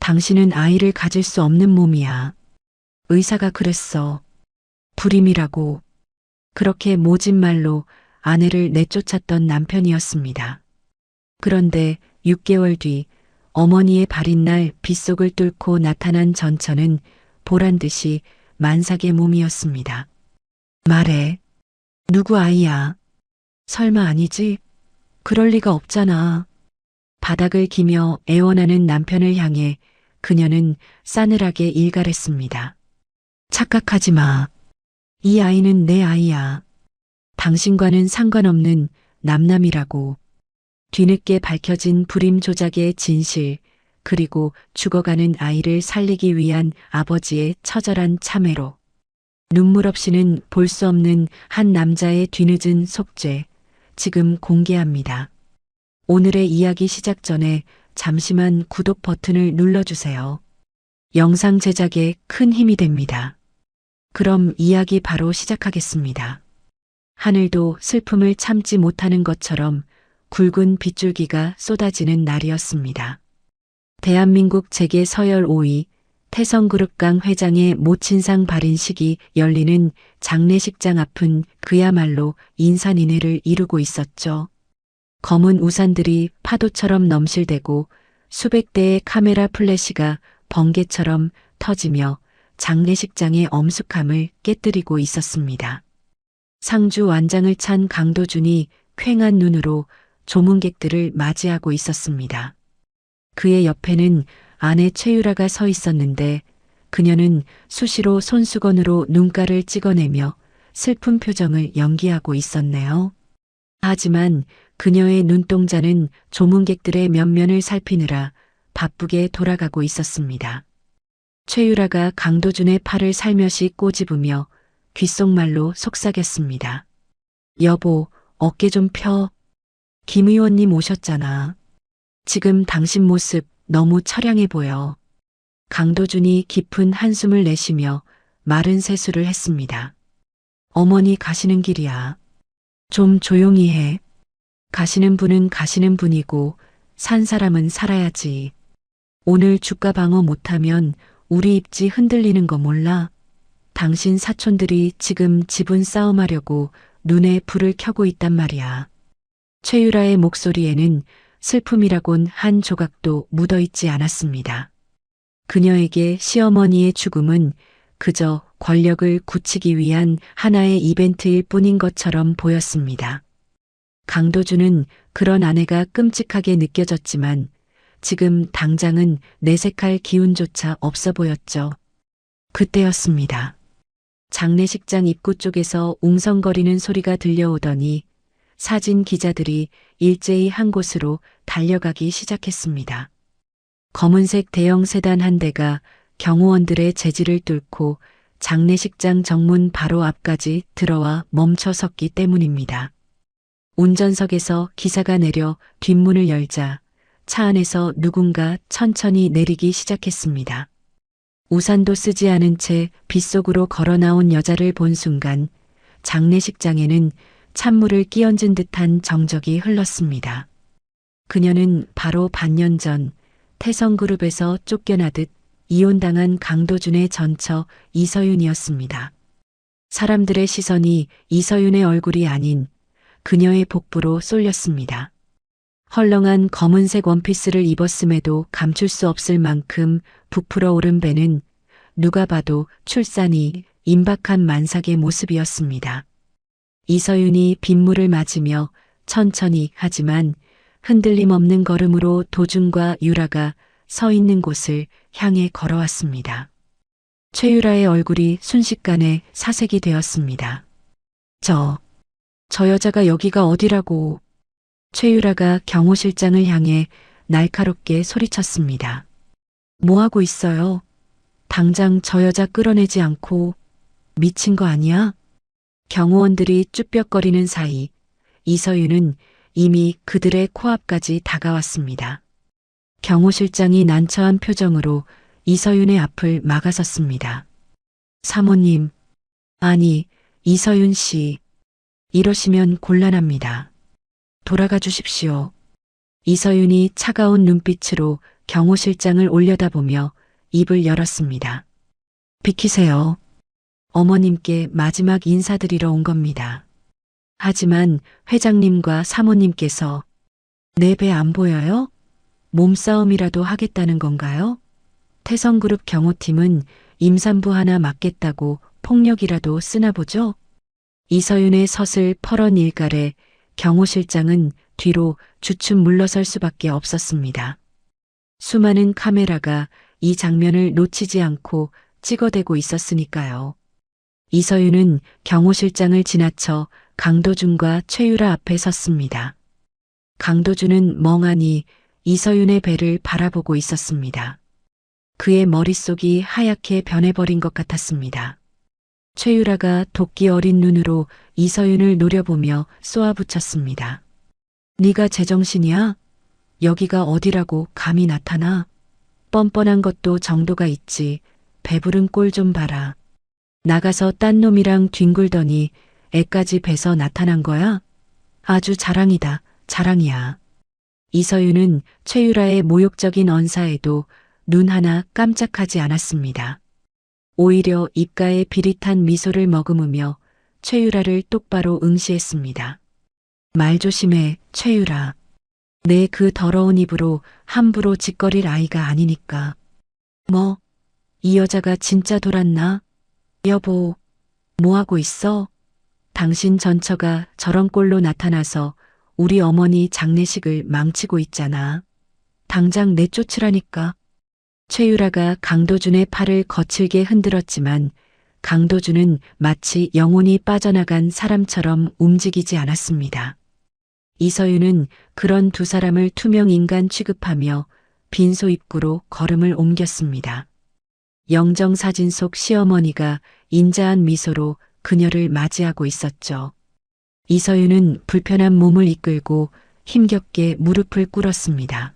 당신은 아이를 가질 수 없는 몸이야. 의사가 그랬어. 불임이라고. 그렇게 모진 말로 아내를 내쫓았던 남편이었습니다. 그런데 6개월 뒤 어머니의 발인 날 빗속을 뚫고 나타난 전처는 보란 듯이 만삭의 몸이었습니다. 말해. 누구 아이야? 설마 아니지? 그럴 리가 없잖아. 바닥을 기며 애원하는 남편을 향해 그녀는 싸늘하게 일갈했습니다. 착각하지 마. 이 아이는 내 아이야. 당신과는 상관없는 남남이라고. 뒤늦게 밝혀진 불임 조작의 진실, 그리고 죽어가는 아이를 살리기 위한 아버지의 처절한 참회로. 눈물 없이는 볼 수 없는 한 남자의 뒤늦은 속죄, 지금 공개합니다. 오늘의 이야기 시작 전에 잠시만 구독 버튼을 눌러주세요. 영상 제작에 큰 힘이 됩니다. 그럼 이야기 바로 시작하겠습니다. 하늘도 슬픔을 참지 못하는 것처럼 굵은 빗줄기가 쏟아지는 날이었습니다. 대한민국 재계 서열 5위 태성그룹강 회장의 모친상 발인식이 열리는 장례식장 앞은 그야말로 인산인해를 이루고 있었죠. 검은 우산들이 파도처럼 넘실대고 수백 대의 카메라 플래시가 번개처럼 터지며 장례식장의 엄숙함을 깨뜨리고 있었습니다. 상주 완장을 찬 강도준이 퀭한 눈으로 조문객들을 맞이하고 있었습니다. 그의 옆에는 아내 최유라가 서 있었는데 그녀는 수시로 손수건으로 눈가를 찍어내며 슬픈 표정을 연기하고 있었네요. 하지만 그녀의 눈동자는 조문객들의 면면을 살피느라 바쁘게 돌아가고 있었습니다. 최유라가 강도준의 팔을 살며시 꼬집으며 귓속말로 속삭였습니다. 여보, 어깨 좀 펴. 김 의원님 오셨잖아. 지금 당신 모습 너무 처량해 보여. 강도준이 깊은 한숨을 내쉬며 마른 세수를 했습니다. 어머니 가시는 길이야. 좀 조용히 해. 가시는 분은 가시는 분이고 산 사람은 살아야지. 오늘 주가 방어 못하면 우리 입지 흔들리는 거 몰라? 당신 사촌들이 지금 지분 싸움하려고 눈에 불을 켜고 있단 말이야. 최유라의 목소리에는 슬픔이라곤 한 조각도 묻어있지 않았습니다. 그녀에게 시어머니의 죽음은 그저 권력을 굳히기 위한 하나의 이벤트일 뿐인 것처럼 보였습니다. 강도준은 그런 아내가 끔찍하게 느껴졌지만 지금 당장은 내색할 기운조차 없어 보였죠. 그때였습니다. 장례식장 입구 쪽에서 웅성거리는 소리가 들려오더니 사진 기자들이 일제히 한 곳으로 달려가기 시작했습니다. 검은색 대형 세단 한 대가 경호원들의 제지를 뚫고 장례식장 정문 바로 앞까지 들어와 멈춰 섰기 때문입니다. 운전석에서 기사가 내려 뒷문을 열자 차 안에서 누군가 천천히 내리기 시작했습니다. 우산도 쓰지 않은 채 빗속으로 걸어 나온 여자를 본 순간 장례식장에는 찬물을 끼얹은 듯한 정적이 흘렀습니다. 그녀는 바로 반년 전 태성그룹에서 쫓겨나듯 이혼당한 강도준의 전처 이서윤이었습니다. 사람들의 시선이 이서윤의 얼굴이 아닌 그녀의 복부로 쏠렸습니다. 헐렁한 검은색 원피스를 입었음에도 감출 수 없을 만큼 부풀어 오른 배는 누가 봐도 출산이 임박한 만삭의 모습이었습니다. 이서윤이 빗물을 맞으며 천천히 하지만 흔들림 없는 걸음으로 도준과 유라가 서 있는 곳을 향해 걸어왔습니다. 최유라의 얼굴이 순식간에 사색이 되었습니다. 저 여자가 여기가 어디라고. 최유라가 경호실장을 향해 날카롭게 소리쳤습니다. 뭐 하고 있어요? 당장 저 여자 끌어내지 않고. 미친 거 아니야? 경호원들이 쭈뼛거리는 사이 이서윤은 이미 그들의 코앞까지 다가왔습니다. 경호실장이 난처한 표정으로 이서윤의 앞을 막아섰습니다. 사모님, 아니 이서윤 씨, 이러시면 곤란합니다. 돌아가 주십시오. 이서윤이 차가운 눈빛으로 경호 실장을 올려다보며 입을 열었습니다. 비키세요. 어머님께 마지막 인사드리러 온 겁니다. 하지만 회장님과 사모님께서 내 배 안 보여요? 몸싸움이라도 하겠다는 건가요? 태성그룹 경호팀은 임산부 하나 맡겠다고 폭력이라도 쓰나 보죠? 이서윤의 서슬 퍼런 일갈에 경호실장은 뒤로 주춤 물러설 수밖에 없었습니다. 수많은 카메라가 이 장면을 놓치지 않고 찍어대고 있었으니까요. 이서윤은 경호실장을 지나쳐 강도준과 최유라 앞에 섰습니다. 강도준은 멍하니 이서윤의 배를 바라보고 있었습니다. 그의 머릿속이 하얗게 변해버린 것 같았습니다. 최유라가 도끼 어린 눈으로 이서윤을 노려보며 쏘아붙였습니다. 네가 제정신이야? 여기가 어디라고 감히 나타나? 뻔뻔한 것도 정도가 있지. 배부른 꼴 좀 봐라. 나가서 딴 놈이랑 뒹굴더니 애까지 배서 나타난 거야? 아주 자랑이다. 자랑이야. 이서윤은 최유라의 모욕적인 언사에도 눈 하나 깜짝하지 않았습니다. 오히려 입가에 비릿한 미소를 머금으며 최유라를 똑바로 응시했습니다. 말 조심해, 최유라. 내 그 더러운 입으로 함부로 짓거릴 아이가 아니니까. 뭐, 이 여자가 진짜 돌았나? 여보, 뭐하고 있어? 당신 전처가 저런 꼴로 나타나서 우리 어머니 장례식을 망치고 있잖아. 당장 내쫓으라니까. 최유라가 강도준의 팔을 거칠게 흔들었지만 강도준은 마치 영혼이 빠져나간 사람처럼 움직이지 않았습니다. 이서윤은 그런 두 사람을 투명 인간 취급하며 빈소 입구로 걸음을 옮겼습니다. 영정사진 속 시어머니가 인자한 미소로 그녀를 맞이하고 있었죠. 이서윤은 불편한 몸을 이끌고 힘겹게 무릎을 꿇었습니다.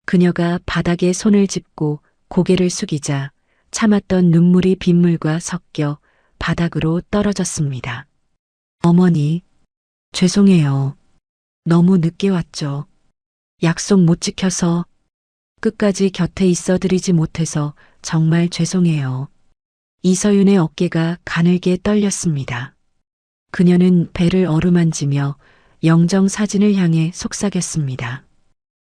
그녀가 바닥에 손을 짚고 고개를 숙이자 참았던 눈물이 빗물과 섞여 바닥으로 떨어졌습니다. 어머니, 죄송해요. 너무 늦게 왔죠. 약속 못 지켜서 끝까지 곁에 있어드리지 못해서 정말 죄송해요. 이서윤의 어깨가 가늘게 떨렸습니다. 그녀는 배를 어루만지며 영정 사진을 향해 속삭였습니다.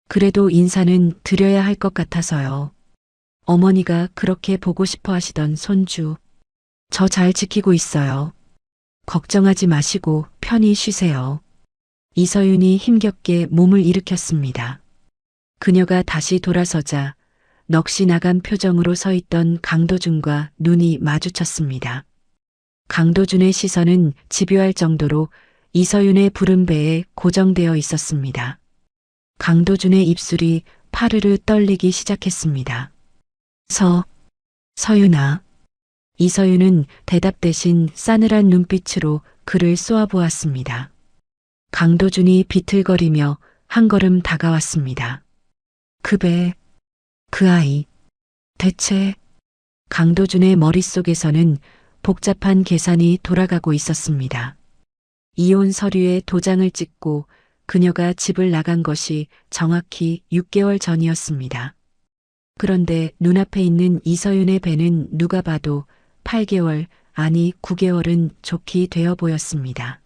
그래도 인사는 드려야 할 것 같아서요. 어머니가 그렇게 보고 싶어 하시던 손주. 저 잘 지키고 있어요. 걱정하지 마시고 편히 쉬세요. 이서윤이 힘겹게 몸을 일으켰습니다. 그녀가 다시 돌아서자 넋이 나간 표정으로 서 있던 강도준과 눈이 마주쳤습니다. 강도준의 시선은 집요할 정도로 이서윤의 푸른 배에 고정되어 있었습니다. 강도준의 입술이 파르르 떨리기 시작했습니다. 서윤아. 이서윤은 대답 대신 싸늘한 눈빛으로 그를 쏘아보았습니다. 강도준이 비틀거리며 한 걸음 다가왔습니다. 그 배, 그 아이. 대체 강도준의 머릿속에서는 복잡한 계산이 돌아가고 있었습니다. 이혼 서류에 도장을 찍고 그녀가 집을 나간 것이 정확히 6개월 전이었습니다. 그런데 눈앞에 있는 이서윤의 배는 누가 봐도 8개월, 아니 9개월은 좋게 되어 보였습니다.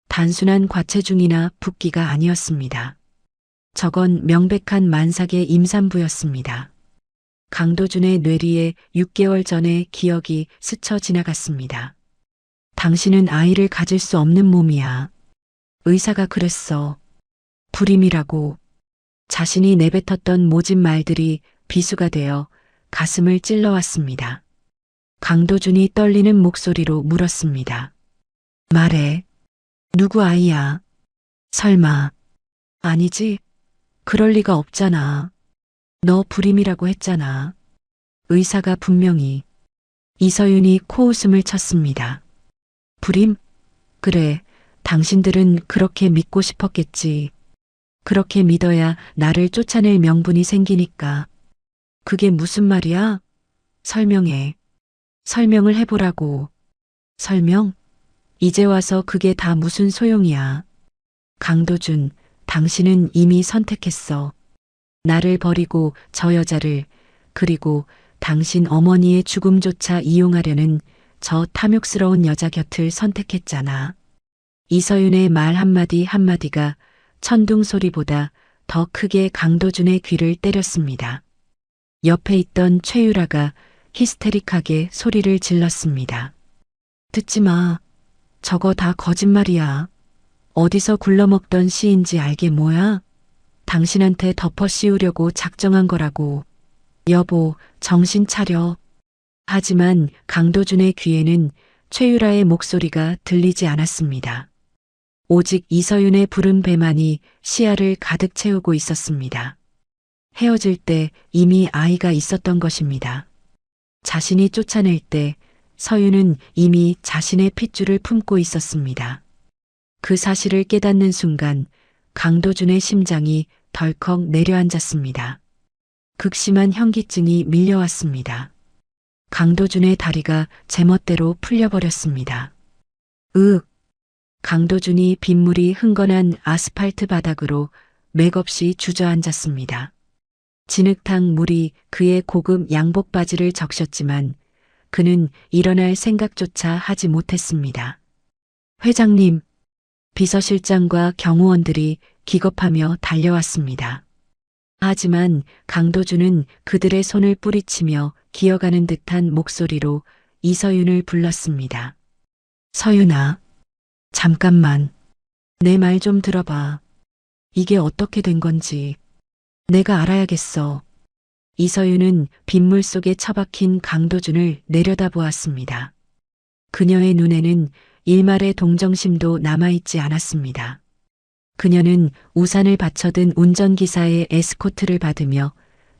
단순한 과체중이나 붓기가 아니었습니다. 저건 명백한 만삭의 임산부였습니다. 강도준의 뇌리에 6개월 전의 기억이 스쳐 지나갔습니다. 당신은 아이를 가질 수 없는 몸이야. 의사가 그랬어. 불임이라고. 자신이 내뱉었던 모진 말들이 비수가 되어 가슴을 찔러왔습니다. 강도준이 떨리는 목소리로 물었습니다. 말해. 누구 아이야? 설마. 아니지. 그럴 리가 없잖아. 너 불임이라고 했잖아. 의사가 분명히. 이서윤이 코웃음을 쳤습니다. 불임? 그래. 당신들은 그렇게 믿고 싶었겠지. 그렇게 믿어야 나를 쫓아낼 명분이 생기니까. 그게 무슨 말이야? 설명해. 설명을 해보라고. 설명? 이제 와서 그게 다 무슨 소용이야. 강도준, 당신은 이미 선택했어. 나를 버리고 저 여자를, 그리고 당신 어머니의 죽음조차 이용하려는 저 탐욕스러운 여자 곁을 선택했잖아. 이서윤의 말 한마디 한마디가 천둥 소리보다 더 크게 강도준의 귀를 때렸습니다. 옆에 있던 최유라가 히스테릭하게 소리를 질렀습니다. 듣지 마. 저거 다 거짓말이야. 어디서 굴러먹던 씨인지 알게 뭐야? 당신한테 덮어 씌우려고 작정한 거라고. 여보, 정신 차려. 하지만 강도준의 귀에는 최유라의 목소리가 들리지 않았습니다. 오직 이서윤의 푸른 배만이 시야를 가득 채우고 있었습니다. 헤어질 때 이미 아이가 있었던 것입니다. 자신이 쫓아낼 때 서윤은 이미 자신의 핏줄을 품고 있었습니다. 그 사실을 깨닫는 순간 강도준의 심장이 덜컥 내려앉았습니다. 극심한 현기증이 밀려왔습니다. 강도준의 다리가 제멋대로 풀려버렸습니다. 강도준이 빗물이 흥건한 아스팔트 바닥으로 맥없이 주저앉았습니다. 진흙탕 물이 그의 고급 양복 바지를 적셨지만 그는 일어날 생각조차 하지 못했습니다. 회장님, 비서실장과 경호원들이 기겁하며 달려왔습니다. 하지만 강도준은 그들의 손을 뿌리치며 기어가는 듯한 목소리로 이서윤을 불렀습니다. 서윤아, 잠깐만. 내 말 좀 들어봐. 이게 어떻게 된 건지 내가 알아야겠어. 이서윤은 빗물 속에 처박힌 강도준을 내려다보았습니다. 그녀의 눈에는 일말의 동정심도 남아있지 않았습니다. 그녀는 우산을 받쳐든 운전기사의 에스코트를 받으며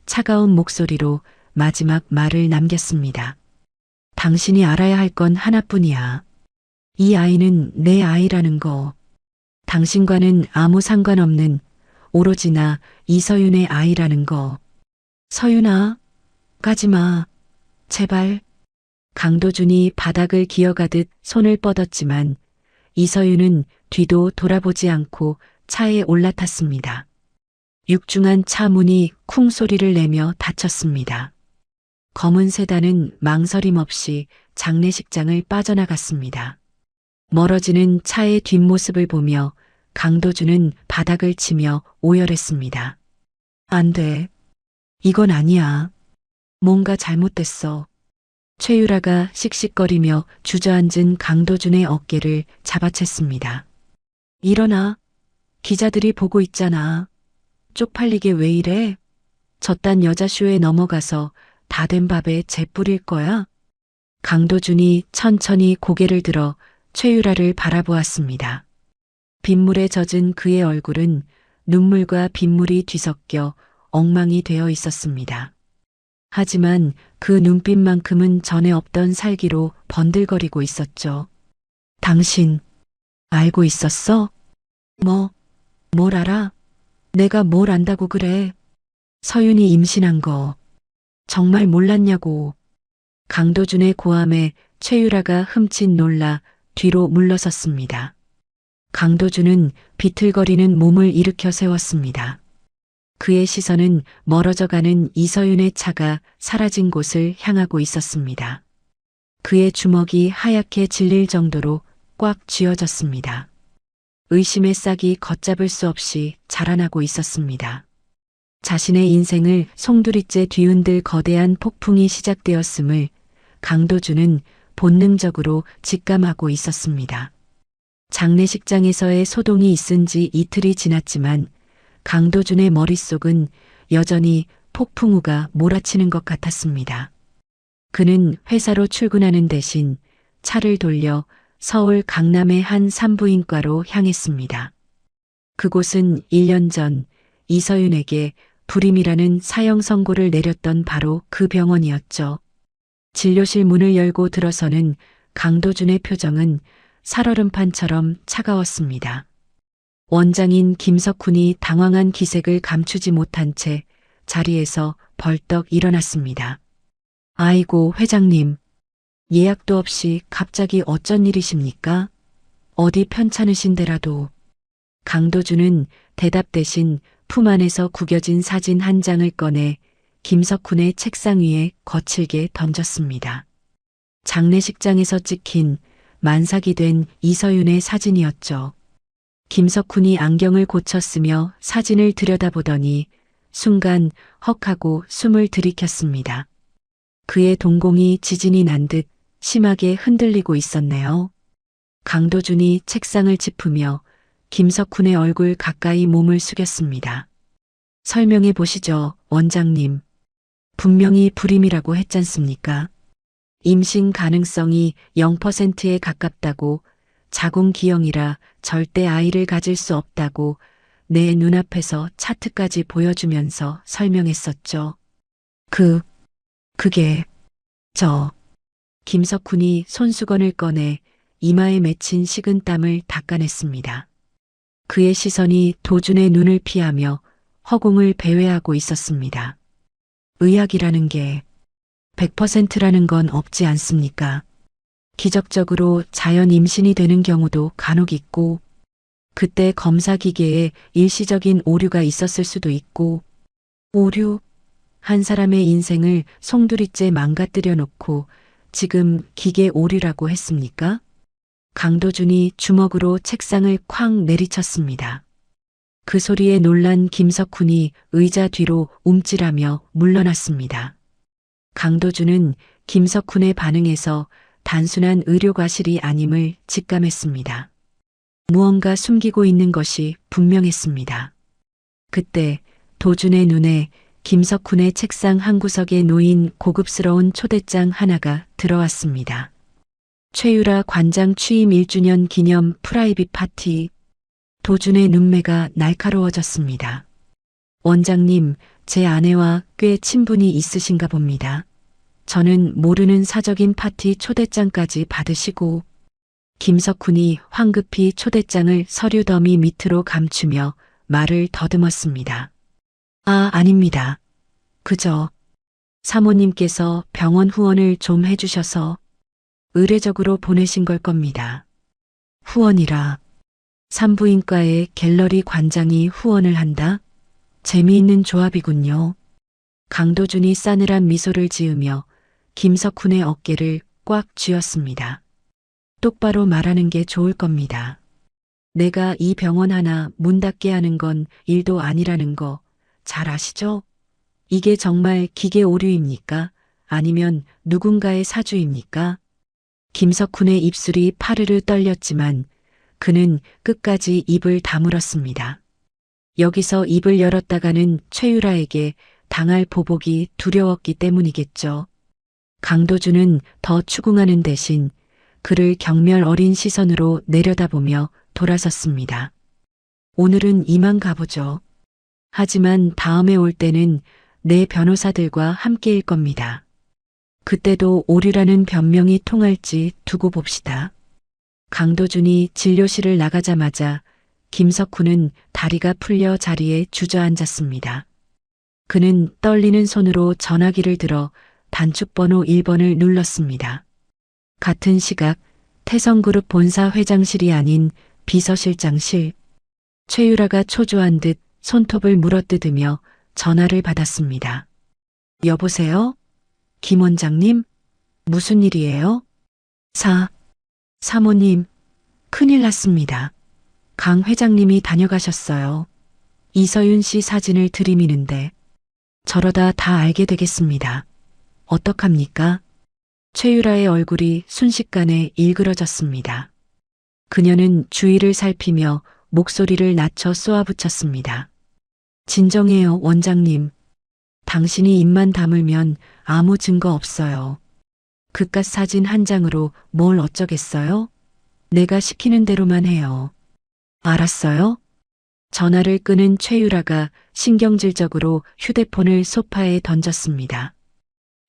차가운 목소리로 마지막 말을 남겼습니다. 당신이 알아야 할 건 하나뿐이야. 이 아이는 내 아이라는 거. 당신과는 아무 상관없는 오로지 나 이서윤의 아이라는 거. 서윤아, 가지마. 제발. 강도준이 바닥을 기어가듯 손을 뻗었지만 이서윤은 뒤도 돌아보지 않고 차에 올라탔습니다. 육중한 차 문이 쿵 소리를 내며 닫혔습니다. 검은 세단은 망설임 없이 장례식장을 빠져나갔습니다. 멀어지는 차의 뒷모습을 보며 강도준은 바닥을 치며 오열했습니다. 안 돼. 이건 아니야. 뭔가 잘못됐어. 최유라가 씩씩거리며 주저앉은 강도준의 어깨를 잡아챘습니다. 일어나. 기자들이 보고 있잖아. 쪽팔리게 왜 이래? 저딴 여자 쇼에 넘어가서 다 된 밥에 재 뿌릴 거야? 강도준이 천천히 고개를 들어 최유라를 바라보았습니다. 빗물에 젖은 그의 얼굴은 눈물과 빗물이 뒤섞여 엉망이 되어 있었습니다. 하지만 그 눈빛만큼은 전에 없던 살기로 번들거리고 있었죠. 당신, 알고 있었어? 뭘 알아? 내가 뭘 안다고 그래? 서윤이 임신한 거 정말 몰랐냐고. 강도준의 고함에 최유라가 흠칫 놀라 뒤로 물러섰습니다. 강도준은 비틀거리는 몸을 일으켜 세웠습니다. 그의 시선은 멀어져가는 이서윤의 차가 사라진 곳을 향하고 있었습니다. 그의 주먹이 하얗게 질릴 정도로 꽉 쥐어졌습니다. 의심의 싹이 걷잡을 수 없이 자라나고 있었습니다. 자신의 인생을 송두리째 뒤흔들 거대한 폭풍이 시작되었음을 강도준은 본능적으로 직감하고 있었습니다. 장례식장에서의 소동이 있은 지 이틀이 지났지만 강도준의 머릿속은 여전히 폭풍우가 몰아치는 것 같았습니다. 그는 회사로 출근하는 대신 차를 돌려 서울 강남의 한 산부인과로 향했습니다. 그곳은 1년 전 이서윤에게 불임이라는 사형 선고를 내렸던 바로 그 병원이었죠. 진료실 문을 열고 들어서는 강도준의 표정은 살얼음판처럼 차가웠습니다. 원장인 김석훈이 당황한 기색을 감추지 못한 채 자리에서 벌떡 일어났습니다. 아이고, 회장님. 예약도 없이 갑자기 어쩐 일이십니까? 어디 편찮으신 데라도. 강도준은 대답 대신 품 안에서 구겨진 사진 한 장을 꺼내 김석훈의 책상 위에 거칠게 던졌습니다. 장례식장에서 찍힌 만삭이 된 이서윤의 사진이었죠. 김석훈이 안경을 고쳤으며 사진을 들여다보더니 순간 헉하고 숨을 들이켰습니다. 그의 동공이 지진이 난 듯 심하게 흔들리고 있었네요. 강도준이 책상을 짚으며 김석훈의 얼굴 가까이 몸을 숙였습니다. 설명해 보시죠, 원장님. 분명히 불임이라고 했잖습니까? 임신 가능성이 0%에 가깝다고, 자궁기형이라 절대 아이를 가질 수 없다고 내 눈앞에서 차트까지 보여주면서 설명했었죠. 그게, 김석훈이 손수건을 꺼내 이마에 맺힌 식은 땀을 닦아냈습니다. 그의 시선이 도준의 눈을 피하며 허공을 배회하고 있었습니다. 의학이라는 게 100%라는 건 없지 않습니까? 기적적으로 자연 임신이 되는 경우도 간혹 있고, 그때 검사 기계에 일시적인 오류가 있었을 수도 있고, 오류? 한 사람의 인생을 송두리째 망가뜨려 놓고 지금 기계 오류라고 했습니까? 강도준이 주먹으로 책상을 쾅 내리쳤습니다. 그 소리에 놀란 김석훈이 의자 뒤로 움찔하며 물러났습니다. 강도준은 김석훈의 반응에서 단순한 의료과실이 아님을 직감했습니다. 무언가 숨기고 있는 것이 분명했습니다. 그때 도준의 눈에 김석훈의 책상 한 구석에 놓인 고급스러운 초대장 하나가 들어왔습니다. 최유라 관장 취임 1주년 기념 프라이빗 파티. 도준의 눈매가 날카로워졌습니다. 원장님, 제 아내와 꽤 친분이 있으신가 봅니다. 저는 모르는 사적인 파티 초대장까지 받으시고. 김석훈이 황급히 초대장을 서류 더미 밑으로 감추며 말을 더듬었습니다. 아닙니다. 그저 사모님께서 병원 후원을 좀 해주셔서 의례적으로 보내신 걸 겁니다. 후원이라. 산부인과의 갤러리 관장이 후원을 한다? 재미있는 조합이군요. 강도준이 싸늘한 미소를 지으며 김석훈의 어깨를 꽉 쥐었습니다. 똑바로 말하는 게 좋을 겁니다. 내가 이 병원 하나 문 닫게 하는 건 일도 아니라는 거 잘 아시죠? 이게 정말 기계 오류입니까? 아니면 누군가의 사주입니까? 김석훈의 입술이 파르르 떨렸지만 그는 끝까지 입을 다물었습니다. 여기서 입을 열었다가는 최유라에게 당할 보복이 두려웠기 때문이겠죠. 강도준은 더 추궁하는 대신 그를 경멸 어린 시선으로 내려다보며 돌아섰습니다. 오늘은 이만 가보죠. 하지만 다음에 올 때는 내 변호사들과 함께일 겁니다. 그때도 오류라는 변명이 통할지 두고 봅시다. 강도준이 진료실을 나가자마자 김석훈은 다리가 풀려 자리에 주저앉았습니다. 그는 떨리는 손으로 전화기를 들어 단축번호 1번을 눌렀습니다. 같은 시각 태성그룹 본사 회장실이 아닌 비서실장실. 최유라가 초조한 듯 손톱을 물어뜯으며 전화를 받았습니다. 여보세요? 김 원장님? 무슨 일이에요? 사모님, 큰일 났습니다. 강 회장님이 다녀가셨어요. 이서윤 씨 사진을 들이미는데 저러다 다 알게 되겠습니다. 어떡합니까? 최유라의 얼굴이 순식간에 일그러졌습니다. 그녀는 주위를 살피며 목소리를 낮춰 쏘아붙였습니다. 진정해요, 원장님. 당신이 입만 다물면 아무 증거 없어요. 그깟 사진 한 장으로 뭘 어쩌겠어요? 내가 시키는 대로만 해요. 알았어요? 전화를 끄는 최유라가 신경질적으로 휴대폰을 소파에 던졌습니다.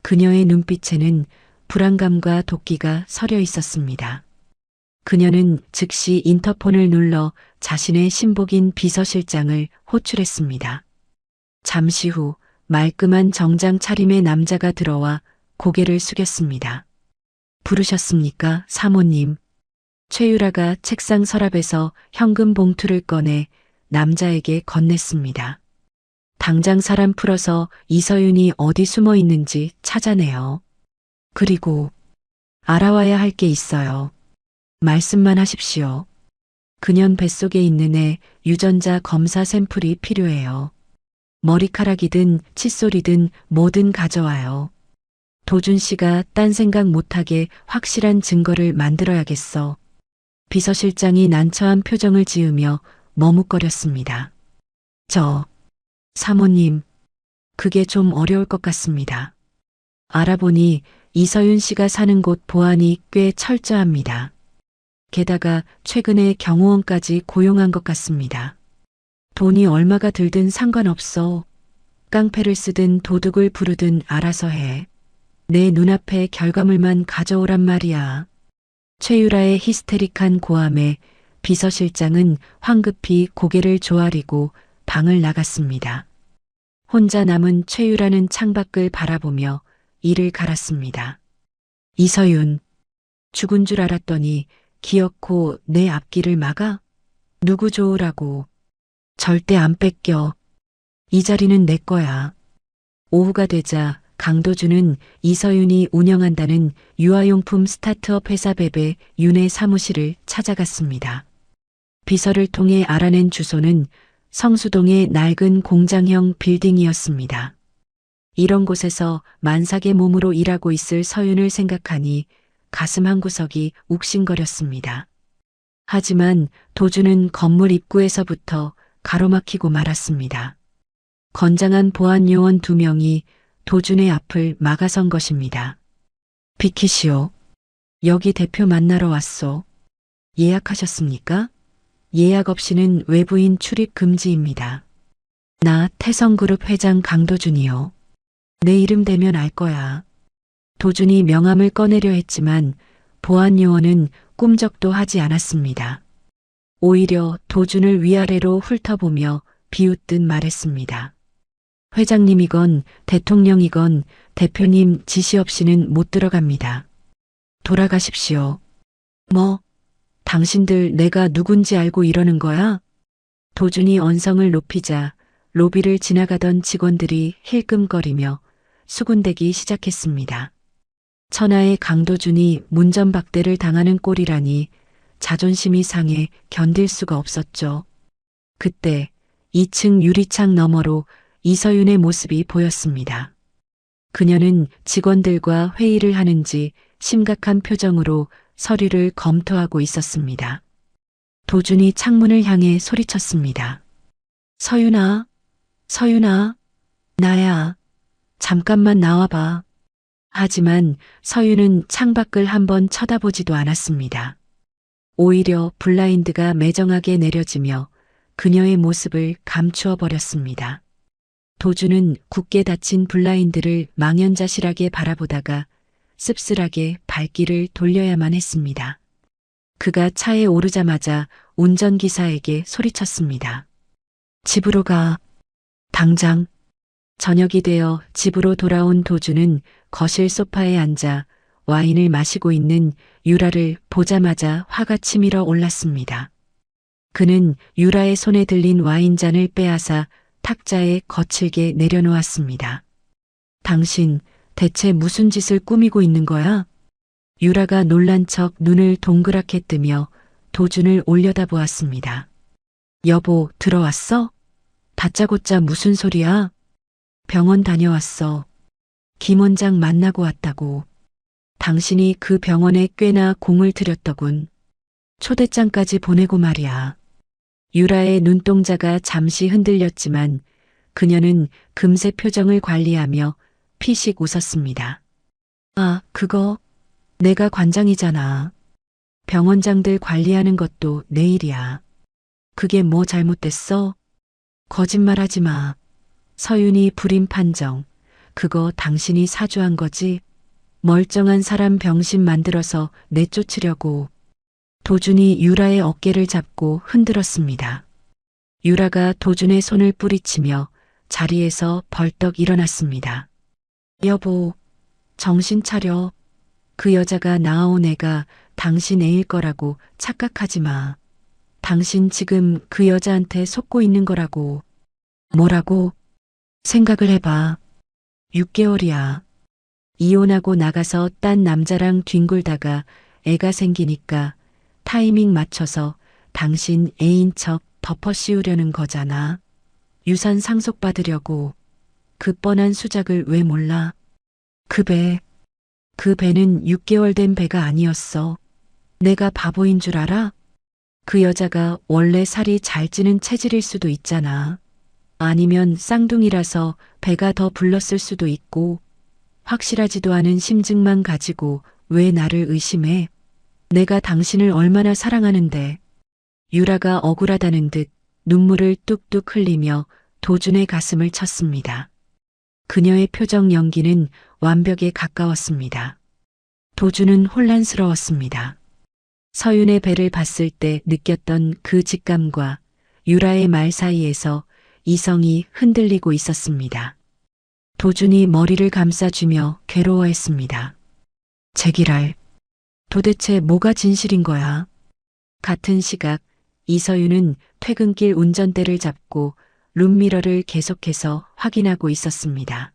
그녀의 눈빛에는 불안감과 도끼가 서려 있었습니다. 그녀는 즉시 인터폰을 눌러 자신의 신복인 비서실장을 호출했습니다. 잠시 후 말끔한 정장 차림의 남자가 들어와 고개를 숙였습니다. 부르셨습니까, 사모님? 최유라가 책상 서랍에서 현금 봉투를 꺼내 남자에게 건넸습니다. 당장 사람 풀어서 이서윤이 어디 숨어 있는지 찾아내요. 그리고 알아와야 할 게 있어요. 말씀만 하십시오. 그년 뱃속에 있는 애 유전자 검사 샘플이 필요해요. 머리카락이든 칫솔이든 뭐든 가져와요. 도준 씨가 딴 생각 못하게 확실한 증거를 만들어야겠어. 비서실장이 난처한 표정을 지으며 머뭇거렸습니다. 사모님, 그게 좀 어려울 것 같습니다. 알아보니 이서윤 씨가 사는 곳 보안이 꽤 철저합니다. 게다가 최근에 경호원까지 고용한 것 같습니다. 돈이 얼마가 들든 상관없어. 깡패를 쓰든 도둑을 부르든 알아서 해. 내 눈앞에 결과물만 가져오란 말이야. 최유라의 히스테릭한 고함에 비서실장은 황급히 고개를 조아리고 방을 나갔습니다. 혼자 남은 최유라는 창밖을 바라보며 이를 갈았습니다. 이서윤, 죽은 줄 알았더니 기어코 내 앞길을 막아? 누구 좋으라고. 절대 안 뺏겨. 이 자리는 내 거야. 오후가 되자 강도준은 이서윤이 운영한다는 유아용품 스타트업 회사 베베 윤의 사무실을 찾아갔습니다. 비서를 통해 알아낸 주소는 성수동의 낡은 공장형 빌딩이었습니다. 이런 곳에서 만삭의 몸으로 일하고 있을 서윤을 생각하니 가슴 한구석이 욱신거렸습니다. 하지만 도주는 건물 입구에서부터 가로막히고 말았습니다. 건장한 보안 요원 2명이 도준의 앞을 막아선 것입니다. 비키시오. 여기 대표 만나러 왔소. 예약하셨습니까? 예약 없이는 외부인 출입 금지입니다. 나 태성그룹 회장 강도준이요. 내 이름 대면 알 거야. 도준이 명함을 꺼내려 했지만 보안 요원은 꿈쩍도 하지 않았습니다. 오히려 도준을 위아래로 훑어보며 비웃듯 말했습니다. 회장님이건 대통령이건 대표님 지시 없이는 못 들어갑니다. 돌아가십시오. 뭐? 당신들 내가 누군지 알고 이러는 거야? 도준이 언성을 높이자 로비를 지나가던 직원들이 힐끔거리며 수군대기 시작했습니다. 천하의 강도준이 문전박대를 당하는 꼴이라니 자존심이 상해 견딜 수가 없었죠. 그때 2층 유리창 너머로 이서윤의 모습이 보였습니다. 그녀는 직원들과 회의를 하는지 심각한 표정으로 서류를 검토하고 있었습니다. 도준이 창문을 향해 소리쳤습니다. 서윤아, 서윤아, 나야. 잠깐만 나와봐. 하지만 서윤은 창밖을 한번 쳐다보지도 않았습니다. 오히려 블라인드가 매정하게 내려지며 그녀의 모습을 감추어 버렸습니다. 도준은 굳게 닫힌 블라인드를 망연자실하게 바라보다가 씁쓸하게 발길을 돌려야만 했습니다. 그가 차에 오르자마자 운전기사에게 소리쳤습니다. 집으로 가. 당장. 저녁이 되어 집으로 돌아온 도준은 거실 소파에 앉아 와인을 마시고 있는 유라를 보자마자 화가 치밀어 올랐습니다. 그는 유라의 손에 들린 와인잔을 빼앗아 탁자에 거칠게 내려놓았습니다. 당신 대체 무슨 짓을 꾸미고 있는 거야? 유라가 놀란 척 눈을 동그랗게 뜨며 도준을 올려다보았습니다. 여보, 들어왔어? 다짜고짜 무슨 소리야? 병원 다녀왔어. 김 원장 만나고 왔다고. 당신이 그 병원에 꽤나 공을 들였더군. 초대장까지 보내고 말이야. 유라의 눈동자가 잠시 흔들렸지만 그녀는 금세 표정을 관리하며 피식 웃었습니다. 아, 그거 내가 관장이잖아. 병원장들 관리하는 것도 내 일이야. 그게 뭐 잘못됐어? 거짓말하지 마. 서윤이 불임 판정. 그거 당신이 사주한 거지? 멀쩡한 사람 병신 만들어서 내쫓으려고. 도준이 유라의 어깨를 잡고 흔들었습니다. 유라가 도준의 손을 뿌리치며 자리에서 벌떡 일어났습니다. 여보, 정신 차려. 그 여자가 낳아온 애가 당신 애일 거라고 착각하지 마. 당신 지금 그 여자한테 속고 있는 거라고. 뭐라고? 생각을 해봐. 6개월이야. 이혼하고 나가서 딴 남자랑 뒹굴다가 애가 생기니까 타이밍 맞춰서 당신 애인 척 덮어 씌우려는 거잖아. 유산 상속받으려고. 그 뻔한 수작을 왜 몰라? 그 배, 그 배는 6개월 된 배가 아니었어. 내가 바보인 줄 알아? 그 여자가 원래 살이 잘 찌는 체질일 수도 있잖아. 아니면 쌍둥이라서 배가 더 불렀을 수도 있고, 확실하지도 않은 심증만 가지고 왜 나를 의심해? 내가 당신을 얼마나 사랑하는데. 유라가 억울하다는 듯 눈물을 뚝뚝 흘리며 도준의 가슴을 쳤습니다. 그녀의 표정 연기는 완벽에 가까웠습니다. 도준은 혼란스러웠습니다. 서윤의 배를 봤을 때 느꼈던 그 직감과 유라의 말 사이에서 이성이 흔들리고 있었습니다. 도준이 머리를 감싸주며 괴로워했습니다. 제기랄, 도대체 뭐가 진실인 거야? 같은 시각 이서윤은 퇴근길 운전대를 잡고 룸미러를 계속해서 확인하고 있었습니다.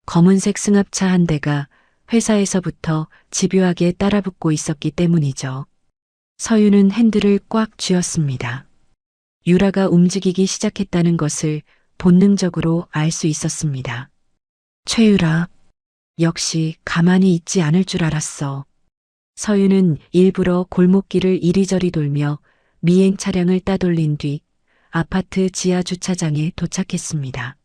검은색 승합차 한 대가 회사에서부터 집요하게 따라붙고 있었기 때문이죠. 서윤은 핸들을 꽉 쥐었습니다. 유라가 움직이기 시작했다는 것을 본능적으로 알 수 있었습니다. 최유라, 역시 가만히 있지 않을 줄 알았어. 서윤은 일부러 골목길을 이리저리 돌며 미행 차량을 따돌린 뒤 아파트 지하 주차장에 도착했습니다.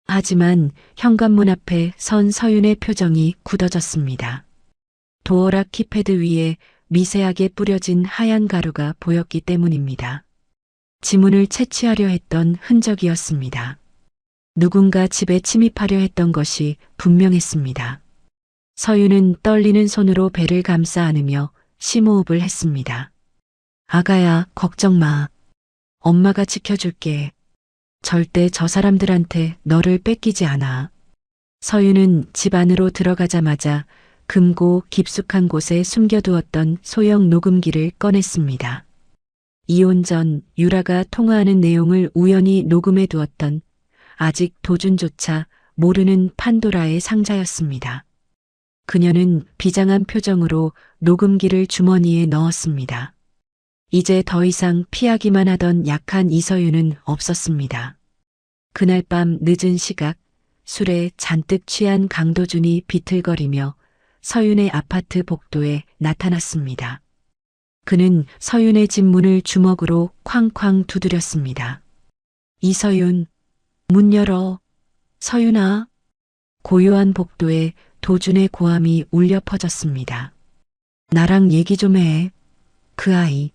하지만 현관문 앞에 선 서윤의 표정이 굳어졌습니다. 도어락 키패드 위에 미세하게 뿌려진 하얀 가루가 보였기 때문입니다. 지문을 채취하려 했던 흔적이었습니다. 누군가 집에 침입하려 했던 것이 분명했습니다. 서윤은 떨리는 손으로 배를 감싸 안으며 심호흡을 했습니다. 아가야, 걱정 마. 엄마가 지켜줄게. 절대 저 사람들한테 너를 뺏기지 않아. 서윤은 집 안으로 들어가자마자 금고 깊숙한 곳에 숨겨두었던 소형 녹음기를 꺼냈습니다. 이혼 전 유라가 통화하는 내용을 우연히 녹음해 두었던 아직 도준조차 모르는 판도라의 상자였습니다. 그녀는 비장한 표정으로 녹음기를 주머니에 넣었습니다. 이제 더 이상 피하기만 하던 약한 이서윤은 없었습니다. 그날 밤 늦은 시각 술에 잔뜩 취한 강도준이 비틀거리며 서윤의 아파트 복도에 나타났습니다. 그는 서윤의 집 문을 주먹으로 쾅쾅 두드렸습니다. 이서윤, 문 열어. 서윤아. 고요한 복도에 도준의 고함이 울려 퍼졌습니다. 나랑 얘기 좀 해. 그 아이.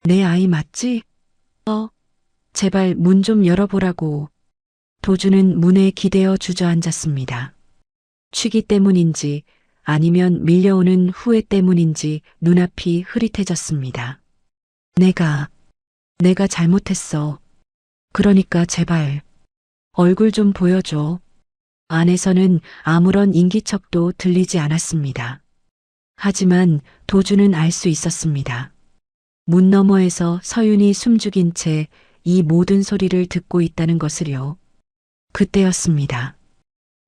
내 아이 맞지? 제발 문 좀 열어보라고. 도준은 문에 기대어 주저앉았습니다. 취기 때문인지 아니면 밀려오는 후회 때문인지 눈앞이 흐릿해졌습니다. 내가 잘못했어. 그러니까 제발 얼굴 좀 보여줘. 안에서는 아무런 인기척도 들리지 않았습니다. 하지만 도준은 알 수 있었습니다. 문 너머에서 서윤이 숨죽인 채 이 모든 소리를 듣고 있다는 것을요. 그때였습니다.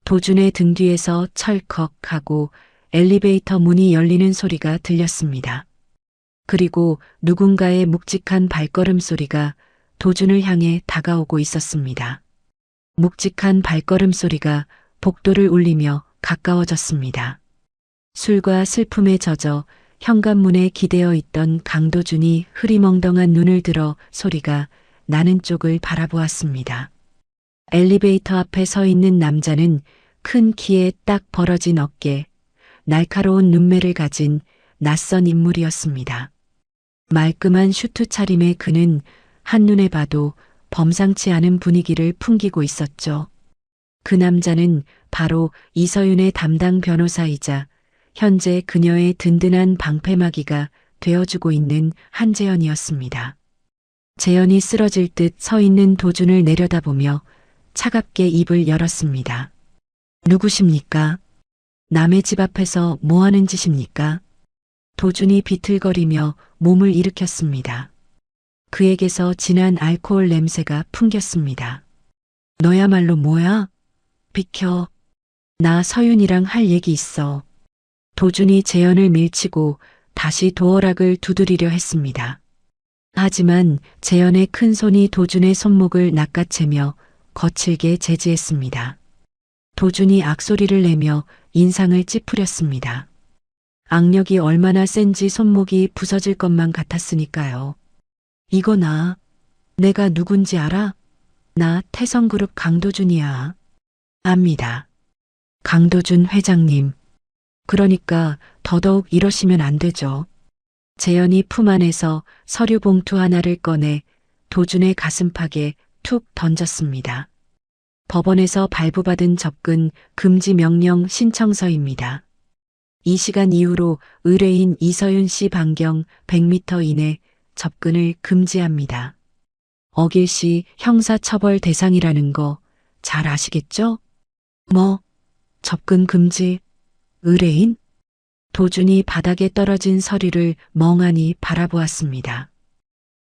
도준의 등 뒤에서 철컥 하고 엘리베이터 문이 열리는 소리가 들렸습니다. 그리고 누군가의 묵직한 발걸음 소리가 도준을 향해 다가오고 있었습니다. 묵직한 발걸음 소리가 복도를 울리며 가까워졌습니다. 술과 슬픔에 젖어 현관문에 기대어 있던 강도준이 흐리멍덩한 눈을 들어 소리가 나는 쪽을 바라보았습니다. 엘리베이터 앞에 서 있는 남자는 큰 키에 딱 벌어진 어깨, 날카로운 눈매를 가진 낯선 인물이었습니다. 말끔한 슈트 차림의 그는 한눈에 봐도 범상치 않은 분위기를 풍기고 있었죠. 그 남자는 바로 이서윤의 담당 변호사이자 현재 그녀의 든든한 방패막이가 되어주고 있는 한재현이었습니다. 재현이 쓰러질 듯 서 있는 도준을 내려다보며 차갑게 입을 열었습니다. 누구십니까? 남의 집 앞에서 뭐 하는 짓입니까? 도준이 비틀거리며 몸을 일으켰습니다. 그에게서 진한 알코올 냄새가 풍겼습니다. 너야말로 뭐야? 비켜. 나 서윤이랑 할 얘기 있어. 도준이 재현을 밀치고 다시 도어락을 두드리려 했습니다. 하지만 재현의 큰 손이 도준의 손목을 낚아채며 거칠게 제지했습니다. 도준이 악소리를 내며 인상을 찌푸렸습니다. 악력이 얼마나 센지 손목이 부서질 것만 같았으니까요. 이거 내가 누군지 알아? 나 태성그룹 강도준이야. 압니다. 강도준 회장님. 그러니까 더더욱 이러시면 안 되죠. 재현이 품 안에서 서류 봉투 하나를 꺼내 도준의 가슴팍에 툭 던졌습니다. 법원에서 발부받은 접근 금지 명령 신청서입니다. 이 시간 이후로 의뢰인 이서윤 씨 반경 100m 이내 접근을 금지합니다. 어길 시 형사처벌 대상이라는 거 잘 아시겠죠? 접근 금지? 의뢰인? 도준이 바닥에 떨어진 서류를 멍하니 바라보았습니다.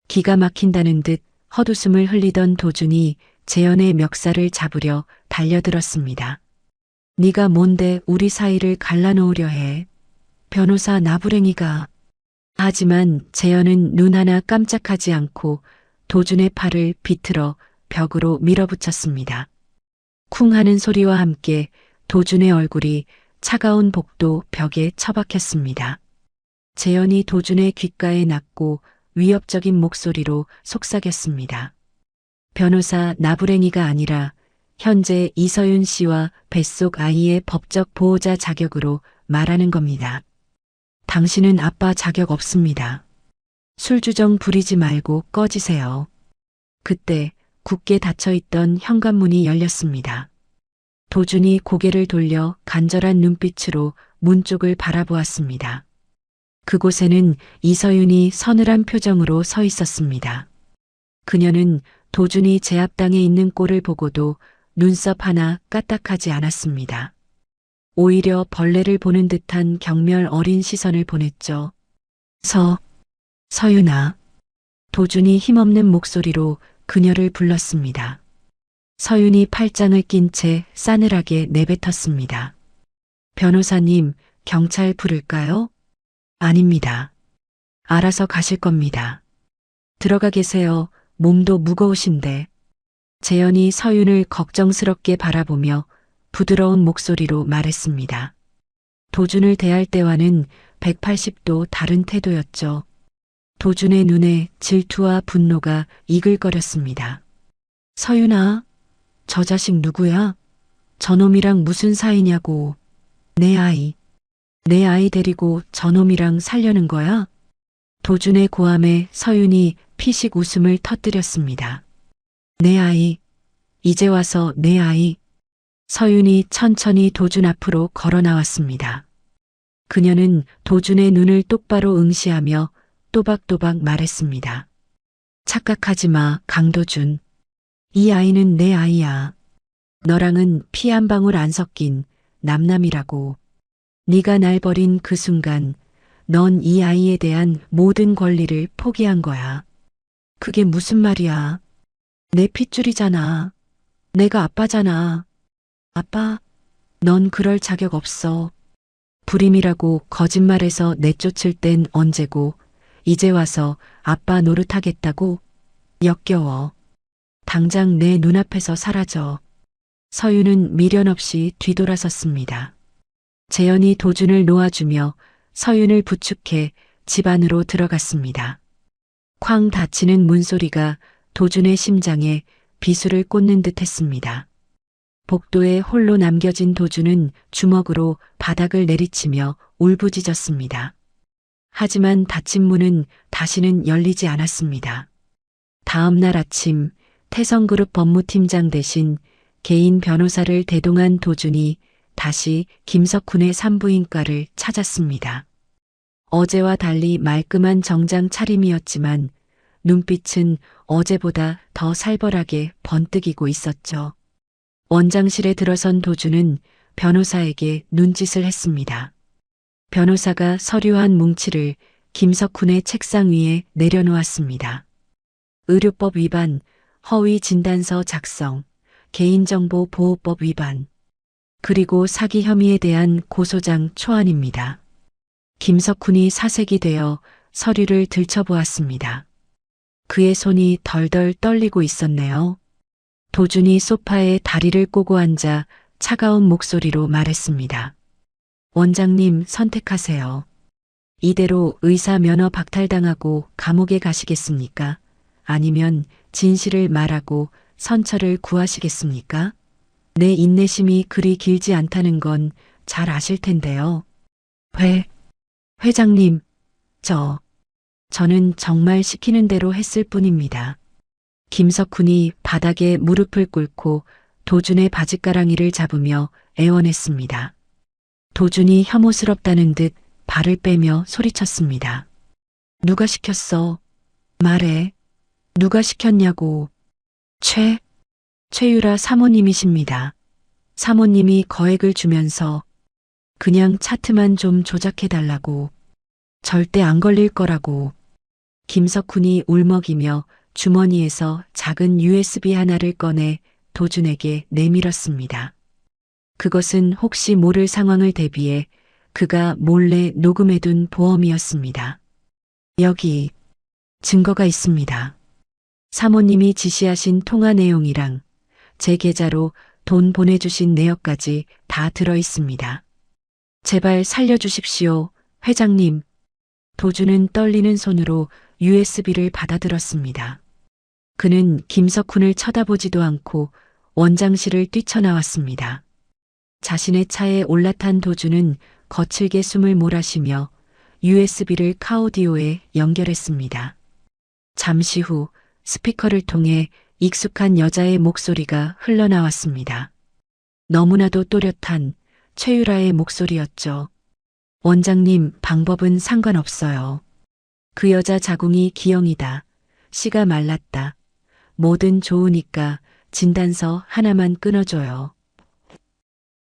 기가 막힌다는 듯 헛웃음을 흘리던 도준이 재현의 멱살을 잡으려 달려들었습니다. 네가 뭔데 우리 사이를 갈라놓으려 해. 변호사 나부랭이가. 하지만 재현은 눈 하나 깜짝하지 않고 도준의 팔을 비틀어 벽으로 밀어붙였습니다. 쿵 하는 소리와 함께 도준의 얼굴이 차가운 복도 벽에 처박혔습니다. 재현이 도준의 귓가에 낳고 위협적인 목소리로 속삭였습니다. 변호사 나부랭이가 아니라 현재 이서윤 씨와 뱃속 아이의 법적 보호자 자격으로 말하는 겁니다. 당신은 아빠 자격 없습니다. 술주정 부리지 말고 꺼지세요. 그때 굳게 닫혀있던 현관문이 열렸습니다. 도준이 고개를 돌려 간절한 눈빛으로 문 쪽을 바라보았습니다. 그곳에는 이서윤이 서늘한 표정으로 서 있었습니다. 그녀는 도준이 제압당해 있는 꼴을 보고도 눈썹 하나 까딱하지 않았습니다. 오히려 벌레를 보는 듯한 경멸 어린 시선을 보냈죠. 서윤아. 도준이 힘없는 목소리로 그녀를 불렀습니다. 서윤이 팔짱을 낀 채 싸늘하게 내뱉었습니다. 변호사님, 경찰 부를까요? 아닙니다. 알아서 가실 겁니다. 들어가 계세요. 몸도 무거우신데. 재현이 서윤을 걱정스럽게 바라보며 부드러운 목소리로 말했습니다. 도준을 대할 때와는 180도 다른 태도였죠. 도준의 눈에 질투와 분노가 이글거렸습니다. 서윤아, 저 자식 누구야? 저놈이랑 무슨 사이냐고. 내 아이 데리고 저놈이랑 살려는 거야? 도준의 고함에 서윤이 피식 웃음을 터뜨렸습니다. 내 아이, 이제 와서 내 아이. 서윤이 천천히 도준 앞으로 걸어 나왔습니다. 그녀는 도준의 눈을 똑바로 응시하며 또박또박 말했습니다. 착각하지 마, 강도준. 이 아이는 내 아이야. 너랑은 피 한 방울 안 섞인 남남이라고. 네가 날 버린 그 순간 넌 이 아이에 대한 모든 권리를 포기한 거야. 그게 무슨 말이야? 내 핏줄이잖아. 내가 아빠잖아. 아빠, 넌 그럴 자격 없어. 불임이라고 거짓말해서 내쫓을 땐 언제고 이제 와서 아빠 노릇하겠다고? 역겨워. 당장 내 눈앞에서 사라져. 서윤은 미련 없이 뒤돌아섰습니다. 재현이 도준을 놓아주며 서윤을 부축해 집 안으로 들어갔습니다. 쾅 닫히는 문소리가 도준의 심장에 비수를 꽂는 듯 했습니다. 복도에 홀로 남겨진 도준은 주먹으로 바닥을 내리치며 울부짖었습니다. 하지만 닫힌 문은 다시는 열리지 않았습니다. 다음 날 아침 태성그룹 법무팀장 대신 개인 변호사를 대동한 도준이 다시 김석훈의 산부인과를 찾았습니다. 어제와 달리 말끔한 정장 차림이었지만 눈빛은 어제보다 더 살벌하게 번뜩이고 있었죠. 원장실에 들어선 도준은 변호사에게 눈짓을 했습니다. 변호사가 서류 한 뭉치를 김석훈의 책상 위에 내려놓았습니다. 의료법 위반, 허위 진단서 작성, 개인정보 보호법 위반, 그리고 사기 혐의에 대한 고소장 초안입니다. 김석훈이 사색이 되어 서류를 들춰보았습니다. 그의 손이 덜덜 떨리고 있었네요. 도준이 소파에 다리를 꼬고 앉아 차가운 목소리로 말했습니다. 원장님, 선택하세요. 이대로 의사 면허 박탈당하고 감옥에 가시겠습니까? 아니면 진실을 말하고 선처를 구하시겠습니까? 내 인내심이 그리 길지 않다는 건 잘 아실 텐데요. 회장님, 저는 정말 시키는 대로 했을 뿐입니다. 김석훈이 바닥에 무릎을 꿇고 도준의 바짓가랑이를 잡으며 애원했습니다. 도준이 혐오스럽다는 듯 발을 빼며 소리쳤습니다. 누가 시켰어? 말해. 누가 시켰냐고. 최유라 사모님이십니다. 사모님이 거액을 주면서 그냥 차트만 좀 조작해달라고. 절대 안 걸릴 거라고. 김석훈이 울먹이며 주머니에서 작은 USB 하나를 꺼내 도준에게 내밀었습니다. 그것은 혹시 모를 상황을 대비해 그가 몰래 녹음해둔 보험이었습니다. 여기 증거가 있습니다. 사모님이 지시하신 통화 내용이랑 제 계좌로 돈 보내주신 내역까지 다 들어있습니다. 제발 살려주십시오, 회장님. 도준은 떨리는 손으로 USB를 받아들었습니다. 그는 김석훈을 쳐다보지도 않고 원장실을 뛰쳐나왔습니다. 자신의 차에 올라탄 도준은 거칠게 숨을 몰아쉬며 USB를 카오디오에 연결했습니다. 잠시 후 스피커를 통해 익숙한 여자의 목소리가 흘러나왔습니다. 너무나도 또렷한 최유라의 목소리였죠. 원장님, 방법은 상관없어요. 그 여자 자궁이 기형이다. 씨가 말랐다. 뭐든 좋으니까 진단서 하나만 끊어줘요.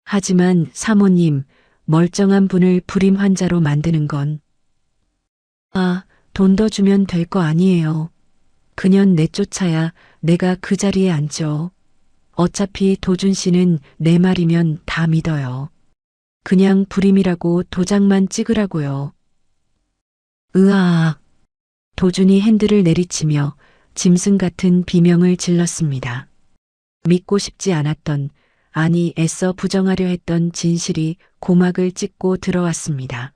하지만 사모님, 멀쩡한 분을 불임 환자로 만드는 건 돈 더 주면 될 거 아니에요. 그년 내쫓아야 내가 그 자리에 앉죠. 어차피 도준 씨는 내 말이면 다 믿어요. 그냥 불임이라고 도장만 찍으라고요. 으아악. 도준이 핸들을 내리치며 짐승 같은 비명을 질렀습니다. 믿고 싶지 않았던, 아니 애써 부정하려 했던 진실이 고막을 찍고 들어왔습니다.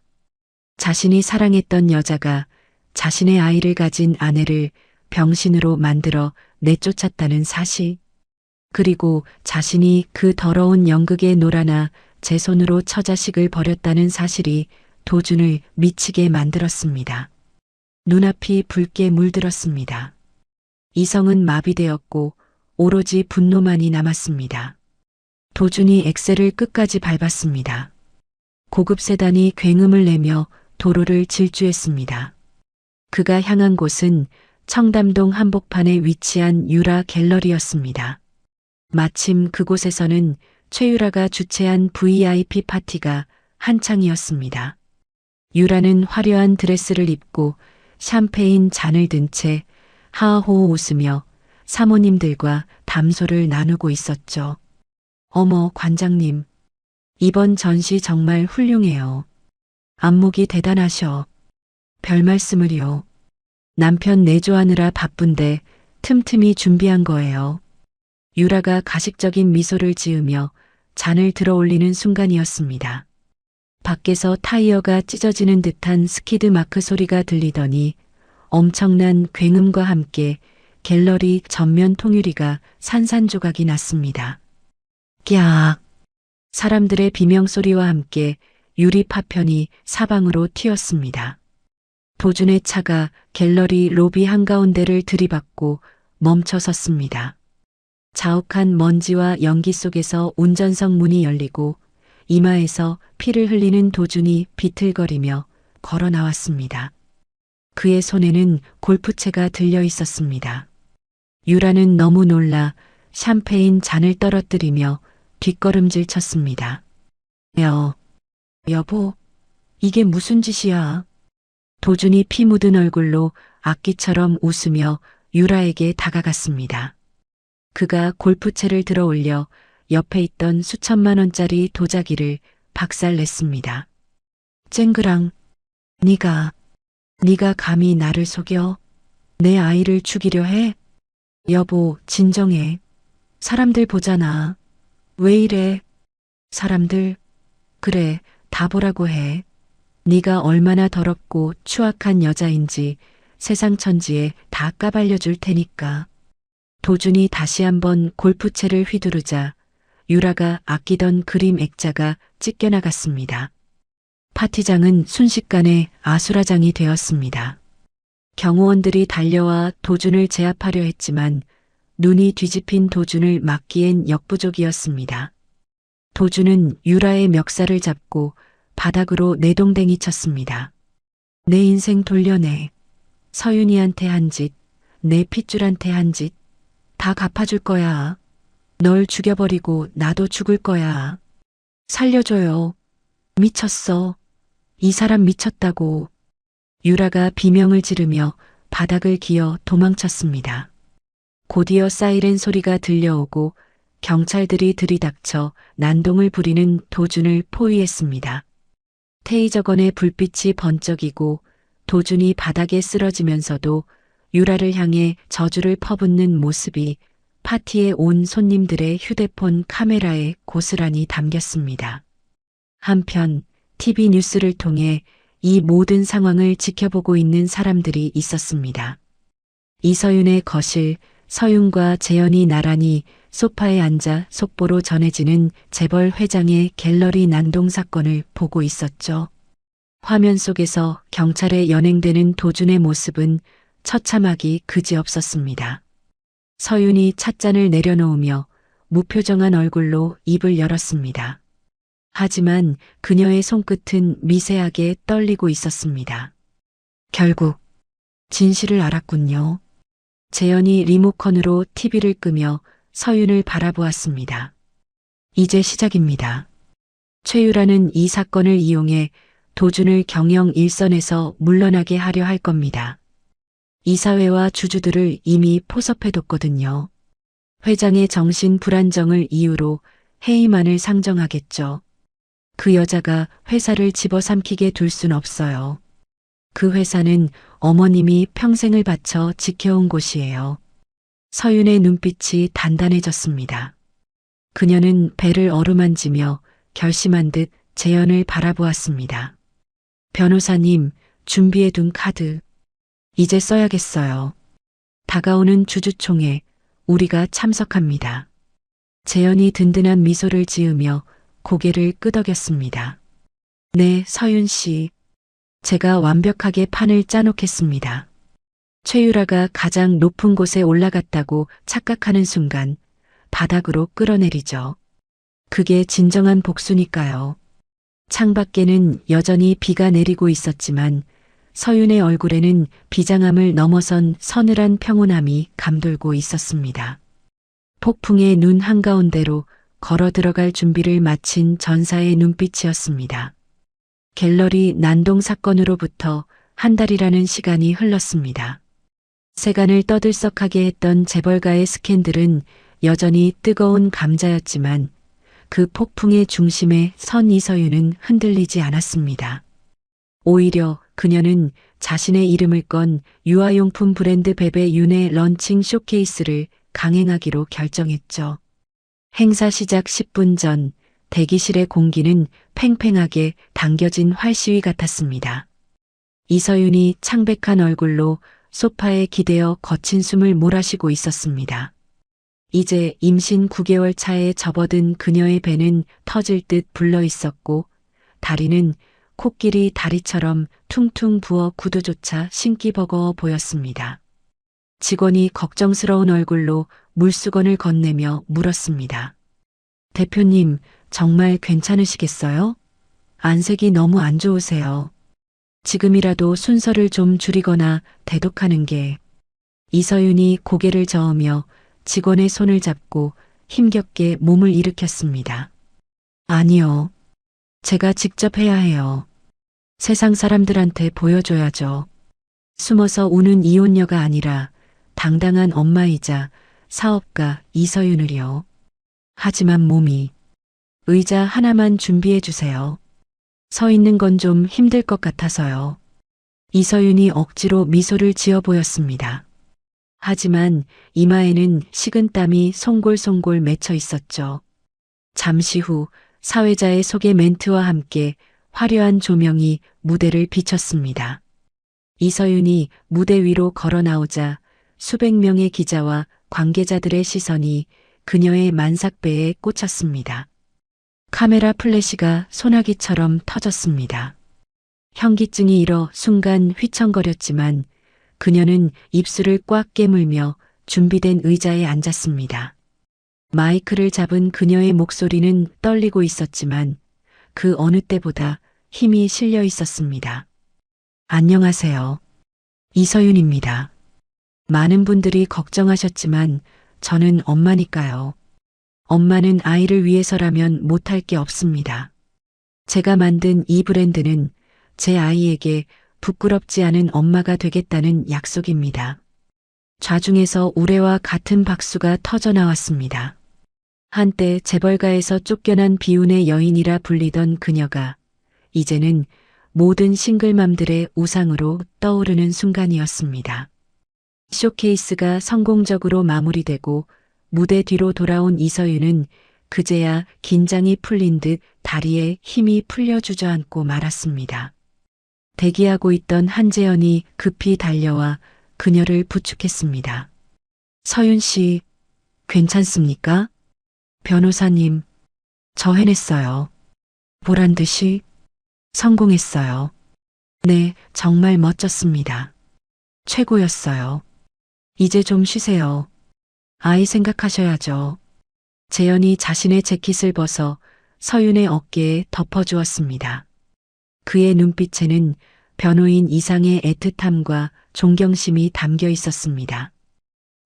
자신이 사랑했던 여자가 자신의 아이를 가진 아내를 병신으로 만들어 내쫓았다는 사실, 그리고 자신이 그 더러운 연극에 놀아나 제 손으로 처자식을 버렸다는 사실이 도준을 미치게 만들었습니다. 눈앞이 붉게 물들었습니다. 이성은 마비되었고 오로지 분노만이 남았습니다. 도준이 엑셀을 끝까지 밟았습니다. 고급 세단이 굉음을 내며 도로를 질주했습니다. 그가 향한 곳은 청담동 한복판에 위치한 유라 갤러리였습니다. 마침 그곳에서는 최유라가 주최한 VIP 파티가 한창이었습니다. 유라는 화려한 드레스를 입고 샴페인 잔을 든 채 하하호호 웃으며 사모님들과 담소를 나누고 있었죠. 어머, 관장님. 이번 전시 정말 훌륭해요. 안목이 대단하셔. 별 말씀을요. 남편 내조하느라 바쁜데 틈틈이 준비한 거예요. 유라가 가식적인 미소를 지으며 잔을 들어 올리는 순간이었습니다. 밖에서 타이어가 찢어지는 듯한 스키드 마크 소리가 들리더니 엄청난 굉음과 함께 갤러리 전면 통유리가 산산조각이 났습니다. 꺄악! 사람들의 비명소리와 함께 유리 파편이 사방으로 튀었습니다. 도준의 차가 갤러리 로비 한가운데를 들이받고 멈춰 섰습니다. 자욱한 먼지와 연기 속에서 운전석 문이 열리고 이마에서 피를 흘리는 도준이 비틀거리며 걸어 나왔습니다. 그의 손에는 골프채가 들려 있었습니다. 유라는 너무 놀라 샴페인 잔을 떨어뜨리며 뒷걸음질 쳤습니다. 여보, 이게 무슨 짓이야? 도준이 피 묻은 얼굴로 악기처럼 웃으며 유라에게 다가갔습니다. 그가 골프채를 들어 올려 옆에 있던 수천만 원짜리 도자기를 박살냈습니다. 쨍그랑, 네가 감히 나를 속여? 내 아이를 죽이려 해? 여보, 진정해. 사람들 보잖아. 왜 이래? 사람들? 그래, 다 보라고 해. 네가 얼마나 더럽고 추악한 여자인지 세상 천지에 다 까발려 줄 테니까. 도준이 다시 한번 골프채를 휘두르자 유라가 아끼던 그림 액자가 찢겨나갔습니다. 파티장은 순식간에 아수라장이 되었습니다. 경호원들이 달려와 도준을 제압하려 했지만 눈이 뒤집힌 도준을 막기엔 역부족이었습니다. 도준은 유라의 멱살을 잡고 바닥으로 내동댕이 쳤습니다. 내 인생 돌려내. 서윤이한테 한 짓, 내 핏줄한테 한 짓, 다 갚아줄 거야. 널 죽여버리고 나도 죽을 거야. 살려줘요. 미쳤어. 이 사람 미쳤다고. 유라가 비명을 지르며 바닥을 기어 도망쳤습니다. 곧이어 사이렌 소리가 들려오고 경찰들이 들이닥쳐 난동을 부리는 도준을 포위했습니다. 테이저건의 불빛이 번쩍이고 도준이 바닥에 쓰러지면서도 유라를 향해 저주를 퍼붓는 모습이 파티에 온 손님들의 휴대폰 카메라에 고스란히 담겼습니다. 한편 TV 뉴스를 통해 이 모든 상황을 지켜보고 있는 사람들이 있었습니다. 이서윤의 거실, 서윤과 재현이 나란히 소파에 앉아 속보로 전해지는 재벌 회장의 갤러리 난동 사건을 보고 있었죠. 화면 속에서 경찰에 연행되는 도준의 모습은 처참하기 그지없었습니다. 서윤이 찻잔을 내려놓으며 무표정한 얼굴로 입을 열었습니다. 하지만 그녀의 손끝은 미세하게 떨리고 있었습니다. 결국 진실을 알았군요. 재현이 리모컨으로 TV를 끄며 서윤을 바라보았습니다. 이제 시작입니다. 최유라는 이 사건을 이용해 도준을 경영 일선에서 물러나게 하려 할 겁니다. 이사회와 주주들을 이미 포섭해뒀거든요. 회장의 정신 불안정을 이유로 해임안을 상정하겠죠. 그 여자가 회사를 집어삼키게 둘 순 없어요. 그 회사는 어머님이 평생을 바쳐 지켜온 곳이에요. 서윤의 눈빛이 단단해졌습니다. 그녀는 배를 어루만지며 결심한 듯 재현을 바라보았습니다. 변호사님, 준비해둔 카드. 이제 써야겠어요. 다가오는 주주총회, 우리가 참석합니다. 재현이 든든한 미소를 지으며 고개를 끄덕였습니다. 네, 서윤 씨. 제가 완벽하게 판을 짜놓겠습니다. 최유라가 가장 높은 곳에 올라갔다고 착각하는 순간 바닥으로 끌어내리죠. 그게 진정한 복수니까요. 창밖에는 여전히 비가 내리고 있었지만 서윤의 얼굴에는 비장함을 넘어선 서늘한 평온함이 감돌고 있었습니다. 폭풍의 눈 한가운데로 걸어 들어갈 준비를 마친 전사의 눈빛이었습니다. 갤러리 난동 사건으로부터 한 달이라는 시간이 흘렀습니다. 세간을 떠들썩하게 했던 재벌가의 스캔들은 여전히 뜨거운 감자였지만 그 폭풍의 중심에 선 이서윤은 흔들리지 않았습니다. 오히려 그녀는 자신의 이름을 건 유아용품 브랜드 베베 윤의 런칭 쇼케이스를 강행하기로 결정했죠. 행사 시작 10분 전 대기실의 공기는 팽팽하게 당겨진 활시위 같았습니다. 이서윤이 창백한 얼굴로 소파에 기대어 거친 숨을 몰아쉬고 있었습니다. 이제 임신 9개월 차에 접어든 그녀의 배는 터질 듯 불러 있었고 다리는 코끼리 다리처럼 퉁퉁 부어 구두조차 신기 버거워 보였습니다. 직원이 걱정스러운 얼굴로 물수건을 건네며 물었습니다. 대표님, 정말 괜찮으시겠어요? 안색이 너무 안 좋으세요. 지금이라도 순서를 좀 줄이거나 대독하는 게. 이서윤이 고개를 저으며 직원의 손을 잡고 힘겹게 몸을 일으켰습니다. 아니요. 제가 직접 해야 해요. 세상 사람들한테 보여줘야죠. 숨어서 우는 이혼녀가 아니라 당당한 엄마이자 사업가 이서윤을요. 하지만 몸이 의자 하나만 준비해 주세요. 서 있는 건 좀 힘들 것 같아서요. 이서윤이 억지로 미소를 지어 보였습니다. 하지만 이마에는 식은땀이 송골송골 맺혀 있었죠. 잠시 후 사회자의 소개 멘트와 함께 화려한 조명이 무대를 비췄습니다. 이서윤이 무대 위로 걸어 나오자 수백 명의 기자와 관계자들의 시선이 그녀의 만삭배에 꽂혔습니다. 카메라 플래시가 소나기처럼 터졌습니다. 현기증이 일어 순간 휘청거렸지만 그녀는 입술을 꽉 깨물며 준비된 의자에 앉았습니다. 마이크를 잡은 그녀의 목소리는 떨리고 있었지만 그 어느 때보다 힘이 실려 있었습니다. 안녕하세요. 이서윤입니다. 많은 분들이 걱정하셨지만 저는 엄마니까요. 엄마는 아이를 위해서라면 못할 게 없습니다. 제가 만든 이 브랜드는 제 아이에게 부끄럽지 않은 엄마가 되겠다는 약속입니다. 좌중에서 우레와 같은 박수가 터져 나왔습니다. 한때 재벌가에서 쫓겨난 비운의 여인이라 불리던 그녀가 이제는 모든 싱글맘들의 우상으로 떠오르는 순간이었습니다. 쇼케이스가 성공적으로 마무리되고 무대 뒤로 돌아온 이서윤은 그제야 긴장이 풀린 듯 다리에 힘이 풀려 주저앉고 말았습니다. 대기하고 있던 한재현이 급히 달려와 그녀를 부축했습니다. 서윤 씨, 괜찮습니까? 변호사님, 저 해냈어요. 보란 듯이 성공했어요. 네, 정말 멋졌습니다. 최고였어요. 이제 좀 쉬세요. 아이 생각하셔야죠. 재현이 자신의 재킷을 벗어 서윤의 어깨에 덮어주었습니다. 그의 눈빛에는 변호인 이상의 애틋함과 존경심이 담겨 있었습니다.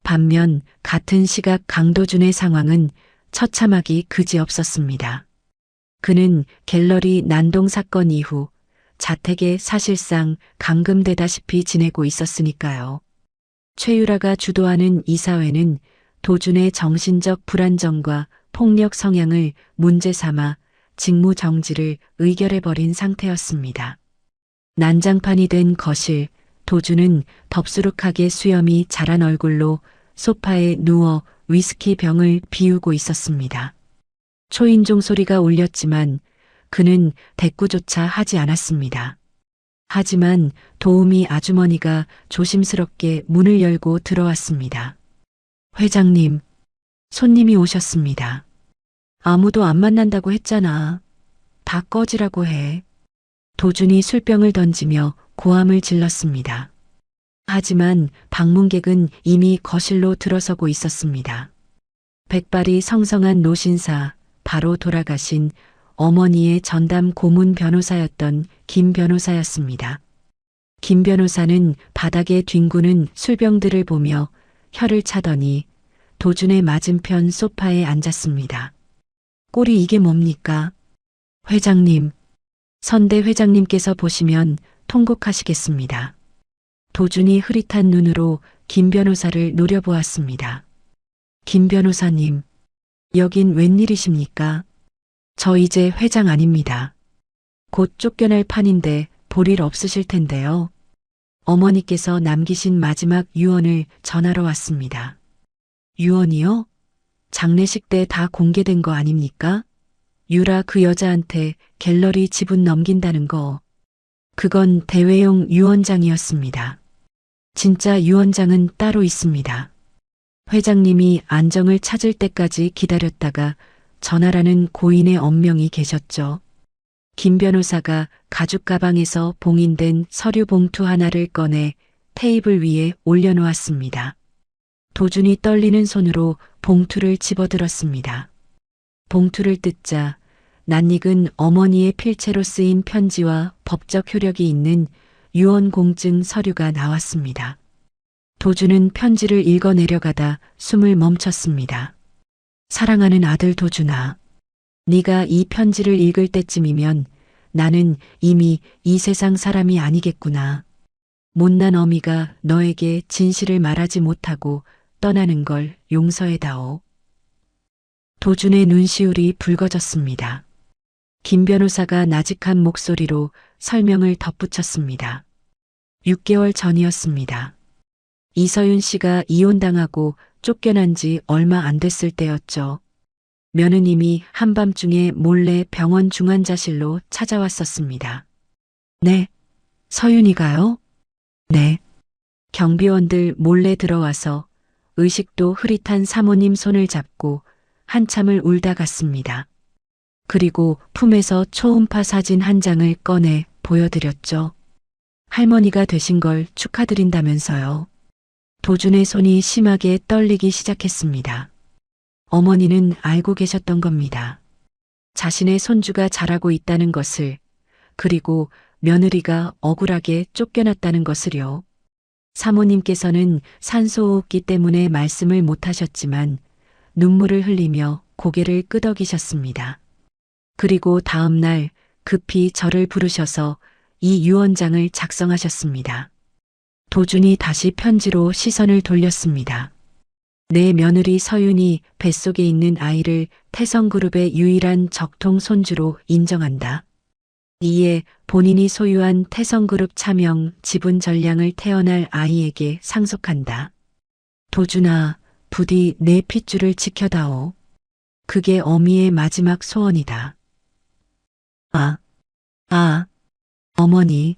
반면 같은 시각 강도준의 상황은 처참하기 그지없었습니다. 그는 갤러리 난동 사건 이후 자택에 사실상 감금되다시피 지내고 있었으니까요. 최유라가 주도하는 이사회는 도준의 정신적 불안정과 폭력 성향을 문제 삼아 직무 정지를 의결해버린 상태였습니다. 난장판이 된 거실, 도준은 덥수룩하게 수염이 자란 얼굴로 소파에 누워 위스키 병을 비우고 있었습니다. 초인종 소리가 울렸지만 그는 대꾸조차 하지 않았습니다. 하지만 도우미 아주머니가 조심스럽게 문을 열고 들어왔습니다. 회장님, 손님이 오셨습니다. 아무도 안 만난다고 했잖아. 다 꺼지라고 해. 도준이 술병을 던지며 고함을 질렀습니다. 하지만 방문객은 이미 거실로 들어서고 있었습니다. 백발이 성성한 노신사, 바로 돌아가신 어머니의 전담 고문 변호사였던 김 변호사였습니다. 김 변호사는 바닥에 뒹구는 술병들을 보며 혀를 차더니 도준의 맞은편 소파에 앉았습니다. 꼴이 이게 뭡니까? 회장님, 선대 회장님께서 보시면 통곡하시겠습니다. 도준이 흐릿한 눈으로 김 변호사를 노려보았습니다. 김 변호사님, 여긴 웬일이십니까? 저 이제 회장 아닙니다. 곧 쫓겨날 판인데 볼 일 없으실 텐데요. 어머니께서 남기신 마지막 유언을 전하러 왔습니다. 유언이요? 장례식 때 다 공개된 거 아닙니까? 유라 그 여자한테 갤러리 지분 넘긴다는 거. 그건 대외용 유언장이었습니다. 진짜 유언장은 따로 있습니다. 회장님이 안정을 찾을 때까지 기다렸다가 전하라는 고인의 언명이 계셨죠. 김 변호사가 가죽 가방에서 봉인된 서류 봉투 하나를 꺼내 테이블 위에 올려놓았습니다. 도준이 떨리는 손으로 봉투를 집어들었습니다. 봉투를 뜯자 낯익은 어머니의 필체로 쓰인 편지와 법적 효력이 있는 유언 공증 서류가 나왔습니다. 도준은 편지를 읽어 내려가다 숨을 멈췄습니다. 사랑하는 아들 도준아, 네가 이 편지를 읽을 때쯤이면 나는 이미 이 세상 사람이 아니겠구나. 못난 어미가 너에게 진실을 말하지 못하고 떠나는 걸 용서해다오. 도준의 눈시울이 붉어졌습니다. 김 변호사가 나직한 목소리로 설명을 덧붙였습니다. 6개월 전이었습니다. 이서윤 씨가 이혼당하고 쫓겨난 지 얼마 안 됐을 때였죠. 며느님이 한밤중에 몰래 병원 중환자실로 찾아왔었습니다. 네, 서윤이가요? 네. 경비원들 몰래 들어와서 의식도 흐릿한 사모님 손을 잡고 한참을 울다 갔습니다. 그리고 품에서 초음파 사진 한 장을 꺼내 보여드렸죠. 할머니가 되신 걸 축하드린다면서요. 도준의 손이 심하게 떨리기 시작했습니다. 어머니는 알고 계셨던 겁니다. 자신의 손주가 자라고 있다는 것을, 그리고 며느리가 억울하게 쫓겨났다는 것을요. 사모님께서는 산소호흡기 때문에 말씀을 못하셨지만 눈물을 흘리며 고개를 끄덕이셨습니다. 그리고 다음 날 급히 저를 부르셔서 이 유언장을 작성하셨습니다. 도준이 다시 편지로 시선을 돌렸습니다. 내 며느리 서윤이 뱃속에 있는 아이를 태성그룹의 유일한 적통 손주로 인정한다. 이에 본인이 소유한 태성그룹 차명 지분 전량을 태어날 아이에게 상속한다. 도준아, 부디 내 핏줄을 지켜다오. 그게 어미의 마지막 소원이다. 어머니.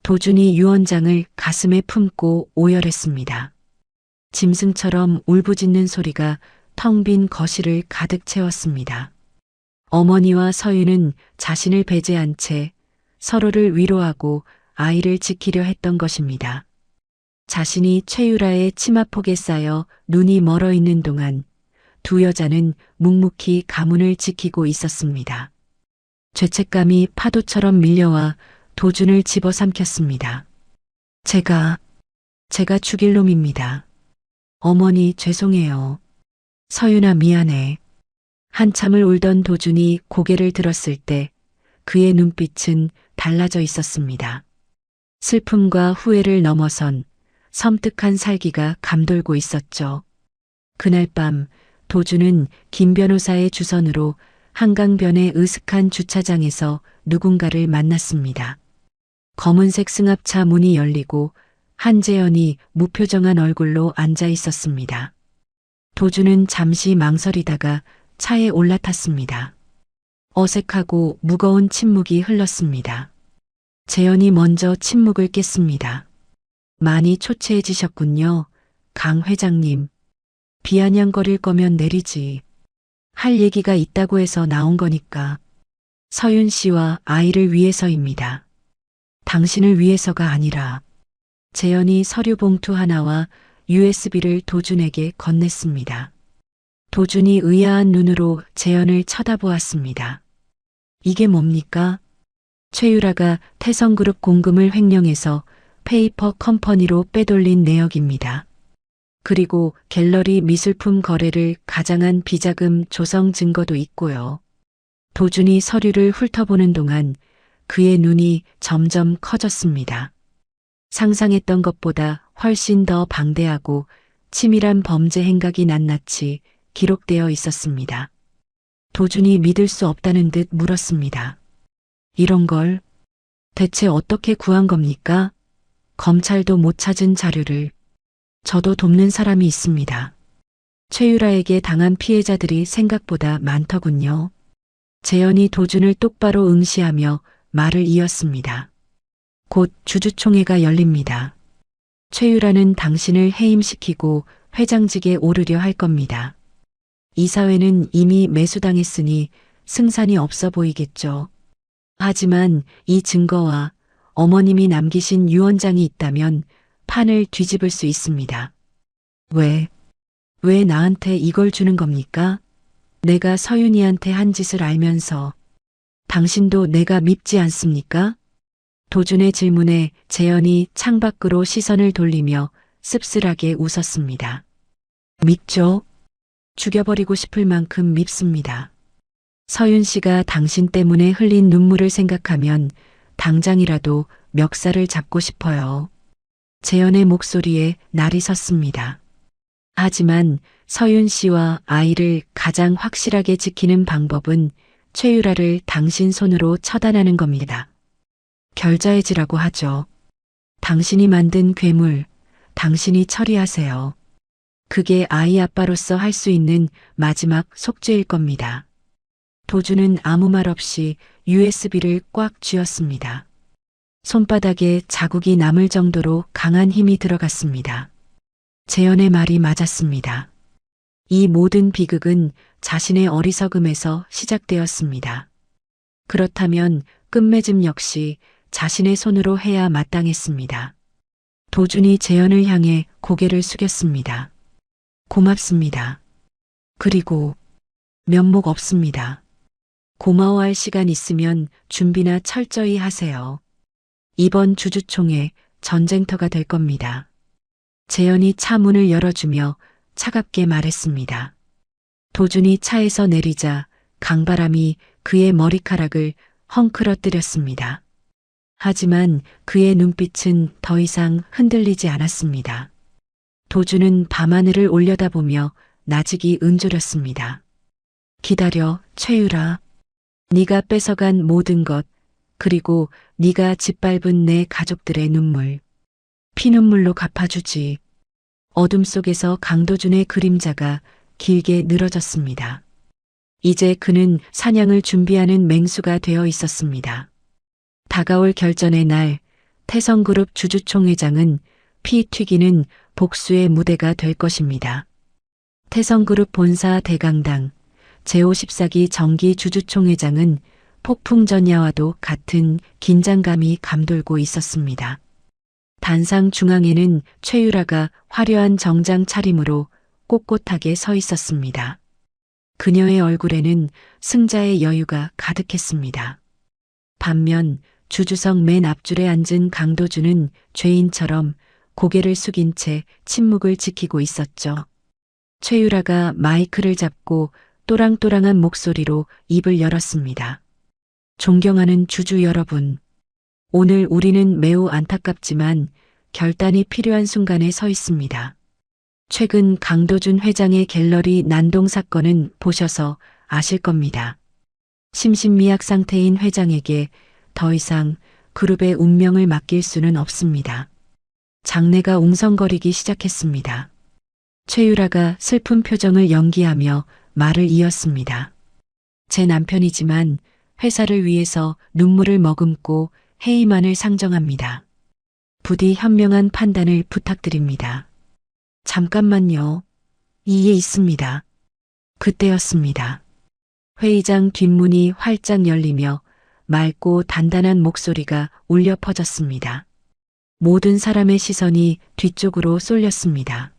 도준이 유언장을 가슴에 품고 오열했습니다. 짐승처럼 울부짖는 소리가 텅 빈 거실을 가득 채웠습니다. 어머니와 서윤은 자신을 배제한 채 서로를 위로하고 아이를 지키려 했던 것입니다. 자신이 최유라의 치마폭에 쌓여 눈이 멀어 있는 동안 두 여자는 묵묵히 가문을 지키고 있었습니다. 죄책감이 파도처럼 밀려와 도준을 집어삼켰습니다. 제가 죽일 놈입니다. 어머니 죄송해요. 서윤아 미안해. 한참을 울던 도준이 고개를 들었을 때 그의 눈빛은 달라져 있었습니다. 슬픔과 후회를 넘어선 섬뜩한 살기가 감돌고 있었죠. 그날 밤 도준은 김 변호사의 주선으로 한강변의 으슥한 주차장에서 누군가를 만났습니다. 검은색 승합차 문이 열리고 한재현이 무표정한 얼굴로 앉아 있었습니다. 도준은 잠시 망설이다가 차에 올라탔습니다. 어색하고 무거운 침묵이 흘렀습니다. 재현이 먼저 침묵을 깼습니다. 많이 초췌해지셨군요. 강 회장님. 비아냥거릴 거면 내리지. 할 얘기가 있다고 해서 나온 거니까. 서윤 씨와 아이를 위해서입니다. 당신을 위해서가 아니라. 재현이 서류 봉투 하나와 USB를 도준에게 건넸습니다. 도준이 의아한 눈으로 재현을 쳐다보았습니다. 이게 뭡니까? 최유라가 태성그룹 공금을 횡령해서 페이퍼 컴퍼니로 빼돌린 내역입니다. 그리고 갤러리 미술품 거래를 가장한 비자금 조성 증거도 있고요. 도준이 서류를 훑어보는 동안 그의 눈이 점점 커졌습니다. 상상했던 것보다 훨씬 더 방대하고 치밀한 범죄 행각이 낱낱이 기록되어 있었습니다. 도준이 믿을 수 없다는 듯 물었습니다. 이런 걸 대체 어떻게 구한 겁니까? 검찰도 못 찾은 자료를. 저도 돕는 사람이 있습니다. 최유라에게 당한 피해자들이 생각보다 많더군요. 재현이 도준을 똑바로 응시하며 말을 이었습니다. 곧 주주총회가 열립니다. 최유라는 당신을 해임시키고 회장직에 오르려 할 겁니다. 이사회는 이미 매수당했으니 승산이 없어 보이겠죠. 하지만 이 증거와 어머님이 남기신 유언장이 있다면 판을 뒤집을 수 있습니다. 왜 나한테 이걸 주는 겁니까? 내가 서윤이한테 한 짓을 알면서. 당신도 내가 밉지 않습니까? 도준의 질문에 재현이 창밖으로 시선을 돌리며 씁쓸하게 웃었습니다. 밉죠? 죽여버리고 싶을 만큼 밉습니다. 서윤 씨가 당신 때문에 흘린 눈물을 생각하면 당장이라도 멱살을 잡고 싶어요. 재현의 목소리에 날이 섰습니다. 하지만 서윤 씨와 아이를 가장 확실하게 지키는 방법은 최유라를 당신 손으로 처단하는 겁니다. 결자해지라고 하죠. 당신이 만든 괴물, 당신이 처리하세요. 그게 아이 아빠로서 할 수 있는 마지막 속죄일 겁니다. 도주는 아무 말 없이 USB를 꽉 쥐었습니다. 손바닥에 자국이 남을 정도로 강한 힘이 들어갔습니다. 재현의 말이 맞았습니다. 이 모든 비극은 자신의 어리석음에서 시작되었습니다. 그렇다면 끝맺음 역시 자신의 손으로 해야 마땅했습니다. 도준이 재현을 향해 고개를 숙였습니다. 고맙습니다. 그리고 면목 없습니다. 고마워할 시간 있으면 준비나 철저히 하세요. 이번 주주총회 전쟁터가 될 겁니다. 재현이 차 문을 열어주며 차갑게 말했습니다. 도준이 차에서 내리자 강바람이 그의 머리카락을 헝클어뜨렸습니다. 하지만 그의 눈빛은 더 이상 흔들리지 않았습니다. 도준은 밤하늘을 올려다보며 나직이 은조렸습니다. 기다려, 최유라. 네가 뺏어간 모든 것, 그리고 네가 짓밟은 내 가족들의 눈물, 피눈물로 갚아주지. 어둠 속에서 강도준의 그림자가 길게 늘어졌습니다. 이제 그는 사냥을 준비하는 맹수가 되어 있었습니다. 다가올 결전의 날, 태성그룹 주주총회장은 피 튀기는 복수의 무대가 될 것입니다. 태성그룹 본사 대강당 제54기 정기 주주총회장은 폭풍전야와도 같은 긴장감이 감돌고 있었습니다. 단상 중앙에는 최유라가 화려한 정장 차림으로 꼿꼿하게 서 있었습니다. 그녀의 얼굴에는 승자의 여유가 가득했습니다. 반면 주주석 맨 앞줄에 앉은 강도준은 죄인처럼 고개를 숙인 채 침묵을 지키고 있었죠. 최유라가 마이크를 잡고 또랑또랑한 목소리로 입을 열었습니다. 존경하는 주주 여러분, 오늘 우리는 매우 안타깝지만 결단이 필요한 순간에 서 있습니다. 최근 강도준 회장의 갤러리 난동 사건은 보셔서 아실 겁니다. 심신미약 상태인 회장에게 더 이상 그룹의 운명을 맡길 수는 없습니다. 장내가 웅성거리기 시작했습니다. 최유라가 슬픈 표정을 연기하며 말을 이었습니다. 제 남편이지만 회사를 위해서 눈물을 머금고 해이만을 상정합니다. 부디 현명한 판단을 부탁드립니다. 잠깐만요. 이에 있습니다. 그때였습니다. 회의장 뒷문이 활짝 열리며 맑고 단단한 목소리가 울려 퍼졌습니다. 모든 사람의 시선이 뒤쪽으로 쏠렸습니다.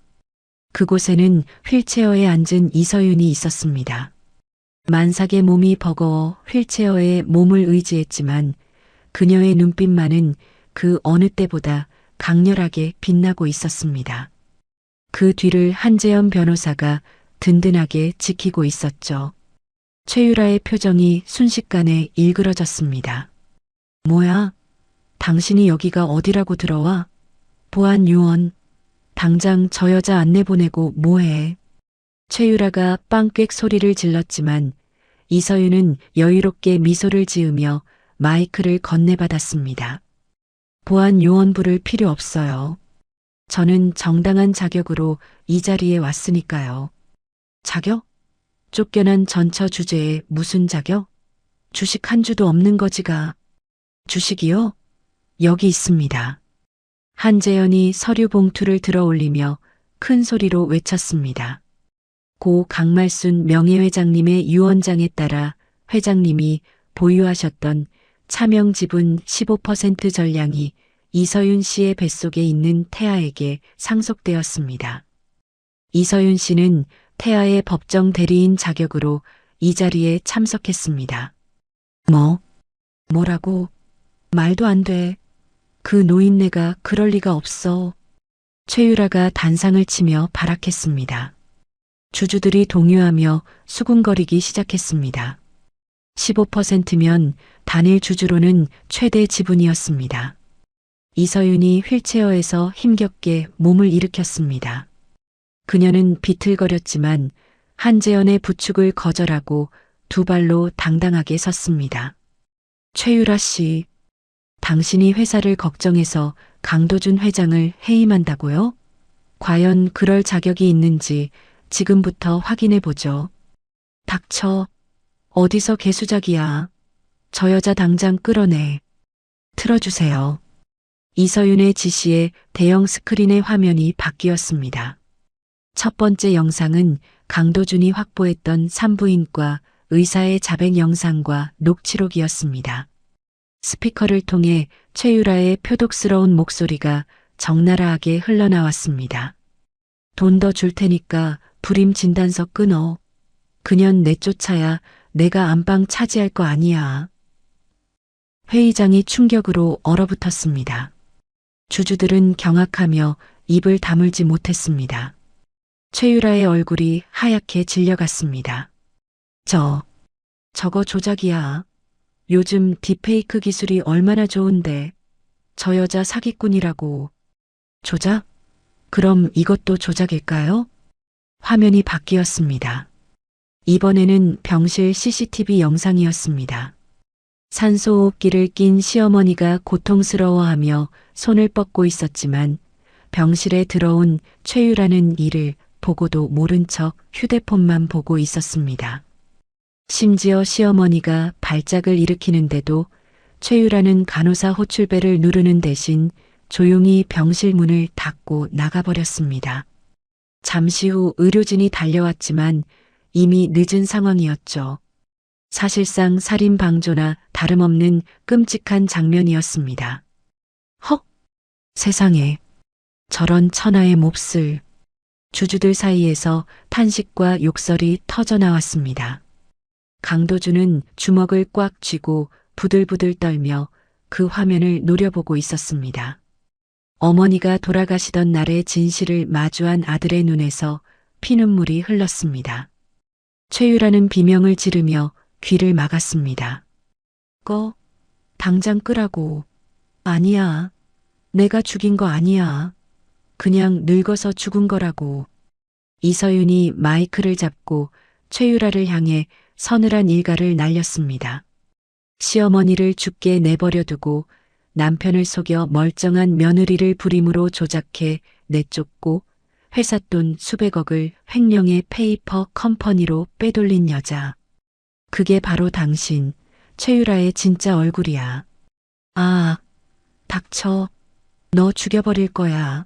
그곳에는 휠체어에 앉은 이서윤이 있었습니다. 만삭의 몸이 버거워 휠체어에 몸을 의지했지만 그녀의 눈빛만은 그 어느 때보다 강렬하게 빛나고 있었습니다. 그 뒤를 한재현 변호사가 든든하게 지키고 있었죠. 최유라의 표정이 순식간에 일그러졌습니다. 뭐야? 당신이 여기가 어디라고 들어와? 보안 요원. 당장 저 여자 안 내보내고 뭐해? 최유라가 빵꽥 소리를 질렀지만 이서윤은 여유롭게 미소를 지으며 마이크를 건네받았습니다. 보안 요원 부를 필요 없어요. 저는 정당한 자격으로 이 자리에 왔으니까요. 자격? 쫓겨난 전처 주제에 무슨 자격? 주식 한 주도 없는 거지가. 주식이요? 여기 있습니다. 한재현이 서류 봉투를 들어 올리며 큰 소리로 외쳤습니다. 고 강말순 명예회장님의 유언장에 따라 회장님이 보유하셨던 차명 지분 15% 전량이 이서윤 씨의 뱃속에 있는 태아에게 상속되었습니다. 이서윤 씨는 태아의 법정 대리인 자격으로 이 자리에 참석했습니다. 뭐라고? 말도 안 돼. 그 노인네가 그럴 리가 없어. 최유라가 단상을 치며 발악했습니다. 주주들이 동요하며 수군거리기 시작했습니다. 15%면 단일 주주로는 최대 지분이었습니다. 이서윤이 휠체어에서 힘겹게 몸을 일으켰습니다. 그녀는 비틀거렸지만 한재현의 부축을 거절하고 두 발로 당당하게 섰습니다. 최유라 씨, 당신이 회사를 걱정해서 강도준 회장을 해임한다고요? 과연 그럴 자격이 있는지 지금부터 확인해 보죠. 닥쳐. 어디서 개수작이야. 저 여자 당장 끌어내. 틀어주세요. 이서윤의 지시에 대형 스크린의 화면이 바뀌었습니다. 첫 번째 영상은 강도준이 확보했던 산부인과 의사의 자백 영상과 녹취록이었습니다. 스피커를 통해 최유라의 표독스러운 목소리가 적나라하게 흘러나왔습니다. 돈 더 줄 테니까 불임 진단서 끊어. 그년 내쫓아야 내가 안방 차지할 거 아니야. 회의장이 충격으로 얼어붙었습니다. 주주들은 경악하며 입을 다물지 못했습니다. 최유라의 얼굴이 하얗게 질려갔습니다. 저거 조작이야. 요즘 딥페이크 기술이 얼마나 좋은데. 저 여자 사기꾼이라고. 조작? 그럼 이것도 조작일까요? 화면이 바뀌었습니다. 이번에는 병실 CCTV 영상이었습니다. 산소호흡기를 낀 시어머니가 고통스러워하며 손을 뻗고 있었지만 병실에 들어온 최유라는 이를 보고도 모른 척 휴대폰만 보고 있었습니다. 심지어 시어머니가 발작을 일으키는데도 최유라는 간호사 호출벨을 누르는 대신 조용히 병실 문을 닫고 나가버렸습니다. 잠시 후 의료진이 달려왔지만 이미 늦은 상황이었죠. 사실상 살인 방조나 다름없는 끔찍한 장면이었습니다. 헉! 세상에. 저런 천하의 몹쓸. 주주들 사이에서 탄식과 욕설이 터져나왔습니다. 강도준은 주먹을 꽉 쥐고 부들부들 떨며 그 화면을 노려보고 있었습니다. 어머니가 돌아가시던 날의 진실을 마주한 아들의 눈에서 피눈물이 흘렀습니다. 최유라는 비명을 지르며 귀를 막았습니다. 당장 끄라고. 아니야. 내가 죽인 거 아니야. 그냥 늙어서 죽은 거라고. 이서윤이 마이크를 잡고 최유라를 향해 서늘한 일가를 날렸습니다. 시어머니를 죽게 내버려 두고 남편을 속여 멀쩡한 며느리를 불임으로 조작해 내쫓고 회사 돈 수백억을 횡령의 페이퍼 컴퍼니로 빼돌린 여자. 그게 바로 당신, 최유라의 진짜 얼굴이야. 아, 닥쳐. 너 죽여버릴 거야.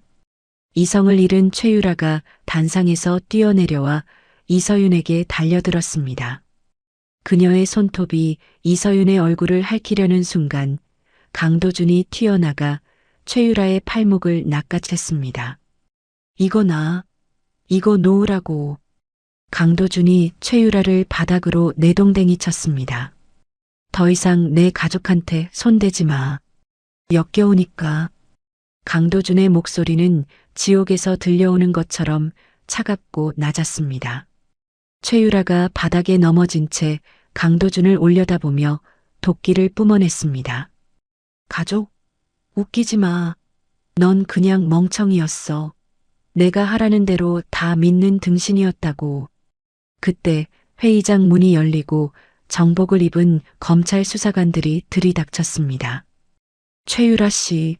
이성을 잃은 최유라가 단상에서 뛰어내려와 이서윤에게 달려들었습니다. 그녀의 손톱이 이서윤의 얼굴을 핥히려는 순간 강도준이 튀어나가 최유라의 팔목을 낚아챘습니다. 이거 놓으라고. 강도준이 최유라를 바닥으로 내동댕이 쳤습니다. 더 이상 내 가족한테 손대지 마. 역겨우니까. 강도준의 목소리는 지옥에서 들려오는 것처럼 차갑고 낮았습니다. 최유라가 바닥에 넘어진 채 강도준을 올려다보며 도끼를 뿜어냈습니다. 가족? 웃기지 마. 넌 그냥 멍청이였어. 내가 하라는 대로 다 믿는 등신이었다고. 그때 회의장 문이 열리고 정복을 입은 검찰 수사관들이 들이닥쳤습니다. 최유라 씨,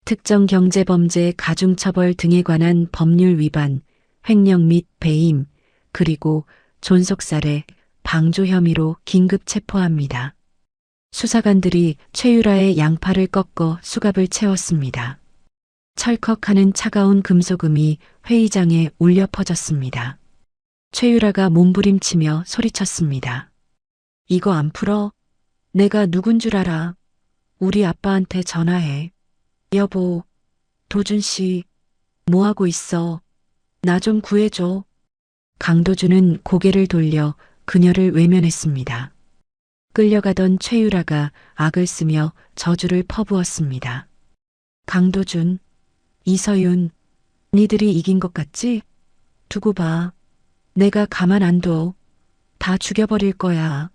특정경제범죄 가중처벌 등에 관한 법률 위반, 횡령 및 배임, 그리고 존속살해, 방조 혐의로 긴급 체포합니다. 수사관들이 최유라의 양팔을 꺾어 수갑을 채웠습니다. 철컥하는 차가운 금속음이 회의장에 울려 퍼졌습니다. 최유라가 몸부림치며 소리쳤습니다. 이거 안 풀어? 내가 누군 줄 알아? 우리 아빠한테 전화해. 여보, 도준 씨, 뭐 하고 있어? 나 좀 구해줘. 강도준은 고개를 돌려 그녀를 외면했습니다. 끌려가던 최유라가 악을 쓰며 저주를 퍼부었습니다. 강도준, 이서윤, 니들이 이긴 것 같지? 두고 봐. 내가 가만 안 둬. 다 죽여버릴 거야.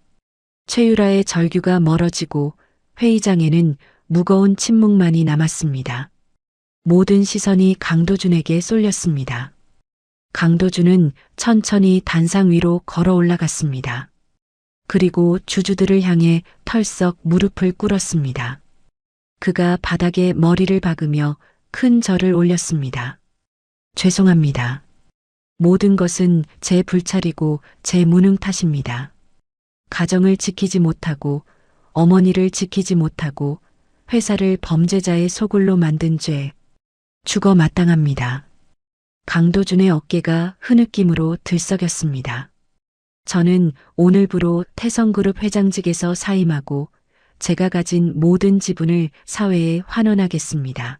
최유라의 절규가 멀어지고 회의장에는 무거운 침묵만이 남았습니다. 모든 시선이 강도준에게 쏠렸습니다. 강도준은 천천히 단상 위로 걸어 올라갔습니다. 그리고 주주들을 향해 털썩 무릎을 꿇었습니다. 그가 바닥에 머리를 박으며 큰 절을 올렸습니다. 죄송합니다. 모든 것은 제 불찰이고 제 무능 탓입니다. 가정을 지키지 못하고 어머니를 지키지 못하고 회사를 범죄자의 소굴로 만든 죄, 죽어 마땅합니다. 강도준의 어깨가 흐느낌으로 들썩였습니다. 저는 오늘부로 태성그룹 회장직에서 사임하고 제가 가진 모든 지분을 사회에 환원하겠습니다.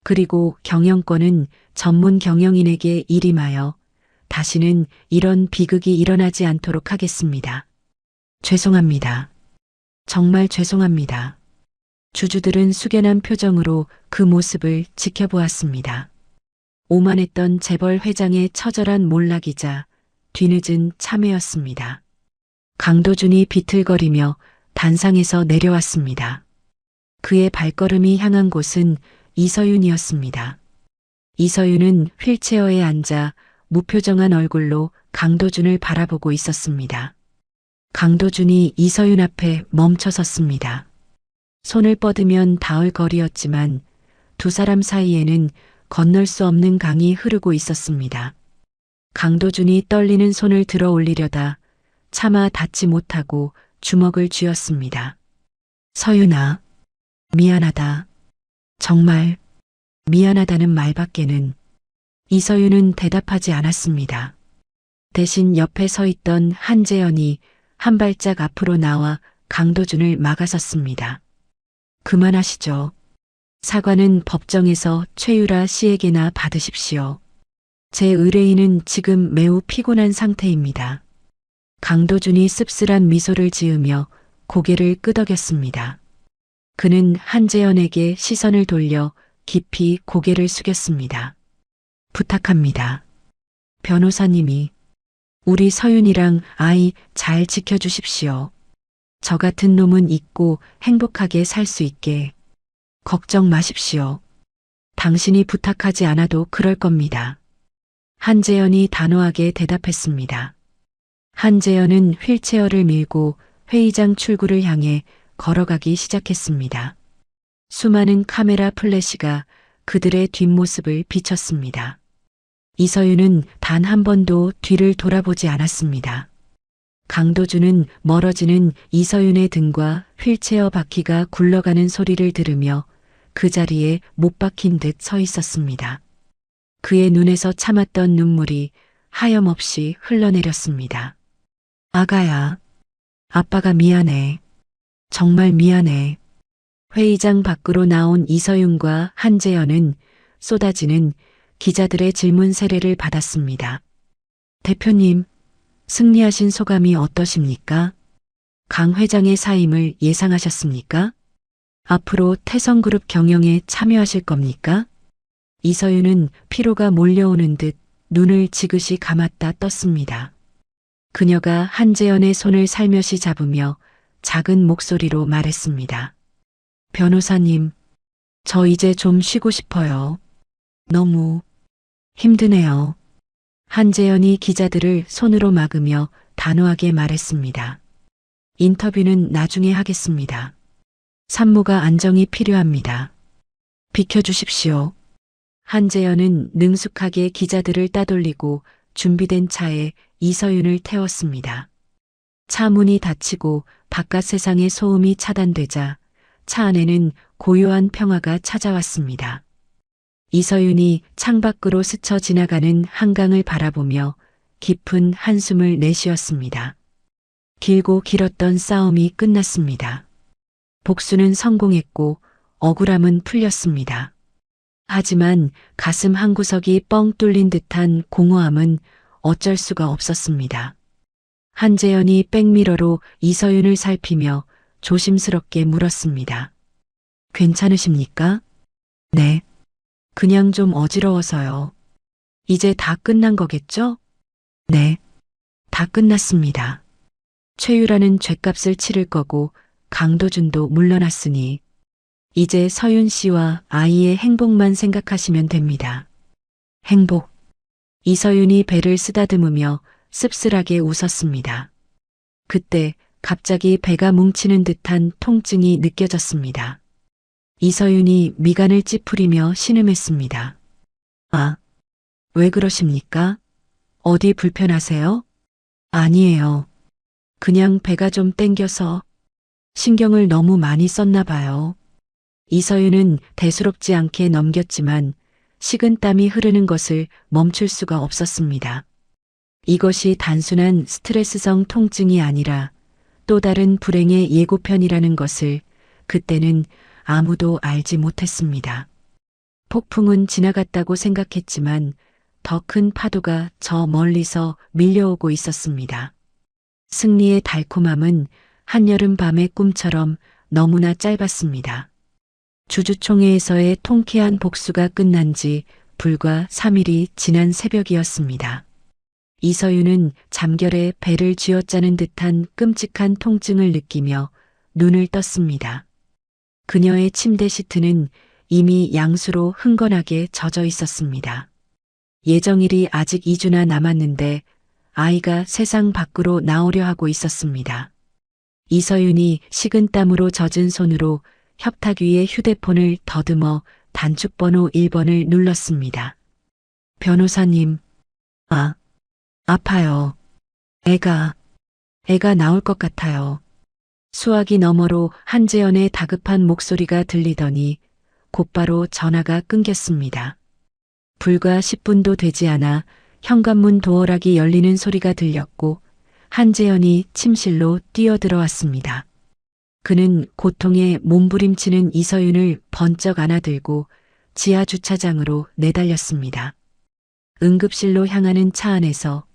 그리고 경영권은 전문 경영인에게 일임하여 다시는 이런 비극이 일어나지 않도록 하겠습니다. 죄송합니다. 정말 죄송합니다. 주주들은 숙연한 표정으로 그 모습을 지켜보았습니다. 오만했던 재벌 회장의 처절한 몰락이자 뒤늦은 참회였습니다. 강도준이 비틀거리며 단상에서 내려왔습니다. 그의 발걸음이 향한 곳은 이서윤이었습니다. 이서윤은 휠체어에 앉아 무표정한 얼굴로 강도준을 바라보고 있었습니다. 강도준이 이서윤 앞에 멈춰 섰습니다. 손을 뻗으면 닿을 거리였지만 두 사람 사이에는 건널 수 없는 강이 흐르고 있었습니다. 강도준이 떨리는 손을 들어 올리려다 차마 닿지 못하고 주먹을 쥐었습니다. 서윤아, 미안하다. 정말 미안하다는 말밖에는. 이서윤은 대답하지 않았습니다. 대신 옆에 서 있던 한재현이 한 발짝 앞으로 나와 강도준을 막아섰습니다. 그만하시죠. 사과는 법정에서 최유라 씨에게나 받으십시오. 제 의뢰인은 지금 매우 피곤한 상태입니다. 강도준이 씁쓸한 미소를 지으며 고개를 끄덕였습니다. 그는 한재현에게 시선을 돌려 깊이 고개를 숙였습니다. 부탁합니다. 변호사님이 우리 서윤이랑 아이 잘 지켜주십시오. 저 같은 놈은 잊고 행복하게 살 수 있게. 걱정 마십시오. 당신이 부탁하지 않아도 그럴 겁니다. 한재현이 단호하게 대답했습니다. 한재현은 휠체어를 밀고 회의장 출구를 향해 걸어가기 시작했습니다. 수많은 카메라 플래시가 그들의 뒷모습을 비쳤습니다. 이서윤은 단 한 번도 뒤를 돌아보지 않았습니다. 강도준은 멀어지는 이서윤의 등과 휠체어 바퀴가 굴러가는 소리를 들으며 그 자리에 못 박힌 듯 서 있었습니다. 그의 눈에서 참았던 눈물이 하염없이 흘러내렸습니다. 아가야, 아빠가 미안해. 정말 미안해. 회의장 밖으로 나온 이서윤과 한재현은 쏟아지는 기자들의 질문 세례를 받았습니다. 대표님, 승리하신 소감이 어떠십니까? 강 회장의 사임을 예상하셨습니까? 앞으로 태성그룹 경영에 참여하실 겁니까? 이서윤은 피로가 몰려오는 듯 눈을 지그시 감았다 떴습니다. 그녀가 한재현의 손을 살며시 잡으며 작은 목소리로 말했습니다. 변호사님, 저 이제 좀 쉬고 싶어요. 너무 힘드네요. 한재현이 기자들을 손으로 막으며 단호하게 말했습니다. 인터뷰는 나중에 하겠습니다. 산모가 안정이 필요합니다. 비켜주십시오. 한재현은 능숙하게 기자들을 따돌리고 준비된 차에 이서윤을 태웠습니다. 차 문이 닫히고 바깥 세상의 소음이 차단되자 차 안에는 고요한 평화가 찾아왔습니다. 이서윤이 창밖으로 스쳐 지나가는 한강을 바라보며 깊은 한숨을 내쉬었습니다. 길고 길었던 싸움이 끝났습니다. 복수는 성공했고 억울함은 풀렸습니다. 하지만 가슴 한구석이 뻥 뚫린 듯한 공허함은 어쩔 수가 없었습니다. 한재현이 백미러로 이서윤을 살피며 조심스럽게 물었습니다. 괜찮으십니까? 네. 그냥 좀 어지러워서요. 이제 다 끝난 거겠죠? 네. 다 끝났습니다. 최유라는 죗값을 치를 거고 강도준도 물러났으니 이제 서윤 씨와 아이의 행복만 생각하시면 됩니다. 행복. 이서윤이 배를 쓰다듬으며 씁쓸하게 웃었습니다. 그때 갑자기 배가 뭉치는 듯한 통증이 느껴졌습니다. 이서윤이 미간을 찌푸리며 신음했습니다. 아, 왜 그러십니까? 어디 불편하세요? 아니에요. 그냥 배가 좀 땡겨서 신경을 너무 많이 썼나 봐요. 이서윤은 대수롭지 않게 넘겼지만 식은땀이 흐르는 것을 멈출 수가 없었습니다. 이것이 단순한 스트레스성 통증이 아니라 또 다른 불행의 예고편이라는 것을 그때는 아무도 알지 못했습니다. 폭풍은 지나갔다고 생각했지만 더 큰 파도가 저 멀리서 밀려오고 있었습니다. 승리의 달콤함은 한여름 밤의 꿈처럼 너무나 짧았습니다. 주주총회에서의 통쾌한 복수가 끝난 지 불과 3일이 지난 새벽이었습니다. 이서윤은 잠결에 배를 쥐어짜는 듯한 끔찍한 통증을 느끼며 눈을 떴습니다. 그녀의 침대 시트는 이미 양수로 흥건하게 젖어 있었습니다. 예정일이 아직 2주나 남았는데 아이가 세상 밖으로 나오려 하고 있었습니다. 이서윤이 식은땀으로 젖은 손으로 협탁 위에 휴대폰을 더듬어 단축번호 1번을 눌렀습니다. 변호사님, 아파요. 애가 나올 것 같아요. 수화기 너머로 한재연의 다급한 목소리가 들리더니 곧바로 전화가 끊겼습니다. 불과 10분도 되지 않아 현관문 도어락이 열리는 소리가 들렸고 한재연이 침실로 뛰어들어왔습니다. 그는 고통에 몸부림치는 이서윤을 번쩍 안아들고 지하 주차장으로 내달렸습니다. 응급실로 향하는 차 안에서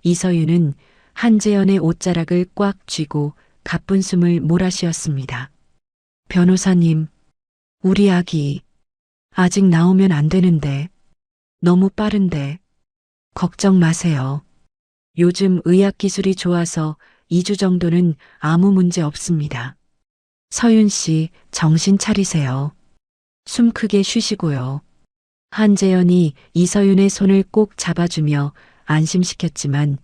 이서윤은 한재연의 옷자락을 꽉 쥐고 가쁜 숨을 몰아쉬었습니다. 변호사님, 우리 아기 아직 나오면 안 되는데 너무 빠른데 걱정 마세요. 요즘 의학 기술이 좋아서 2주 정도는 아무 문제 없습니다. 서윤 씨, 정신 차리세요. 숨 크게 쉬시고요. 한재연이 이서윤의 손을 꼭 잡아주며 안심시켰지만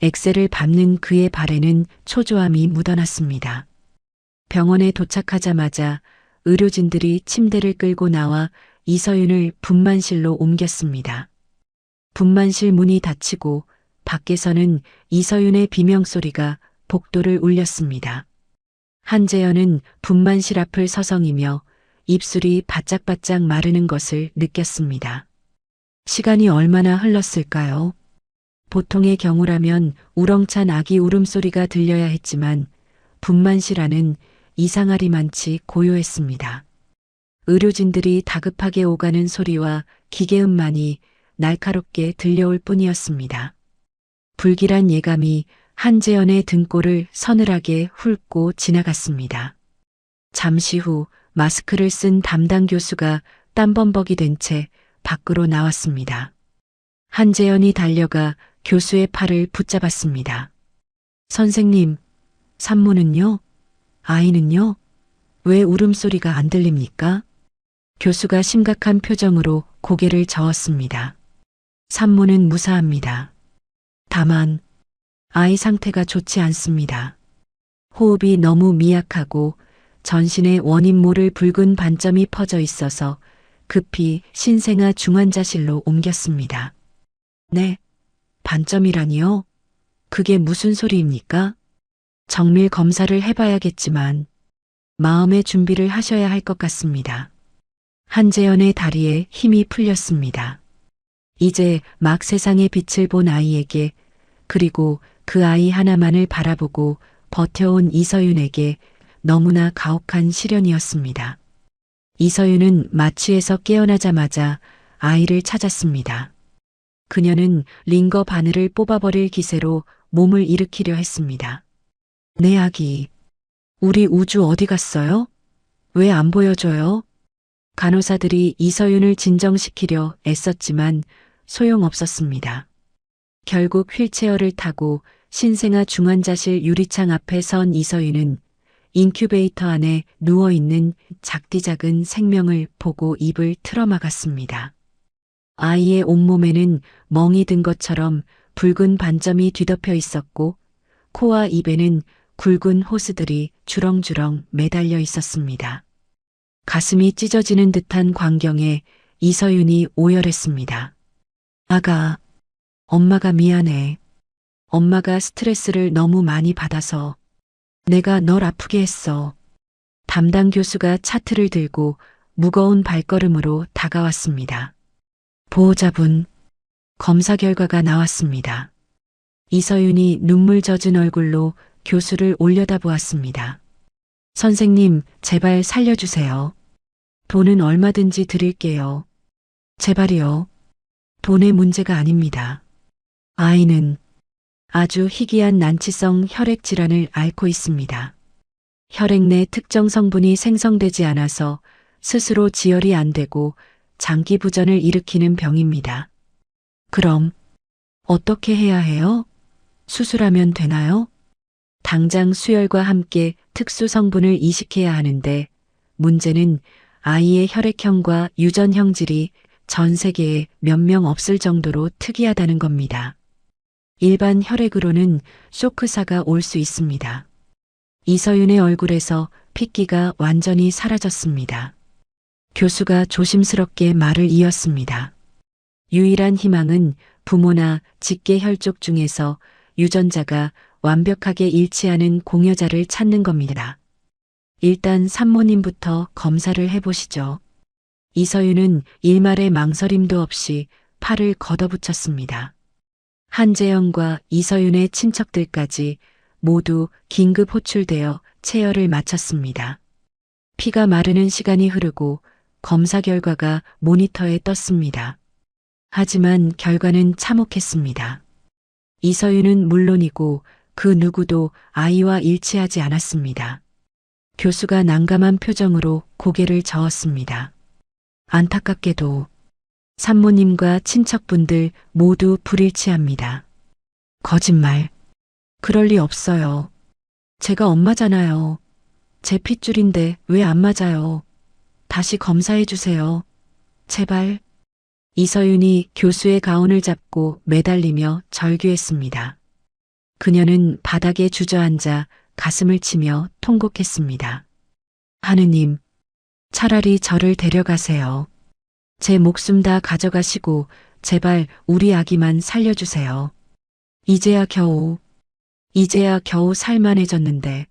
엑셀을 밟는 그의 발에는 초조함이 묻어났습니다. 병원에 도착하자마자 의료진들이 침대를 끌고 나와 이서윤을 분만실로 옮겼습니다. 분만실 문이 닫히고 밖에서는 이서윤의 비명소리가 복도를 울렸습니다. 한재연은 분만실 앞을 서성이며 입술이 바짝바짝 마르는 것을 느꼈습니다. 시간이 얼마나 흘렀을까요? 보통의 경우라면 우렁찬 아기 울음소리가 들려야 했지만 분만실 안은 이상하리만치 고요했습니다. 의료진들이 다급하게 오가는 소리와 기계음만이 날카롭게 들려올 뿐이었습니다. 불길한 예감이 한재연의 등골을 서늘하게 훑고 지나갔습니다. 잠시 후 마스크를 쓴 담당 교수가 땀범벅이 된 채 밖으로 나왔습니다. 한재연이 달려가 교수의 팔을 붙잡았습니다. 선생님, 산모는요? 아이는요? 왜 울음소리가 안 들립니까? 교수가 심각한 표정으로 고개를 저었습니다. 산모는 무사합니다. 다만 아이 상태가 좋지 않습니다. 호흡이 너무 미약하고 전신에 원인 모를 붉은 반점이 퍼져 있어서 급히 신생아 중환자실로 옮겼습니다. 네, 반점이라니요? 그게 무슨 소리입니까? 정밀 검사를 해봐야겠지만 마음의 준비를 하셔야 할 것 같습니다. 한재연의 다리에 힘이 풀렸습니다. 이제 막 세상의 빛을 본 아이에게 그리고 그 아이 하나만을 바라보고 버텨온 이서윤에게 너무나 가혹한 시련이었습니다. 이서윤은 마취에서 깨어나자마자 아이를 찾았습니다. 그녀는 링거 바늘을 뽑아버릴 기세로 몸을 일으키려 했습니다. 내 아기, 우리 우주 어디 갔어요? 왜 안 보여줘요? 간호사들이 이서윤을 진정시키려 애썼지만 소용없었습니다. 결국 휠체어를 타고 신생아 중환자실 유리창 앞에 선 이서윤은 인큐베이터 안에 누워있는 작디작은 생명을 보고 입을 틀어막았습니다. 아이의 온몸에는 멍이 든 것처럼 붉은 반점이 뒤덮여 있었고 코와 입에는 굵은 호스들이 주렁주렁 매달려 있었습니다. 가슴이 찢어지는 듯한 광경에 이서윤이 오열했습니다. 아가, 엄마가 미안해. 엄마가 스트레스를 너무 많이 받아서 내가 널 아프게 했어. 담당 교수가 차트를 들고 무거운 발걸음으로 다가왔습니다. 보호자분, 검사 결과가 나왔습니다. 이서윤이 눈물 젖은 얼굴로 교수를 올려다보았습니다. 선생님, 제발 살려주세요. 돈은 얼마든지 드릴게요. 제발이요. 돈의 문제가 아닙니다. 아이는 아주 희귀한 난치성 혈액 질환을 앓고 있습니다. 혈액 내 특정 성분이 생성되지 않아서 스스로 지혈이 안 되고 장기 부전을 일으키는 병입니다. 그럼 어떻게 해야 해요? 수술하면 되나요? 당장 수혈과 함께 특수 성분을 이식해야 하는데 문제는 아이의 혈액형과 유전 형질이 전 세계에 몇 명 없을 정도로 특이하다는 겁니다. 일반 혈액으로는 쇼크사가 올 수 있습니다. 이서윤의 얼굴에서 핏기가 완전히 사라졌습니다. 교수가 조심스럽게 말을 이었습니다. 유일한 희망은 부모나 직계 혈족 중에서 유전자가 완벽하게 일치하는 공여자를 찾는 겁니다. 일단 산모님부터 검사를 해보시죠. 이서윤은 일말의 망설임도 없이 팔을 걷어붙였습니다. 한재영과 이서윤의 친척들까지 모두 긴급 호출되어 체열을 마쳤습니다. 피가 마르는 시간이 흐르고 검사 결과가 모니터에 떴습니다. 하지만 결과는 참혹했습니다. 이서윤은 물론이고 그 누구도 아이와 일치하지 않았습니다. 교수가 난감한 표정으로 고개를 저었습니다. 안타깝게도 산모님과 친척분들 모두 불일치합니다. 거짓말. 그럴 리 없어요. 제가 엄마잖아요. 제 핏줄인데 왜 안 맞아요? 다시 검사해 주세요. 제발. 이서윤이 교수의 가운을 잡고 매달리며 절규했습니다. 그녀는 바닥에 주저앉아 가슴을 치며 통곡했습니다. 하느님, 차라리 저를 데려가세요. 제 목숨 다 가져가시고 제발 우리 아기만 살려주세요. 이제야 겨우 살만해졌는데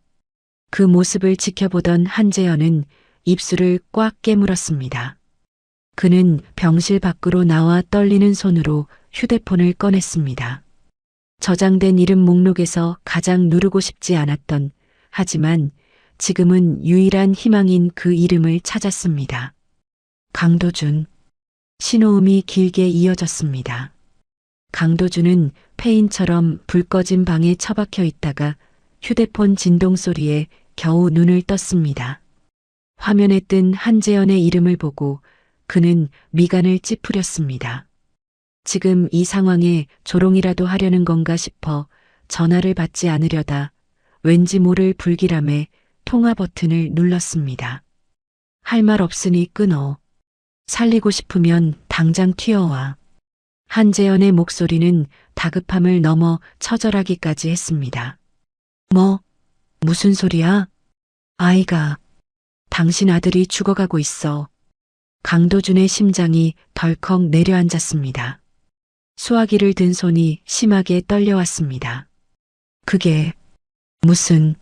그 모습을 지켜보던 한재현은 입술을 꽉 깨물었습니다. 그는 병실 밖으로 나와 떨리는 손으로 휴대폰을 꺼냈습니다. 저장된 이름 목록에서 가장 누르고 싶지 않았던 하지만 지금은 유일한 희망인 그 이름을 찾았습니다. 강도준. 신호음이 길게 이어졌습니다. 강도준은 폐인처럼 불 꺼진 방에 처박혀 있다가 휴대폰 진동 소리에 겨우 눈을 떴습니다. 화면에 뜬 한재현의 이름을 보고 그는 미간을 찌푸렸습니다. 지금 이 상황에 조롱이라도 하려는 건가 싶어 전화를 받지 않으려다 왠지 모를 불길함에 통화 버튼을 눌렀습니다. 할 말 없으니 끊어. 살리고 싶으면 당장 튀어와. 한재현의 목소리는 다급함을 넘어 처절하기까지 했습니다. 무슨 소리야? 아이가, 당신 아들이 죽어가고 있어. 강도준의 심장이 덜컥 내려앉았습니다. 수화기를 든 손이 심하게 떨려왔습니다. 그게 무슨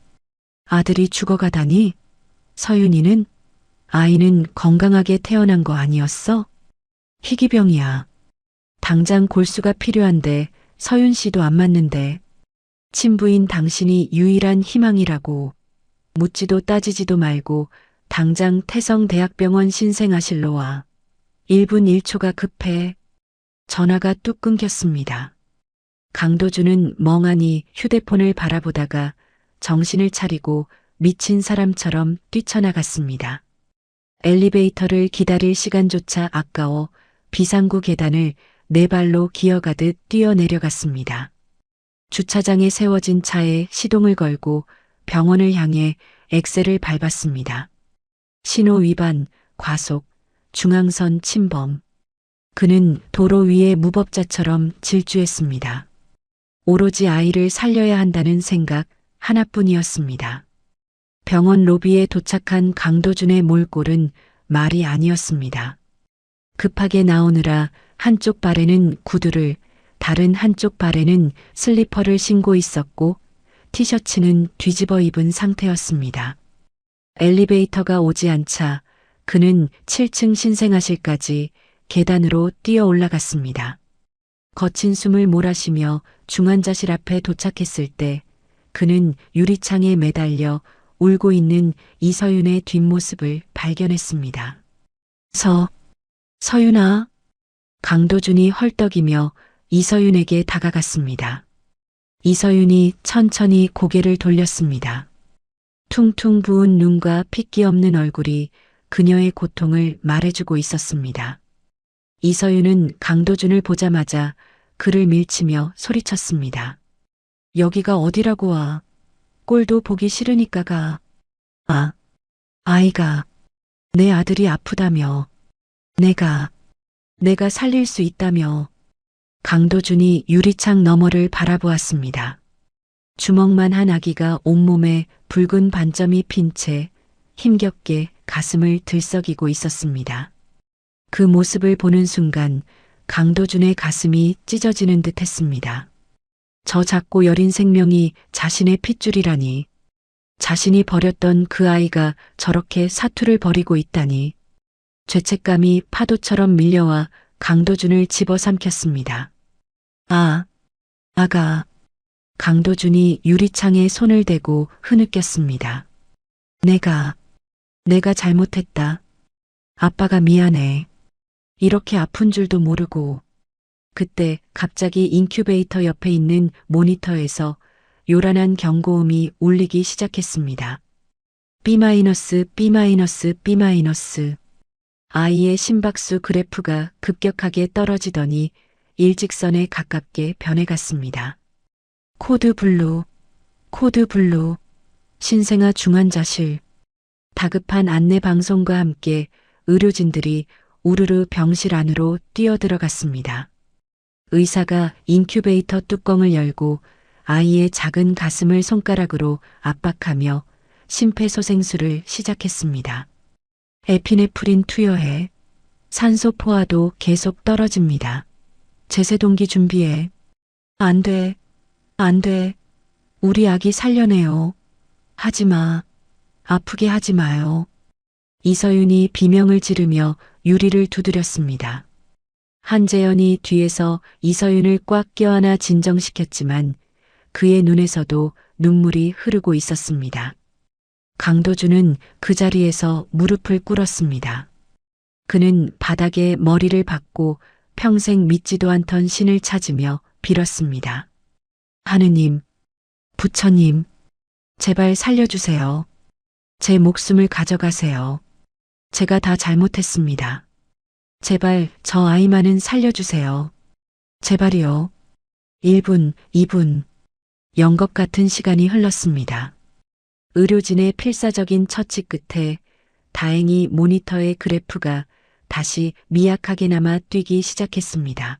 아들이 죽어가다니? 서윤이는? 아이는 건강하게 태어난 거 아니었어? 희귀병이야. 당장 골수가 필요한데 서윤 씨도 안 맞는데. 친부인 당신이 유일한 희망이라고. 묻지도 따지지도 말고 당장 태성대학병원 신생아실로 와. 1분 1초가 급해. 전화가 뚝 끊겼습니다. 강도준은 멍하니 휴대폰을 바라보다가 정신을 차리고 미친 사람처럼 뛰쳐나갔습니다. 엘리베이터를 기다릴 시간조차 아까워 비상구 계단을 네 발로 기어가듯 뛰어내려갔습니다. 주차장에 세워진 차에 시동을 걸고 병원을 향해 엑셀을 밟았습니다. 신호 위반, 과속, 중앙선 침범. 그는 도로 위에 무법자처럼 질주했습니다. 오로지 아이를 살려야 한다는 생각 하나뿐이었습니다. 병원 로비에 도착한 강도준의 몰골은 말이 아니었습니다. 급하게 나오느라 한쪽 발에는 구두를, 다른 한쪽 발에는 슬리퍼를 신고 있었고 티셔츠는 뒤집어 입은 상태였습니다. 엘리베이터가 오지 않자 그는 7층 신생아실까지 계단으로 뛰어 올라갔습니다. 거친 숨을 몰아쉬며 중환자실 앞에 도착했을 때 그는 유리창에 매달려 울고 있는 이서윤의 뒷모습을 발견했습니다. 서윤아. 강도준이 헐떡이며 이서윤에게 다가갔습니다. 이서윤이 천천히 고개를 돌렸습니다. 퉁퉁 부은 눈과 핏기 없는 얼굴이 그녀의 고통을 말해주고 있었습니다. 이서윤은 강도준을 보자마자 그를 밀치며 소리쳤습니다. 여기가 어디라고 와. 꼴도 보기 싫으니까 가. 아이가, 내 아들이 아프다며. 내가 살릴 수 있다며. 강도준이 유리창 너머를 바라보았습니다. 주먹만 한 아기가 온몸에 붉은 반점이 핀 채 힘겹게 가슴을 들썩이고 있었습니다. 그 모습을 보는 순간 강도준의 가슴이 찢어지는 듯 했습니다. 저 작고 여린 생명이 자신의 핏줄이라니. 자신이 버렸던 그 아이가 저렇게 사투를 벌이고 있다니. 죄책감이 파도처럼 밀려와 강도준을 집어삼켰습니다. 아가. 강도준이 유리창에 손을 대고 흐느꼈습니다. 내가 잘못했다. 아빠가 미안해. 이렇게 아픈 줄도 모르고. 그때 갑자기 인큐베이터 옆에 있는 모니터에서 요란한 경고음이 울리기 시작했습니다. B-, B-, B-. 아이의 심박수 그래프가 급격하게 떨어지더니 일직선에 가깝게 변해갔습니다. 코드 블루. 신생아 중환자실. 다급한 안내 방송과 함께 의료진들이 우르르 병실 안으로 뛰어들어갔습니다. 의사가 인큐베이터 뚜껑을 열고 아이의 작은 가슴을 손가락으로 압박하며 심폐소생술을 시작했습니다. 에피네프린 투여해. 산소 포화도 계속 떨어집니다. 제세동기 준비해. 안 돼. 우리 아기 살려내요. 하지마. 아프게 하지 마요. 이서윤이 비명을 지르며 유리를 두드렸습니다. 한재현이 뒤에서 이서윤을 꽉 껴안아 진정시켰지만 그의 눈에서도 눈물이 흐르고 있었습니다. 강도준은 그 자리에서 무릎을 꿇었습니다. 그는 바닥에 머리를 박고 평생 믿지도 않던 신을 찾으며 빌었습니다. 하느님, 부처님, 제발 살려주세요. 제 목숨을 가져가세요. 제가 다 잘못했습니다. 제발 저 아이만은 살려주세요. 제발이요. 1분, 2분. 연것 같은 시간이 흘렀습니다. 의료진의 필사적인 처치 끝에 다행히 모니터의 그래프가 다시 미약하게나마 뛰기 시작했습니다.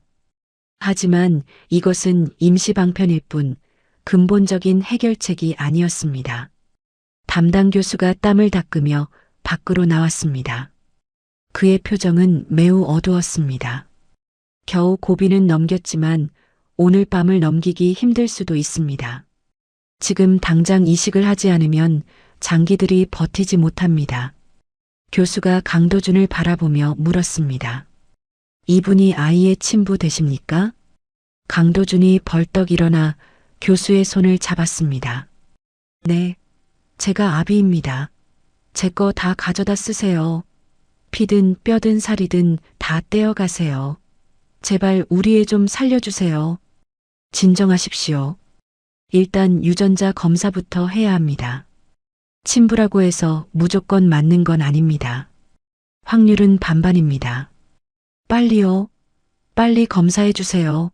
하지만 이것은 임시방편일 뿐 근본적인 해결책이 아니었습니다. 담당 교수가 땀을 닦으며 밖으로 나왔습니다. 그의 표정은 매우 어두웠습니다. 겨우 고비는 넘겼지만 오늘 밤을 넘기기 힘들 수도 있습니다. 지금 당장 이식을 하지 않으면 장기들이 버티지 못합니다. 교수가 강도준을 바라보며 물었습니다. 이분이 아이의 친부 되십니까? 강도준이 벌떡 일어나 교수의 손을 잡았습니다. 네, 제가 아비입니다. 제 거 다 가져다 쓰세요. 피든 뼈든 살이든 다 떼어가세요. 제발 우리 애 좀 살려주세요. 진정하십시오. 일단 유전자 검사부터 해야 합니다. 친부라고 해서 무조건 맞는 건 아닙니다. 확률은 반반입니다. 빨리요. 빨리 검사해 주세요.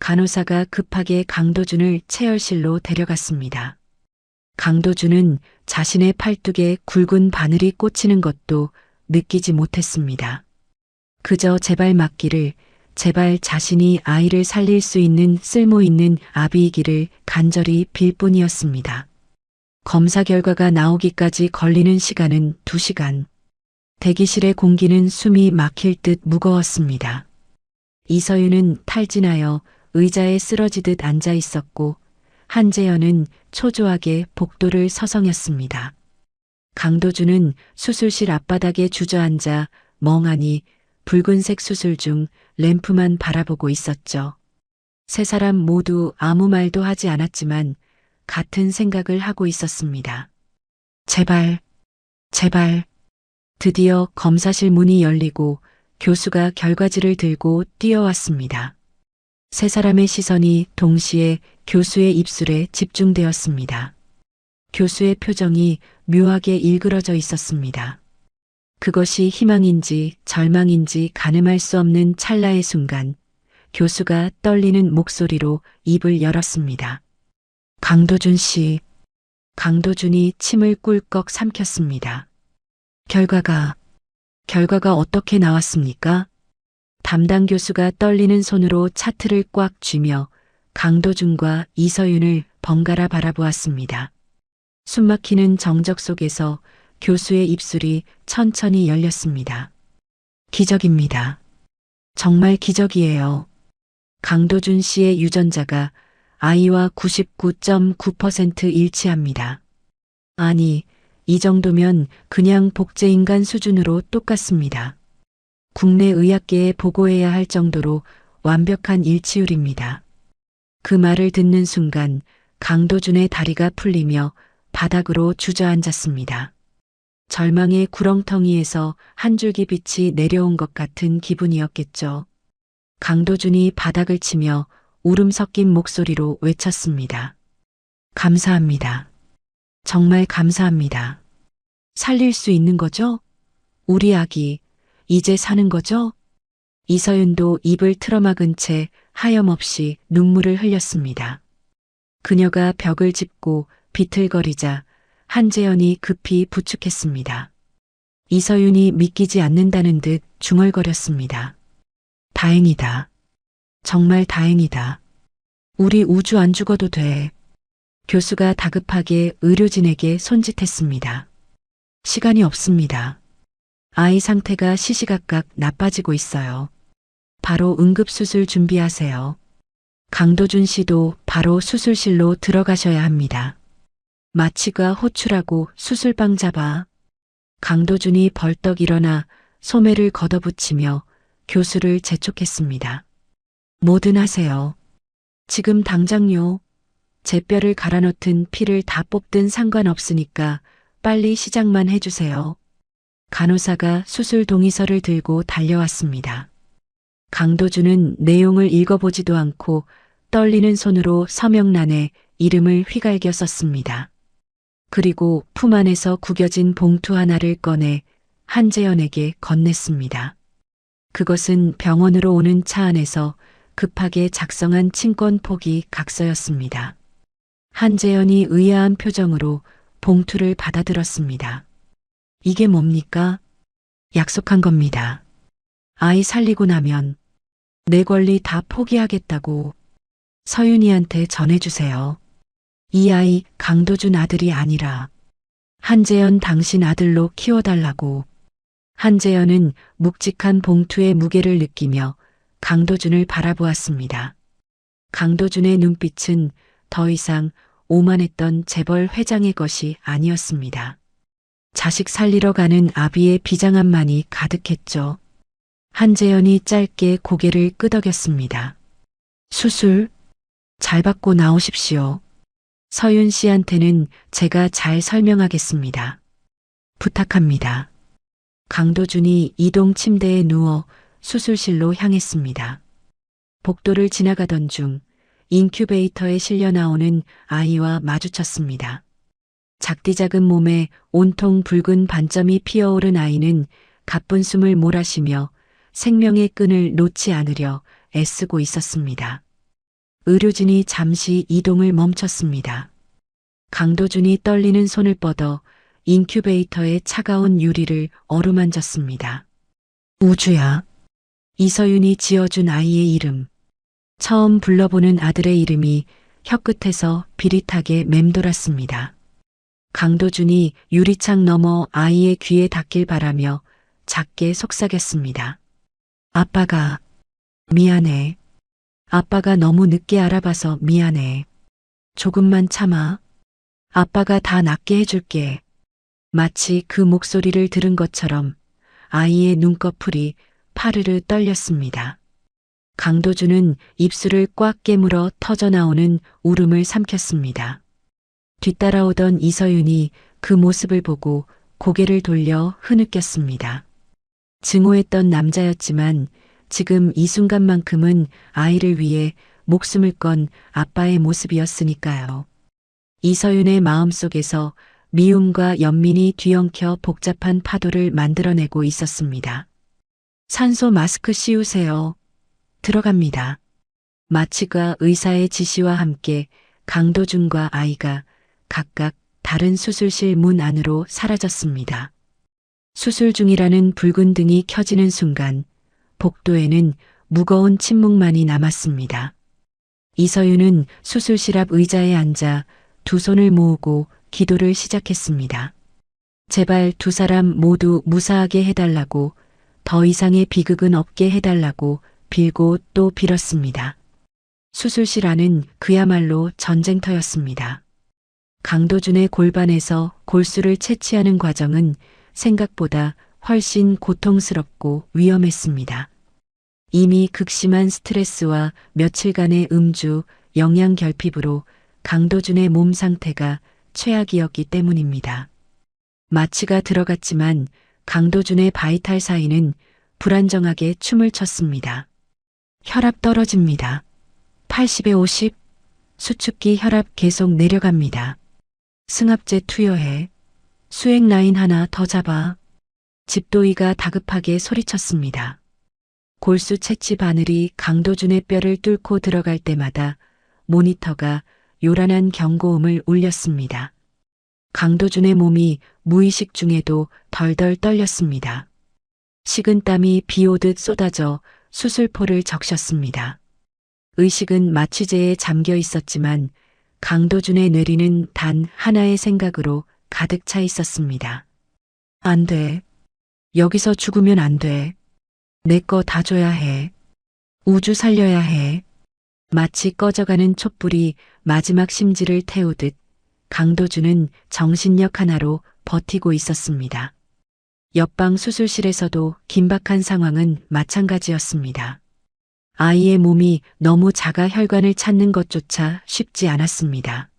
간호사가 급하게 강도준을 체열실로 데려갔습니다. 강도준은 자신의 팔뚝에 굵은 바늘이 꽂히는 것도 느끼지 못했습니다. 그저 제발 맞기를, 제발 자신이 아이를 살릴 수 있는 쓸모 있는 아비이기를 간절히 빌 뿐이었습니다. 검사 결과가 나오기까지 걸리는 시간은 2시간. 대기실의 공기는 숨이 막힐 듯 무거웠습니다. 이서윤은 탈진하여 의자에 쓰러지듯 앉아 있었고 한재현은 초조하게 복도를 서성였습니다. 강도준은 수술실 앞바닥에 주저앉아 멍하니 붉은색 수술 중 램프만 바라보고 있었죠. 세 사람 모두 아무 말도 하지 않았지만 같은 생각을 하고 있었습니다. 제발, 제발. 드디어 검사실 문이 열리고 교수가 결과지를 들고 뛰어왔습니다. 세 사람의 시선이 동시에 교수의 입술에 집중되었습니다. 교수의 표정이 묘하게 일그러져 있었습니다. 그것이 희망인지 절망인지 가늠할 수 없는 찰나의 순간, 교수가 떨리는 목소리로 입을 열었습니다. 강도준 씨. 강도준이 침을 꿀꺽 삼켰습니다. 결과가 어떻게 나왔습니까? 담당 교수가 떨리는 손으로 차트를 꽉 쥐며 강도준과 이서윤을 번갈아 바라보았습니다. 숨막히는 정적 속에서 교수의 입술이 천천히 열렸습니다. 기적입니다. 정말 기적이에요. 강도준 씨의 유전자가 아이와 99.9% 일치합니다. 아니, 이 정도면 그냥 복제인간 수준으로 똑같습니다. 국내 의학계에 보고해야 할 정도로 완벽한 일치율입니다. 그 말을 듣는 순간 강도준의 다리가 풀리며 바닥으로 주저앉았습니다. 절망의 구렁텅이에서 한 줄기 빛이 내려온 것 같은 기분이었겠죠. 강도준이 바닥을 치며 울음 섞인 목소리로 외쳤습니다. 감사합니다. 정말 감사합니다. 살릴 수 있는 거죠? 우리 아기, 이제 사는 거죠? 이서윤도 입을 틀어막은 채 하염없이 눈물을 흘렸습니다. 그녀가 벽을 짚고 비틀거리자 한재현이 급히 부축했습니다. 이서윤이 믿기지 않는다는 듯 중얼거렸습니다. 다행이다. 정말 다행이다. 우리 우주 안 죽어도 돼. 교수가 다급하게 의료진에게 손짓했습니다. 시간이 없습니다. 아이 상태가 시시각각 나빠지고 있어요. 바로 응급수술 준비하세요. 강도준 씨도 바로 수술실로 들어가셔야 합니다. 마취가 호출하고 수술방 잡아. 강도준이 벌떡 일어나 소매를 걷어붙이며 교수를 재촉했습니다. 뭐든 하세요. 지금 당장요. 제 뼈를 갈아넣든 피를 다 뽑든 상관없으니까 빨리 시작만 해주세요. 간호사가 수술 동의서를 들고 달려왔습니다. 강도준은 내용을 읽어보지도 않고 떨리는 손으로 서명란에 이름을 휘갈겨 썼습니다. 그리고 품 안에서 구겨진 봉투 하나를 꺼내 한재현에게 건넸습니다. 그것은 병원으로 오는 차 안에서 급하게 작성한 친권 포기 각서였습니다. 한재현이 의아한 표정으로 봉투를 받아들었습니다. 이게 뭡니까? 약속한 겁니다. 아이 살리고 나면 내 권리 다 포기하겠다고 서윤이한테 전해주세요. 이 아이 강도준 아들이 아니라 한재현 당신 아들로 키워달라고. 한재현은 묵직한 봉투의 무게를 느끼며 강도준을 바라보았습니다. 강도준의 눈빛은 더 이상 오만했던 재벌 회장의 것이 아니었습니다. 자식 살리러 가는 아비의 비장함만이 가득했죠. 한재현이 짧게 고개를 끄덕였습니다. 수술 잘 받고 나오십시오. 서윤 씨한테는 제가 잘 설명하겠습니다. 부탁합니다. 강도준이 이동 침대에 누워 수술실로 향했습니다. 복도를 지나가던 중 인큐베이터에 실려 나오는 아이와 마주쳤습니다. 작디 작은 몸에 온통 붉은 반점이 피어오른 아이는 가쁜 숨을 몰아쉬며 생명의 끈을 놓지 않으려 애쓰고 있었습니다. 의료진이 잠시 이동을 멈췄습니다. 강도준이 떨리는 손을 뻗어 인큐베이터의 차가운 유리를 어루만졌습니다. 우주야. 이서윤이 지어준 아이의 이름. 처음 불러보는 아들의 이름이 혀끝에서 비릿하게 맴돌았습니다. 강도준이 유리창 너머 아이의 귀에 닿길 바라며 작게 속삭였습니다. 아빠가 미안해. 아빠가 너무 늦게 알아봐서 미안해. 조금만 참아. 아빠가 다 낫게 해줄게. 마치 그 목소리를 들은 것처럼 아이의 눈꺼풀이 파르르 떨렸습니다. 강도준은 입술을 꽉 깨물어 터져나오는 울음을 삼켰습니다. 뒤따라오던 이서윤이 그 모습을 보고 고개를 돌려 흐느꼈습니다. 증오했던 남자였지만 지금 이 순간만큼은 아이를 위해 목숨을 건 아빠의 모습이었으니까요. 이서윤의 마음속에서 미움과 연민이 뒤엉켜 복잡한 파도를 만들어내고 있었습니다. 산소 마스크 씌우세요. 들어갑니다. 마취가 의사의 지시와 함께 강도준과 아이가 각각 다른 수술실 문 안으로 사라졌습니다. 수술 중이라는 붉은 등이 켜지는 순간 복도에는 무거운 침묵만이 남았습니다. 이서윤은 수술실 앞 의자에 앉아 두 손을 모으고 기도를 시작했습니다. 제발 두 사람 모두 무사하게 해달라고, 더 이상의 비극은 없게 해달라고 빌고 또 빌었습니다. 수술실 안은 그야말로 전쟁터였습니다. 강도준의 골반에서 골수를 채취하는 과정은 생각보다 훨씬 고통스럽고 위험했습니다. 이미 극심한 스트레스와 며칠간의 음주, 영양 결핍으로 강도준의 몸 상태가 최악이었기 때문입니다. 마취가 들어갔지만 강도준의 바이탈 사인은 불안정하게 춤을 췄습니다. 혈압 떨어집니다. 80에 50, 수축기 혈압 계속 내려갑니다. 승합제 투여해. 수액 라인 하나 더 잡아. 집도이가 다급하게 소리쳤습니다. 골수 채취 바늘이 강도준의 뼈를 뚫고 들어갈 때마다 모니터가 요란한 경고음을 울렸습니다. 강도준의 몸이 무의식 중에도 덜덜 떨렸습니다. 식은땀이 비 오듯 쏟아져 수술포를 적셨습니다. 의식은 마취제에 잠겨 있었지만 강도준의 뇌리는 단 하나의 생각으로 가득 차 있었습니다. 안 돼. 여기서 죽으면 안 돼. 내 거 다 줘야 해. 우주 살려야 해. 마치 꺼져가는 촛불이 마지막 심지를 태우듯 강도준은 정신력 하나로 버티고 있었습니다. 옆방 수술실에서도 긴박한 상황은 마찬가지였습니다. 아이의 몸이 너무 작아 혈관을 찾는 것조차 쉽지 않았습니다.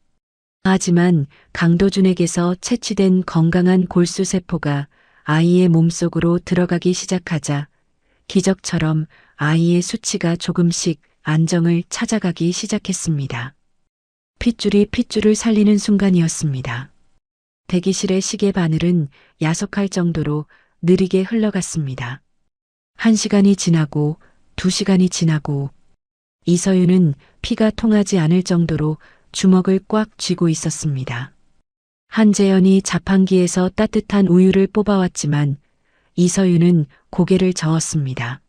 하지만 강도준에게서 채취된 건강한 골수세포가 아이의 몸속으로 들어가기 시작하자 기적처럼 아이의 수치가 조금씩 안정을 찾아가기 시작했습니다. 핏줄이 핏줄을 살리는 순간이었습니다. 대기실의 시계 바늘은 야속할 정도로 느리게 흘러갔습니다. 1시간이 지나고 2시간이 지나고 이서윤은 피가 통하지 않을 정도로 주먹을 꽉 쥐고 있었습니다. 한재현이 자판기에서 따뜻한 우유를 뽑아왔지만 이서윤은 고개를 저었습니다.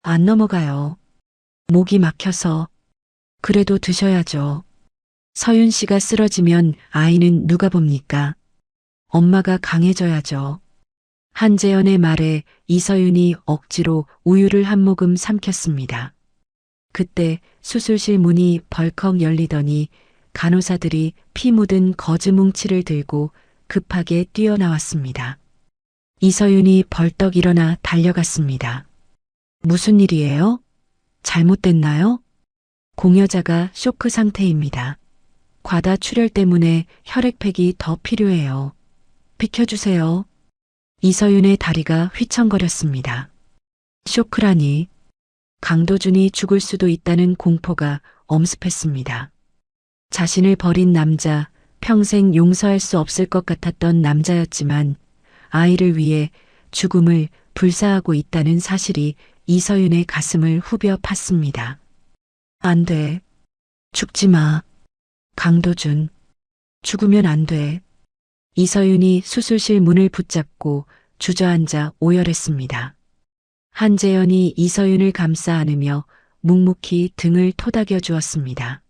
안 넘어가요. 목이 막혀서. 그래도 드셔야죠. 서윤 씨가 쓰러지면 아이는 누가 봅니까? 엄마가 강해져야죠. 한재현의 말에 이서윤이 억지로 우유를 한 모금 삼켰습니다. 그때 수술실 문이 벌컥 열리더니 간호사들이 피 묻은 거즈 뭉치를 들고 급하게 뛰어나왔습니다. 이서윤이 벌떡 일어나 달려갔습니다. 무슨 일이에요? 잘못됐나요? 공여자가 쇼크 상태입니다. 과다 출혈 때문에 혈액팩이 더 필요해요. 비켜주세요. 이서윤의 다리가 휘청거렸습니다. 쇼크라니. 강도준이 죽을 수도 있다는 공포가 엄습했습니다. 자신을 버린 남자, 평생 용서할 수 없을 것 같았던 남자였지만 아이를 위해 죽음을 불사하고 있다는 사실이 이서윤의 가슴을 후벼 팠습니다. 안 돼. 죽지 마. 강도준. 죽으면 안 돼. 이서윤이 수술실 문을 붙잡고 주저앉아 오열했습니다. 한재현이 이서윤을 감싸 안으며 묵묵히 등을 토닥여 주었습니다.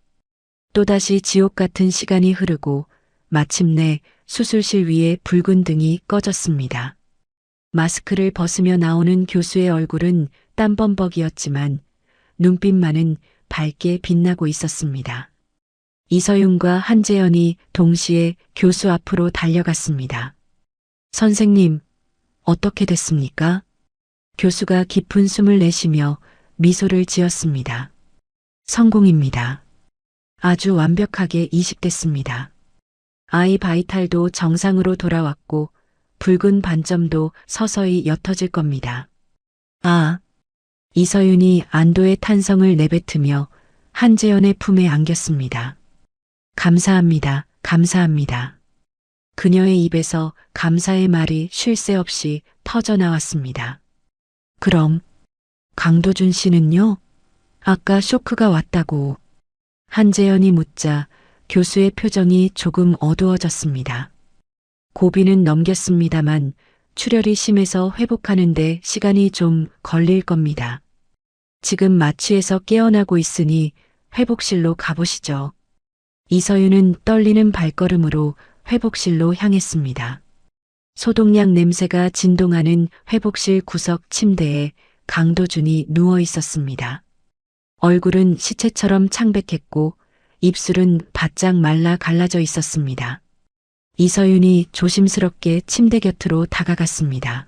또다시 지옥 같은 시간이 흐르고 마침내 수술실 위에 붉은 등이 꺼졌습니다. 마스크를 벗으며 나오는 교수의 얼굴은 땀범벅이었지만 눈빛만은 밝게 빛나고 있었습니다. 이서윤과 한재현이 동시에 교수 앞으로 달려갔습니다. 선생님, 어떻게 됐습니까? 교수가 깊은 숨을 내쉬며 미소를 지었습니다. 성공입니다. 아주 완벽하게 이식됐습니다. 아이 바이탈도 정상으로 돌아왔고 붉은 반점도 서서히 옅어질 겁니다. 아, 이서윤이 안도의 탄성을 내뱉으며 한재현의 품에 안겼습니다. 감사합니다. 감사합니다. 그녀의 입에서 감사의 말이 쉴 새 없이 터져 나왔습니다. 그럼 강도준 씨는요? 아까 쇼크가 왔다고. 한재현이 묻자 교수의 표정이 조금 어두워졌습니다. 고비는 넘겼습니다만 출혈이 심해서 회복하는데 시간이 좀 걸릴 겁니다. 지금 마취에서 깨어나고 있으니 회복실로 가보시죠. 이서윤은 떨리는 발걸음으로 회복실로 향했습니다. 소독약 냄새가 진동하는 회복실 구석 침대에 강도준이 누워 있었습니다. 얼굴은 시체처럼 창백했고 입술은 바짝 말라 갈라져 있었습니다. 이서윤이 조심스럽게 침대 곁으로 다가갔습니다.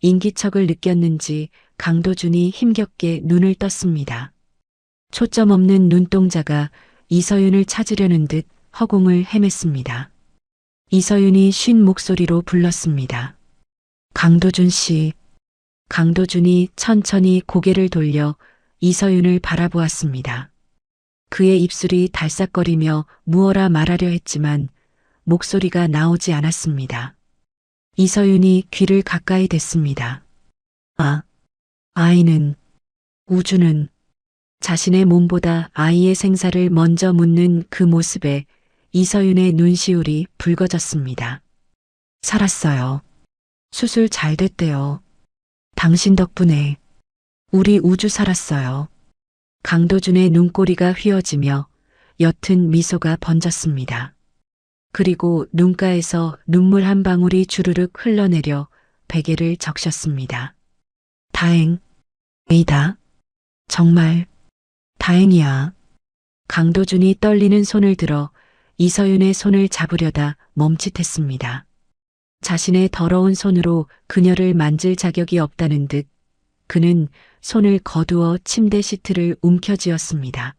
인기척을 느꼈는지 강도준이 힘겹게 눈을 떴습니다. 초점 없는 눈동자가 이서윤을 찾으려는 듯 허공을 헤맸습니다. 이서윤이 쉰 목소리로 불렀습니다. 강도준 씨. 강도준이 천천히 고개를 돌려 이서윤을 바라보았습니다. 그의 입술이 달싹거리며 무어라 말하려 했지만 목소리가 나오지 않았습니다. 이서윤이 귀를 가까이 댔습니다. 아, 아이는, 우주는, 자신의 몸보다 아이의 생사를 먼저 묻는 그 모습에 이서윤의 눈시울이 붉어졌습니다. 살았어요. 수술 잘 됐대요. 당신 덕분에 우리 우주 살았어요. 강도준의 눈꼬리가 휘어지며 옅은 미소가 번졌습니다. 그리고 눈가에서 눈물 한 방울이 주르륵 흘러내려 베개를 적셨습니다. 다행이다. 정말 다행이야. 강도준이 떨리는 손을 들어 이서윤의 손을 잡으려다 멈칫했습니다. 자신의 더러운 손으로 그녀를 만질 자격이 없다는 듯 그는 손을 거두어 침대 시트를 움켜쥐었습니다.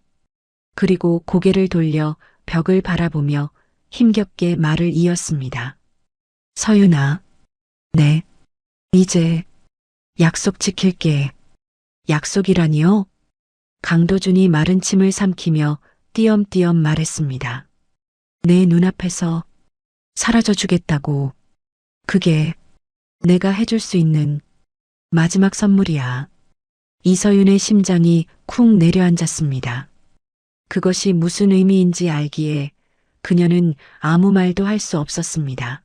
그리고 고개를 돌려 벽을 바라보며 힘겹게 말을 이었습니다. 서윤아, 네, 이제 약속 지킬게. 약속이라니요? 강도준이 마른 침을 삼키며 띄엄띄엄 말했습니다. 내 눈앞에서 사라져 주겠다고. 그게 내가 해줄 수 있는 마지막 선물이야. 이서윤의 심장이 쿵 내려앉았습니다. 그것이 무슨 의미인지 알기에 그녀는 아무 말도 할 수 없었습니다.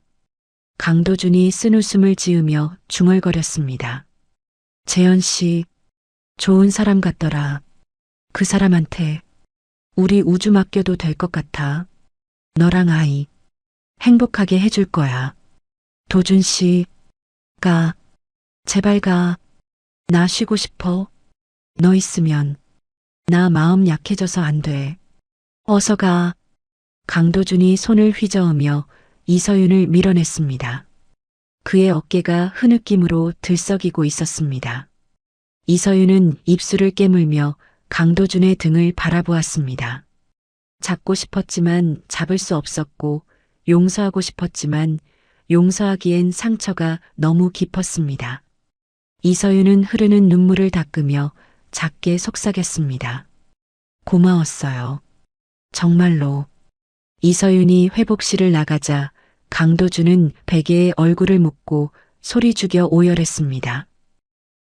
강도준이 쓴웃음을 지으며 중얼거렸습니다. 재현 씨, 좋은 사람 같더라. 그 사람한테 우리 우주 맡겨도 될 것 같아. 너랑 아이 행복하게 해줄 거야. 도준 씨, 가, 제발 가. 나 쉬고 싶어. 너 있으면 나 마음 약해져서 안 돼. 어서 가. 강도준이 손을 휘저으며 이서윤을 밀어냈습니다. 그의 어깨가 흐느낌으로 들썩이고 있었습니다. 이서윤은 입술을 깨물며 강도준의 등을 바라보았습니다. 잡고 싶었지만 잡을 수 없었고 용서하고 싶었지만 용서하기엔 상처가 너무 깊었습니다. 이서윤은 흐르는 눈물을 닦으며 작게 속삭였습니다. 고마웠어요. 정말로. 이서윤이 회복실을 나가자 강도준은 베개에 얼굴을 묻고 소리 죽여 오열했습니다.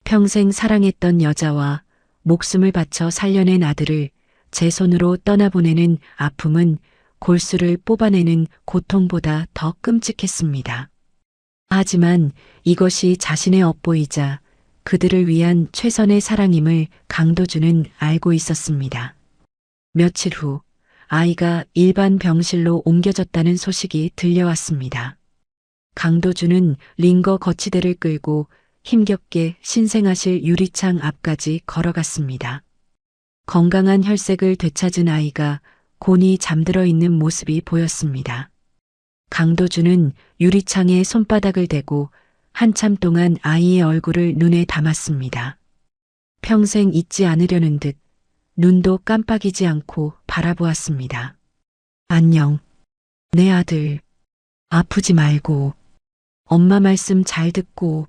평생 사랑했던 여자와 목숨을 바쳐 살려낸 아들을 제 손으로 떠나보내는 아픔은 골수를 뽑아내는 고통보다 더 끔찍했습니다. 하지만 이것이 자신의 업보이자 그들을 위한 최선의 사랑임을 강도준은 알고 있었습니다. 며칠 후 아이가 일반 병실로 옮겨졌다는 소식이 들려왔습니다. 강도준은 링거 거치대를 끌고 힘겹게 신생아실 유리창 앞까지 걸어갔습니다. 건강한 혈색을 되찾은 아이가 곤히 잠들어 있는 모습이 보였습니다. 강도준은 유리창에 손바닥을 대고 한참 동안 아이의 얼굴을 눈에 담았습니다. 평생 잊지 않으려는 듯 눈도 깜빡이지 않고 바라보았습니다. 안녕, 내 아들. 아프지 말고, 엄마 말씀 잘 듣고,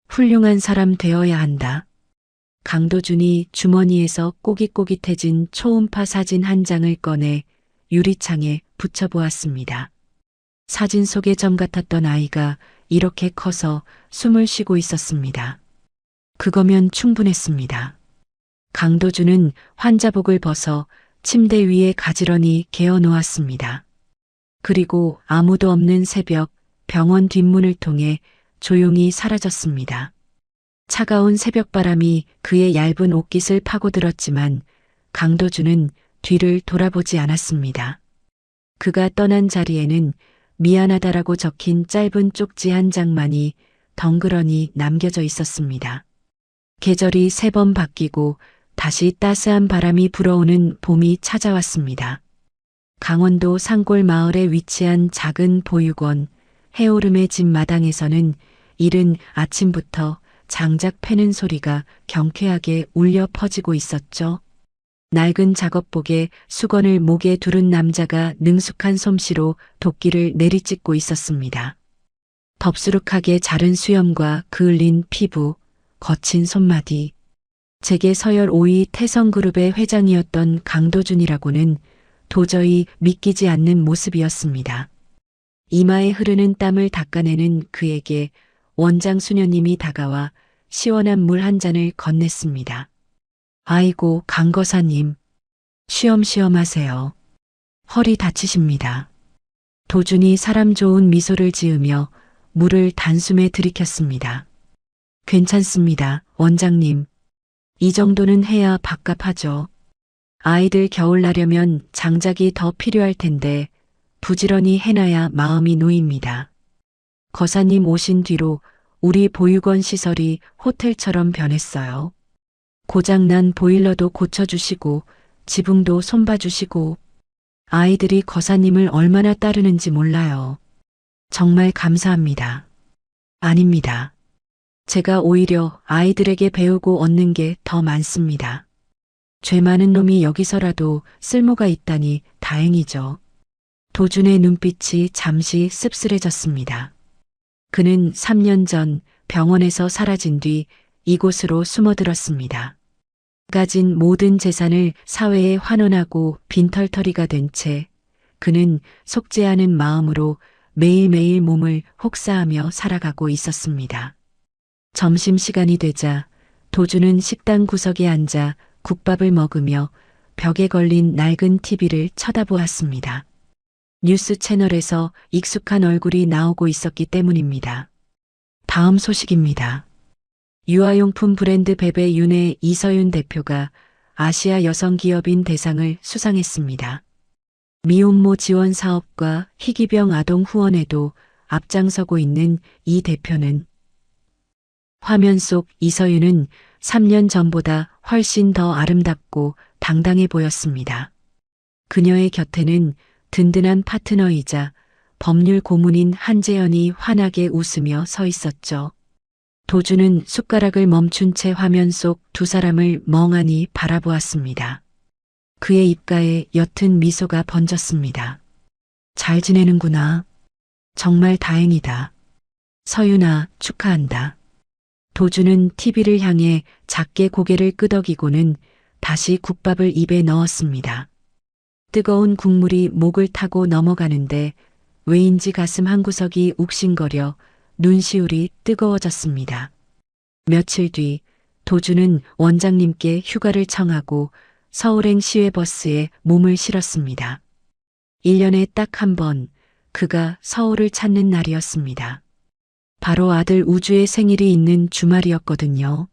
훌륭한 사람 되어야 한다. 강도준이 주머니에서 꼬깃꼬깃해진 초음파 사진 한 장을 꺼내 유리창에 붙여보았습니다. 사진 속의 점 같았던 아이가 이렇게 커서 숨을 쉬고 있었습니다. 그거면 충분했습니다. 강도준은 환자복을 벗어 침대 위에 가지런히 개어 놓았습니다. 그리고 아무도 없는 새벽 병원 뒷문을 통해 조용히 사라졌습니다. 차가운 새벽바람이 그의 얇은 옷깃을 파고들었지만 강도준은 뒤를 돌아보지 않았습니다. 그가 떠난 자리에는 미안하다라고 적힌 짧은 쪽지 한 장만이 덩그러니 남겨져 있었습니다. 계절이 3번 바뀌고 다시 따스한 바람이 불어오는 봄이 찾아왔습니다. 강원도 산골 마을에 위치한 작은 보육원 해오름의 집 마당에서는 이른 아침부터 장작 패는 소리가 경쾌하게 울려 퍼지고 있었죠. 낡은 작업복에 수건을 목에 두른 남자가 능숙한 솜씨로 도끼를 내리찢고 있었습니다. 덥수룩하게 자른 수염과 그을린 피부, 거친 손마디. 제게 서열 5위 태성그룹의 회장이었던 강도준이라고는 도저히 믿기지 않는 모습이었습니다. 이마에 흐르는 땀을 닦아내는 그에게 원장 수녀님이 다가와 시원한 물 한 잔을 건넸습니다. 아이고 강거사님, 쉬엄쉬엄 하세요. 허리 다치십니다. 도준이 사람 좋은 미소를 지으며 물을 단숨에 들이켰습니다. 괜찮습니다, 원장님. 이 정도는 해야 밥값하죠. 아이들 겨울 나려면 장작이 더 필요할 텐데 부지런히 해놔야 마음이 놓입니다. 거사님 오신 뒤로 우리 보육원 시설이 호텔처럼 변했어요. 고장난 보일러도 고쳐주시고 지붕도 손봐주시고 아이들이 거사님을 얼마나 따르는지 몰라요. 정말 감사합니다. 아닙니다. 제가 오히려 아이들에게 배우고 얻는 게 더 많습니다. 죄 많은 놈이 여기서라도 쓸모가 있다니 다행이죠. 도준의 눈빛이 잠시 씁쓸해졌습니다. 그는 3년 전 병원에서 사라진 뒤 이곳으로 숨어들었습니다. 가진 모든 재산을 사회에 환원하고 빈털터리가 된 채 그는 속죄하는 마음으로 매일매일 몸을 혹사하며 살아가고 있었습니다. 점심시간이 되자 도준은 식당 구석에 앉아 국밥을 먹으며 벽에 걸린 낡은 TV를 쳐다보았습니다. 뉴스 채널에서 익숙한 얼굴이 나오고 있었기 때문입니다. 다음 소식입니다. 유아용품 브랜드 베베 윤의 이서윤 대표가 아시아 여성기업인 대상을 수상했습니다. 미혼모 지원 사업과 희귀병 아동 후원에도 앞장서고 있는 이 대표는 화면 속 이서윤은 3년 전보다 훨씬 더 아름답고 당당해 보였습니다. 그녀의 곁에는 든든한 파트너이자 법률 고문인 한재현이 환하게 웃으며 서 있었죠. 도준은 숟가락을 멈춘 채 화면 속 두 사람을 멍하니 바라보았습니다. 그의 입가에 옅은 미소가 번졌습니다. 잘 지내는구나. 정말 다행이다. 서윤아, 축하한다. 도준은 TV를 향해 작게 고개를 끄덕이고는 다시 국밥을 입에 넣었습니다. 뜨거운 국물이 목을 타고 넘어가는데 왜인지 가슴 한구석이 욱신거려 눈시울이 뜨거워졌습니다. 며칠 뒤 도준은 원장님께 휴가를 청하고 서울행 시외버스에 몸을 실었습니다. 1년에 딱 한 번 그가 서울을 찾는 날이었습니다. 바로 아들 우주의 생일이 있는 주말이었거든요.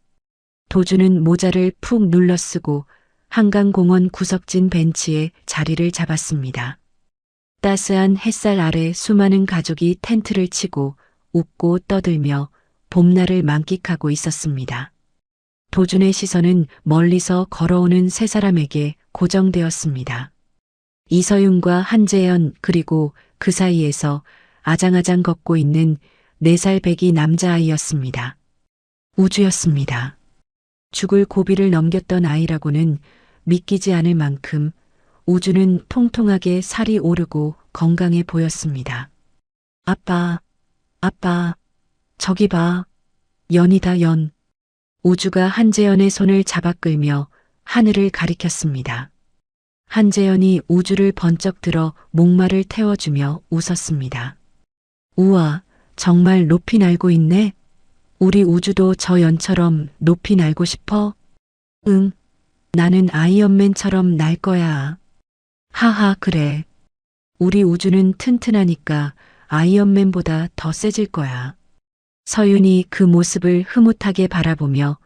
도주는 모자를 푹 눌러 쓰고 한강공원 구석진 벤치에 자리를 잡았습니다. 따스한 햇살 아래 수많은 가족이 텐트를 치고 웃고 떠들며 봄날을 만끽하고 있었습니다. 도준의 시선은 멀리서 걸어오는 세 사람에게 고정되었습니다. 이서윤과 한재현 그리고 그 사이에서 아장아장 걷고 있는 4살 배기 남자아이였습니다. 우주였습니다. 죽을 고비를 넘겼던 아이라고는 믿기지 않을 만큼 우주는 통통하게 살이 오르고 건강해 보였습니다. 아빠, 아빠, 저기 봐. 연이다 연. 우주가 한재현의 손을 잡아 끌며 하늘을 가리켰습니다. 한재현이 우주를 번쩍 들어 목마를 태워주며 웃었습니다. 우와, 정말 높이 날고 있네. 우리 우주도 저 연처럼 높이 날고 싶어? 응, 나는 아이언맨처럼 날 거야. 하하, 그래. 우리 우주는 튼튼하니까 아이언맨보다 더 세질 거야. 서윤이 그 모습을 흐뭇하게 바라보며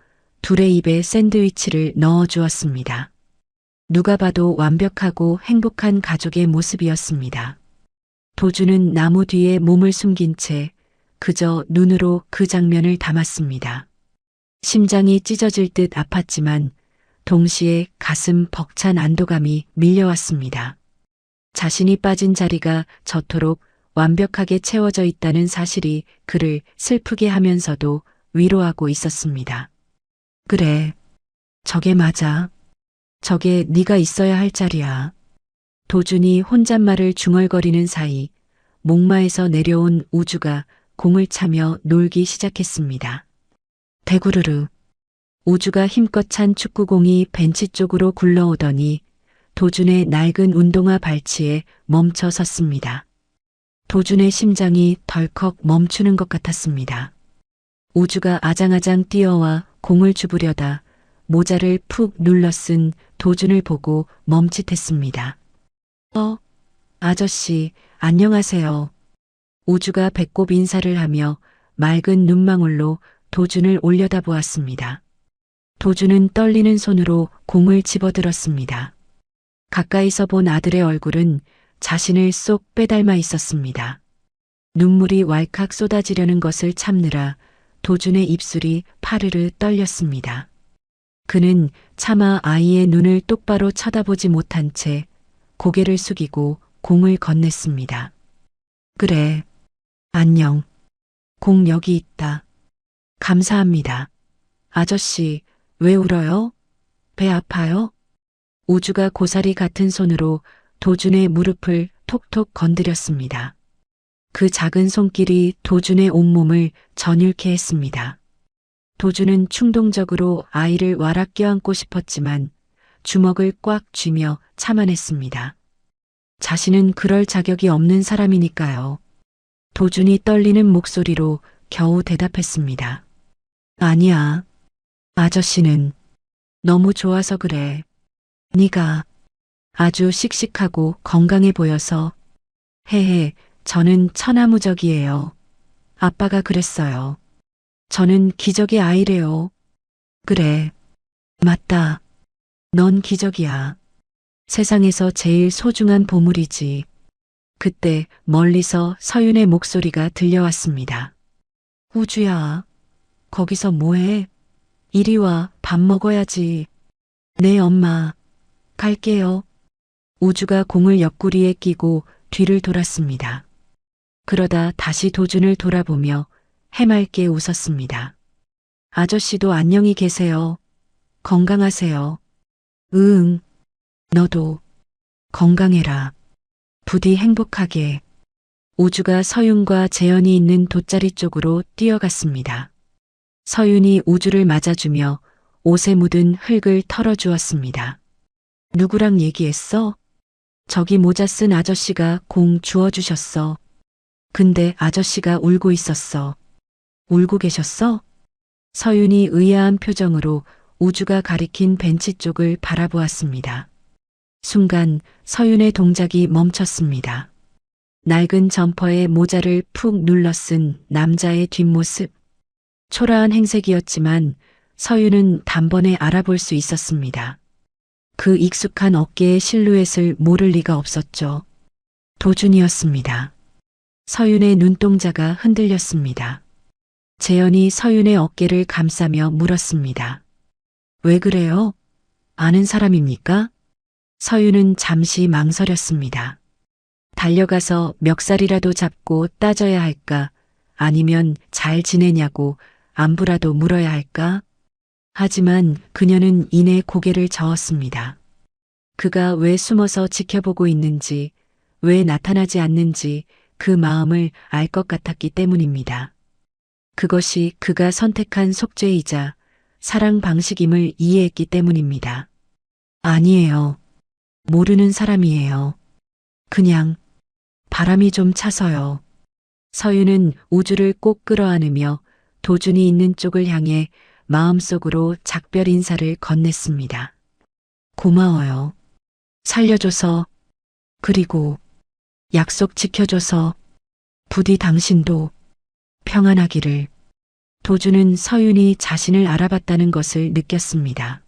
둘의 입에 샌드위치를 넣어 주었습니다. 누가 봐도 완벽하고 행복한 가족의 모습이었습니다. 도주는 나무 뒤에 몸을 숨긴 채 그저 눈으로 그 장면을 담았습니다. 심장이 찢어질 듯 아팠지만 동시에 가슴 벅찬 안도감이 밀려왔습니다. 자신이 빠진 자리가 저토록 완벽하게 채워져 있다는 사실이 그를 슬프게 하면서도 위로하고 있었습니다. 그래, 저게 맞아. 저게 네가 있어야 할 자리야. 도준이 혼잣말을 중얼거리는 사이 목마에서 내려온 우주가 공을 차며 놀기 시작했습니다. 대구르르. 우주가 힘껏 찬 축구공이 벤치 쪽으로 굴러오더니 도준의 낡은 운동화 발치에 멈춰 섰습니다. 도준의 심장이 덜컥 멈추는 것 같았습니다. 우주가 아장아장 뛰어와 공을 주부려다 모자를 푹 눌러 쓴 도준을 보고 멈칫했습니다. 아저씨, 안녕하세요. 우주가 배꼽 인사를 하며 맑은 눈망울로 도준을 올려다보았습니다. 도준은 떨리는 손으로 공을 집어들었습니다. 가까이서 본 아들의 얼굴은 자신을 쏙 빼닮아 있었습니다. 눈물이 왈칵 쏟아지려는 것을 참느라 도준의 입술이 파르르 떨렸습니다. 그는 차마 아이의 눈을 똑바로 쳐다보지 못한 채 고개를 숙이고 공을 건넸습니다. 그래, 안녕. 공 여기 있다. 감사합니다. 아저씨, 왜 울어요? 배 아파요? 우주가 고사리 같은 손으로 도준의 무릎을 톡톡 건드렸습니다. 그 작은 손길이 도준의 온몸을 전율케 했습니다. 도준은 충동적으로 아이를 와락 껴안고 싶었지만 주먹을 꽉 쥐며 참아냈습니다. 자신은 그럴 자격이 없는 사람이니까요. 도준이 떨리는 목소리로 겨우 대답했습니다. 아니야. 아저씨는 너무 좋아서 그래. 네가 아주 씩씩하고 건강해 보여서. 헤헤, 저는 천하무적이에요. 아빠가 그랬어요. 저는 기적의 아이래요. 그래. 맞다. 넌 기적이야. 세상에서 제일 소중한 보물이지. 그때 멀리서 서윤의 목소리가 들려왔습니다. 우주야, 거기서 뭐해? 이리 와, 밥 먹어야지. 네, 엄마. 갈게요. 우주가 공을 옆구리에 끼고 뒤를 돌았습니다. 그러다 다시 도준을 돌아보며 해맑게 웃었습니다. 아저씨도 안녕히 계세요. 건강하세요. 응, 너도 건강해라. 부디 행복하게. 우주가 서윤과 재현이 있는 돗자리 쪽으로 뛰어갔습니다. 서윤이 우주를 맞아주며 옷에 묻은 흙을 털어주었습니다. 누구랑 얘기했어? 저기 모자 쓴 아저씨가 공 주워주셨어. 근데 아저씨가 울고 있었어. 울고 계셨어? 서윤이 의아한 표정으로 우주가 가리킨 벤치 쪽을 바라보았습니다. 순간 서윤의 동작이 멈췄습니다. 낡은 점퍼에 모자를 푹 눌러 쓴 남자의 뒷모습. 초라한 행색이었지만 서윤은 단번에 알아볼 수 있었습니다. 그 익숙한 어깨의 실루엣을 모를 리가 없었죠. 도준이었습니다. 서윤의 눈동자가 흔들렸습니다. 재현이 서윤의 어깨를 감싸며 물었습니다. 왜 그래요? 아는 사람입니까? 서윤은 잠시 망설였습니다. 달려가서 멱살이라도 잡고 따져야 할까? 아니면 잘 지내냐고 안부라도 물어야 할까? 하지만 그녀는 이내 고개를 저었습니다. 그가 왜 숨어서 지켜보고 있는지, 왜 나타나지 않는지 그 마음을 알 것 같았기 때문입니다. 그것이 그가 선택한 속죄이자 사랑 방식임을 이해했기 때문입니다. 아니에요. 모르는 사람이에요. 그냥 바람이 좀 차서요. 서윤은 우주를 꼭 끌어안으며 도준이 있는 쪽을 향해 마음속으로 작별 인사를 건넸습니다. 고마워요. 살려줘서, 그리고 약속 지켜줘서, 부디 당신도 평안하기를. 도준은 서윤이 자신을 알아봤다는 것을 느꼈습니다.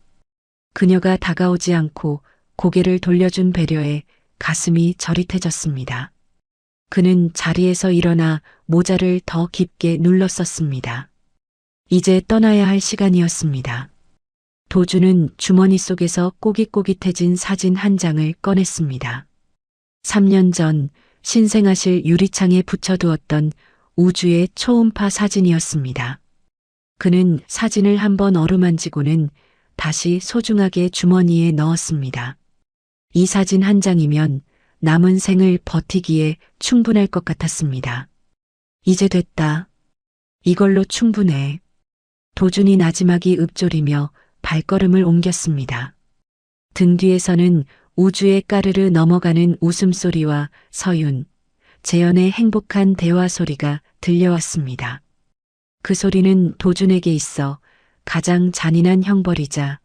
그녀가 다가오지 않고 고개를 돌려준 배려에 가슴이 저릿해졌습니다. 그는 자리에서 일어나 모자를 더 깊게 눌렀었습니다. 이제 떠나야 할 시간이었습니다. 도준은 주머니 속에서 꼬깃꼬깃해진 사진 한 장을 꺼냈습니다. 3년 전 신생아실 유리창에 붙여두었던 우주의 초음파 사진이었습니다. 그는 사진을 한번 어루만지고는 다시 소중하게 주머니에 넣었습니다. 이 사진 한 장이면 남은 생을 버티기에 충분할 것 같았습니다. 이제 됐다. 이걸로 충분해. 도준이 나지막이 읊조리며 발걸음을 옮겼습니다. 등 뒤에서는 우주의 까르르 넘어가는 웃음소리와 서윤, 재현의 행복한 대화 소리가 들려왔습니다. 그 소리는 도준에게 있어 가장 잔인한 형벌이자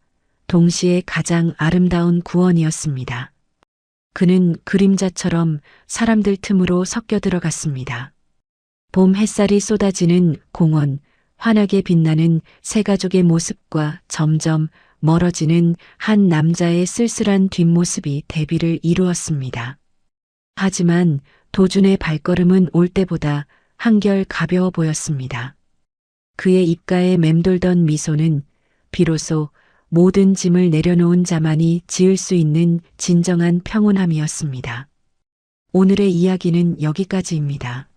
동시에 가장 아름다운 구원이었습니다. 그는 그림자처럼 사람들 틈으로 섞여 들어갔습니다. 봄 햇살이 쏟아지는 공원, 환하게 빛나는 세 가족의 모습과 점점 멀어지는 한 남자의 쓸쓸한 뒷모습이 대비를 이루었습니다. 하지만 도준의 발걸음은 올 때보다 한결 가벼워 보였습니다. 그의 입가에 맴돌던 미소는 비로소 모든 짐을 내려놓은 자만이 지을 수 있는 진정한 평온함이었습니다. 오늘의 이야기는 여기까지입니다.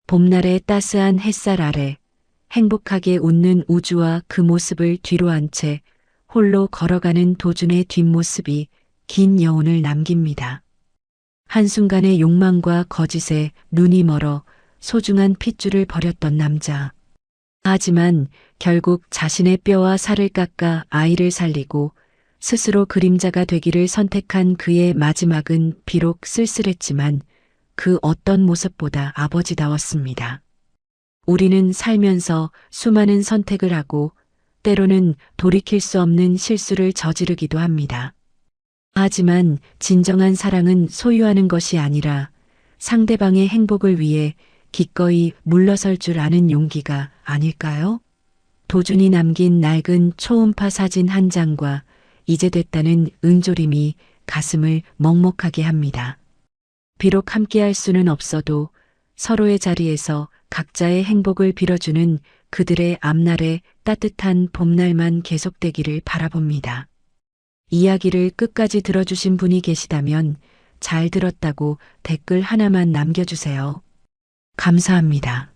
봄날의 따스한 햇살 아래 행복하게 웃는 우주와 그 모습을 뒤로 한 채 홀로 걸어가는 도준의 뒷모습이 긴 여운을 남깁니다. 한순간의 욕망과 거짓에 눈이 멀어 소중한 핏줄을 버렸던 남자. 하지만 결국 자신의 뼈와 살을 깎아 아이를 살리고 스스로 그림자가 되기를 선택한 그의 마지막은 비록 쓸쓸했지만 그 어떤 모습보다 아버지다웠습니다. 우리는 살면서 수많은 선택을 하고 때로는 돌이킬 수 없는 실수를 저지르기도 합니다. 하지만 진정한 사랑은 소유하는 것이 아니라 상대방의 행복을 위해 기꺼이 물러설 줄 아는 용기가 아닐까요? 도준이 남긴 낡은 초음파 사진 한 장과 이제 됐다는 은조림이 가슴을 먹먹하게 합니다. 비록 함께할 수는 없어도 서로의 자리에서 각자의 행복을 빌어주는 그들의 앞날의 따뜻한 봄날만 계속되기를 바라봅니다. 이야기를 끝까지 들어주신 분이 계시다면 잘 들었다고 댓글 하나만 남겨주세요. 감사합니다.